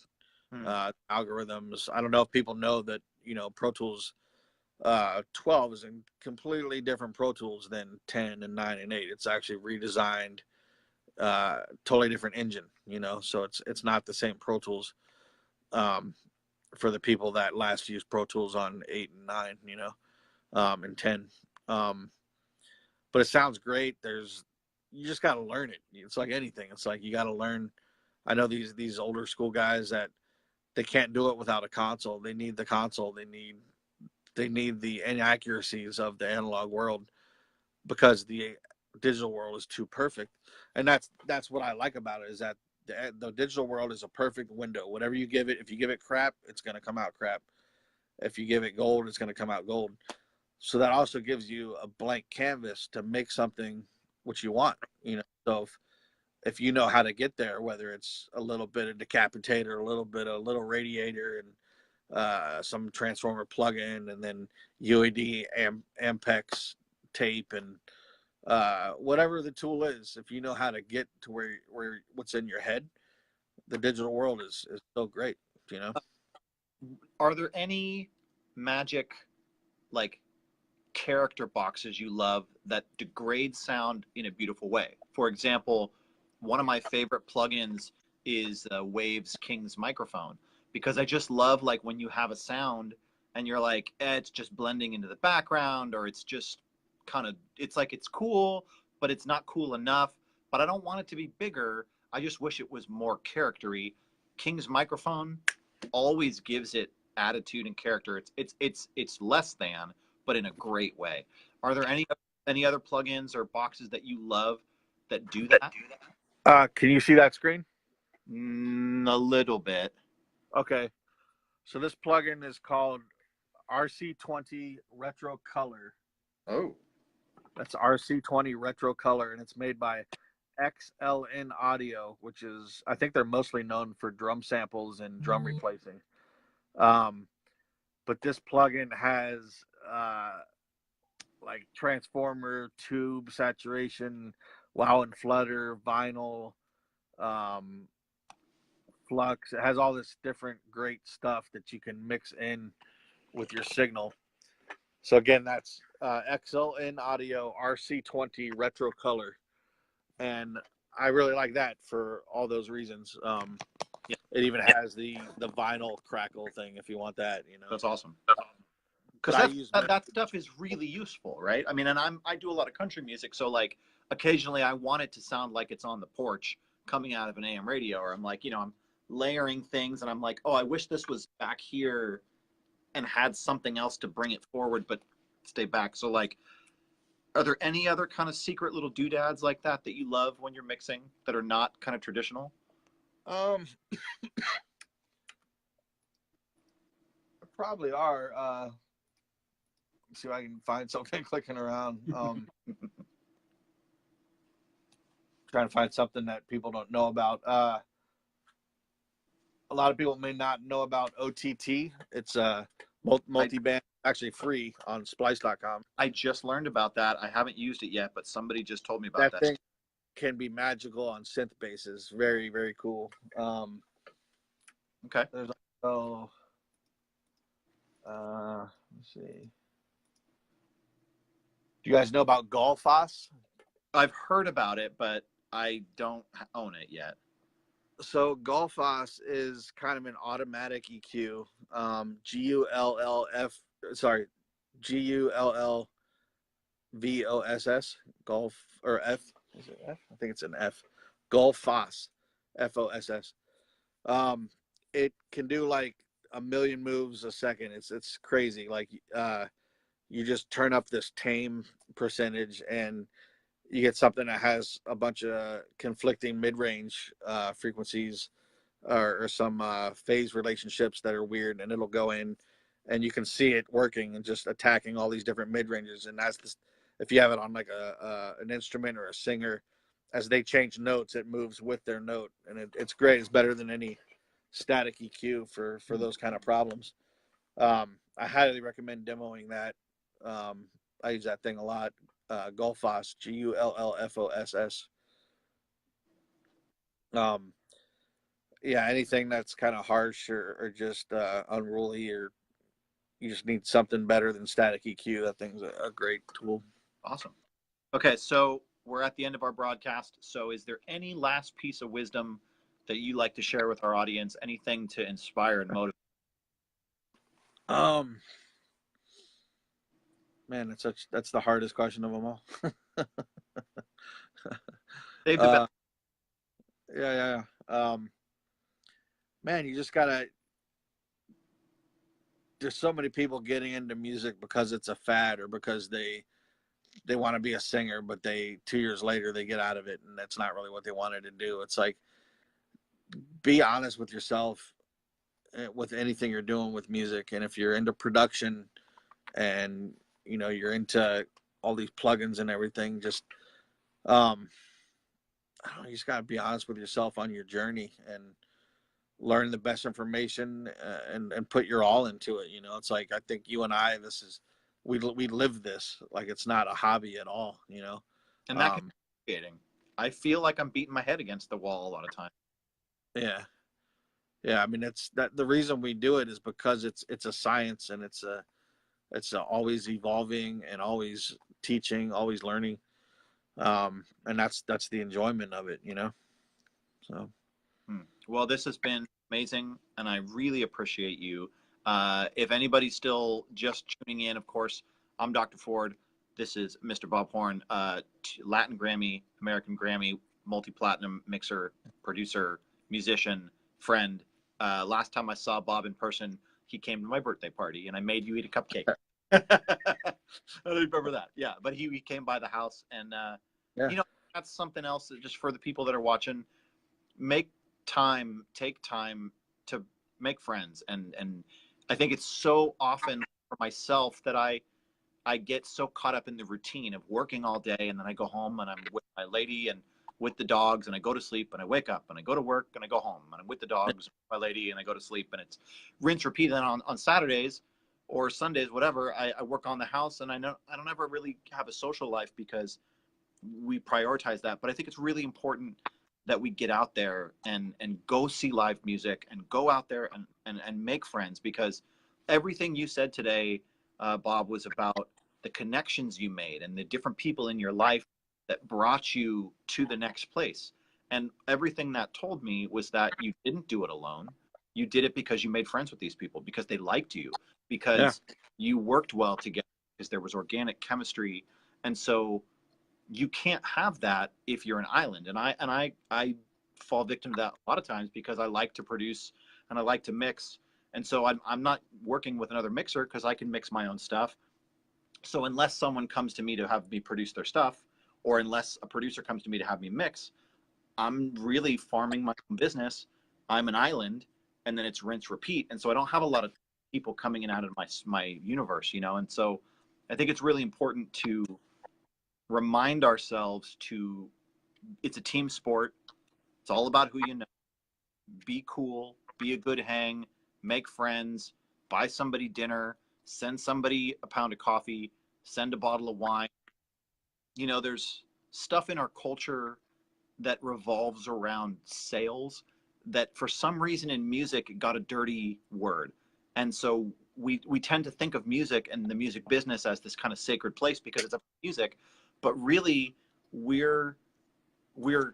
Algorithms. I don't know if people know that, you know, Pro Tools 12 is a completely different Pro Tools than 10 and 9 and 8. It's actually redesigned, totally different engine, you know, so it's not the same Pro Tools for the people that last used Pro Tools on 8 and 9, you know, and 10. But it sounds great. You just got to learn it. It's like anything. It's like you got to learn. I know these older school guys that they can't do it without a console. They need the console. They need the inaccuracies of the analog world because the digital world is too perfect. And that's what I like about it, is that the digital world is a perfect window. Whatever you give it, if you give it crap, it's going to come out crap. If you give it gold, it's going to come out gold. So that also gives you a blank canvas to make something what you want, you know. So if you know how to get there, whether it's a little bit of decapitator, a little radiator, and some transformer plug-in, and then UAD Ampex tape, and whatever the tool is, if you know how to get to where what's in your head, the digital world is so great, you know. Are there any magic, like, character boxes you love that degrade sound in a beautiful way? For example, one of my favorite plugins is Waves King's microphone, because I just love like when you have a sound and you're like, it's just blending into the background, or it's just kind of, it's like it's cool, but it's not cool enough. But I don't want it to be bigger. I just wish it was more charactery. King's microphone always gives it attitude and character. It's less than, but in a great way. Are there any other plugins or boxes that you love that do that? Can you see that screen? A little bit. Okay. So this plugin is called RC20 Retro Color. Oh. That's RC20 Retro Color, and it's made by XLN Audio, which is, I think they're mostly known for drum samples and drum replacing. But this plugin has like transformer, tube, saturation, wow and flutter, vinyl, flux. It has all this different great stuff that you can mix in with your signal. So again, that's XLN Audio RC20 Retro Color, and I really like that for all those reasons. Yeah, it even has the vinyl crackle thing if you want that. that's awesome. But Because that stuff is really useful, right? I mean, and I do a lot of country music, so like occasionally I want it to sound like it's on the porch coming out of an AM radio, or I'm like, I'm layering things and I'm like, oh, I wish this was back here and had something else to bring it forward, but stay back. So like, are there any other kind of secret little doodads like that that you love when you're mixing that are not kind of traditional? Probably are. Let's see if I can find something clicking around. Trying to find something that people don't know about. A lot of people may not know about OTT. It's a multi-band, actually free on splice.com. I just learned about that. I haven't used it yet, but somebody just told me about that. That thing can be magical on synth basses. Very, very cool. Okay. There's also, let's see. Do you guys know about GolFoss? I've heard about it, but I don't own it yet. So GolFoss is kind of an automatic EQ. GULLVOSS. Golf or F. Is it F? I think it's an F. GolFoss. FOSS. It can do like a million moves a second. It's crazy. Like you just turn up this tame percentage and you get something that has a bunch of conflicting mid-range frequencies or some phase relationships that are weird, and it'll go in and you can see it working and just attacking all these different mid-ranges. And if you have it on like an instrument or a singer, as they change notes, it moves with their note, and it's great. It's better than any static EQ for those kind of problems. I highly recommend demoing that. I use that thing a lot. GolFoss, GULLFOSS. Yeah, anything that's kind of harsh or just unruly, or you just need something better than static EQ, that thing's a great tool. Awesome. Okay, so we're at the end of our broadcast. So is there any last piece of wisdom that you like to share with our audience? Anything to inspire and motivate? Man, that's the hardest question of them all. Save the best. Yeah. Man, you just gotta. There's so many people getting into music because it's a fad, or because they want to be a singer, but 2 years later they get out of it and that's not really what they wanted to do. It's like, be honest with yourself with anything you're doing with music. And if you're into production and you're into all these plugins and everything, just I don't know, you just got to be honest with yourself on your journey and learn the best information and put your all into it. It's like, I think you and I, we live this, like it's not a hobby at all, And that can be creating. I feel like I'm beating my head against the wall a lot of times. Yeah. I mean, it's that the reason we do it is because it's a science, and it's always evolving and always teaching, always learning. And that's the enjoyment of it, So. Well, this has been amazing, and I really appreciate you. If anybody's still just tuning in, of course, I'm Dr. Ford. This is Mr. Bob Horn, Latin Grammy, American Grammy, multi-platinum mixer, producer, musician, friend. Last time I saw Bob in person, he came to my birthday party, and I made you eat a cupcake. I remember that. Yeah, but he came by the house, and Yeah. you know, that's something else that just for the people that are watching, make take time to make friends. And I think it's so often for myself that I get so caught up in the routine of working all day, and then I go home and I'm with my lady and with the dogs, and I go to sleep and I wake up and I go to work and I go home and I'm with the dogs, with my lady, and I go to sleep, and it's rinse repeat. And on Saturdays or Sundays, whatever, I work on the house, and I don't ever really have a social life because we prioritize that. But I think it's really important that we get out there and go see live music and go out there and make friends, because everything you said today, Bob, was about the connections you made and the different people in your life that brought you to the next place. And everything that told me was that you didn't do it alone. You did it because you made friends with these people, because they liked you, because you worked well together, because there was organic chemistry. And so you can't have that if you're an island. And I fall victim to that a lot of times, because I like to produce and I like to mix. And so I'm not working with another mixer because I can mix my own stuff. So unless someone comes to me to have me produce their stuff, or unless a producer comes to me to have me mix, I'm really farming my own business. I'm an island, and then it's rinse repeat. And so I don't have a lot of people coming in and out of my universe, you know. And so I think it's really important to remind ourselves to, it's a team sport. It's all about who you know. Be cool, be a good hang, make friends, buy somebody dinner, send somebody a pound of coffee, send a bottle of wine. You know, there's stuff in our culture that revolves around sales that for some reason in music got a dirty word. And so we tend to think of music and the music business as this kind of sacred place because it's about music, but really we're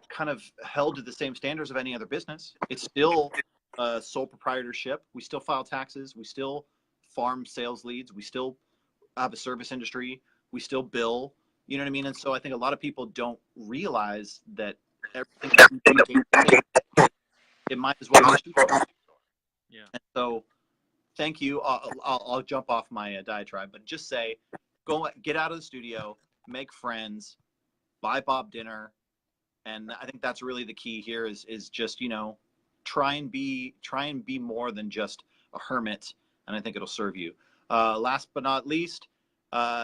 kind of held to the same standards of any other business. It's still sole proprietorship. We still file taxes. We still farm sales leads. We still have a service industry. We still bill. You know what I mean? And so I think a lot of people don't realize that everything that we do day to day, it might as well be a shoe store. Yeah. And so thank you. I'll jump off my diatribe, but just say, go get out of the studio, make friends, buy Bob dinner. And I think that's really the key here is just, you know, try and be more than just a hermit. And I think it'll serve you. Last but not least,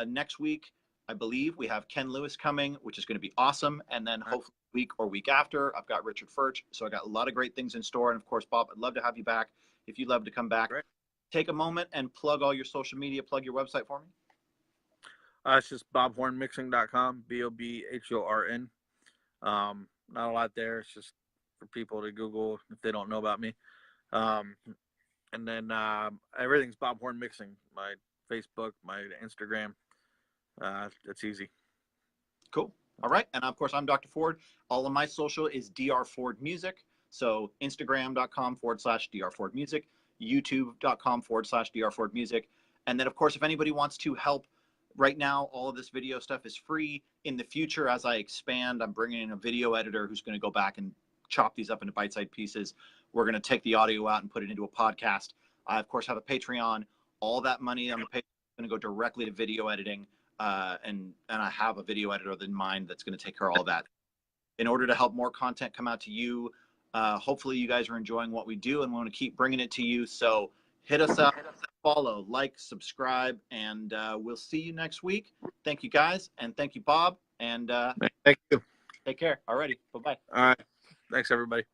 next week, I believe we have Ken Lewis coming, which is going to be awesome. And then hopefully week or week after, I've got Richard Furch. So I got a lot of great things in store. And of course, Bob, I'd love to have you back. If you'd love to come back, Great. Take a moment and plug all your social media, plug your website for me. It's just bobhornmixing.com, BOBHORN. Not a lot there. It's just for people to Google if they don't know about me. And then everything's Bob Horn Mixing. My Facebook, my Instagram. It's easy. Cool. All right. And of course, I'm Dr. Ford. All of my social is DrFord Music. So Instagram.com/DrFord Music, YouTube.com/DrFord Music. And then, of course, if anybody wants to help, right now, all of this video stuff is free. In the future, as I expand, I'm bringing in a video editor who's going to go back and chop these up into bite-sized pieces. We're going to take the audio out and put it into a podcast. I, of course, have a Patreon. All that money on the Patreon is going to go directly to video editing. And I have a video editor in mind that's going to take care of all that. In order to help more content come out to you, hopefully you guys are enjoying what we do and want to keep bringing it to you. So hit us up, follow, like, subscribe, and we'll see you next week. Thank you, guys, and thank you, Bob. And Thank you. take care. Alrighty, bye-bye. All right. Thanks, everybody.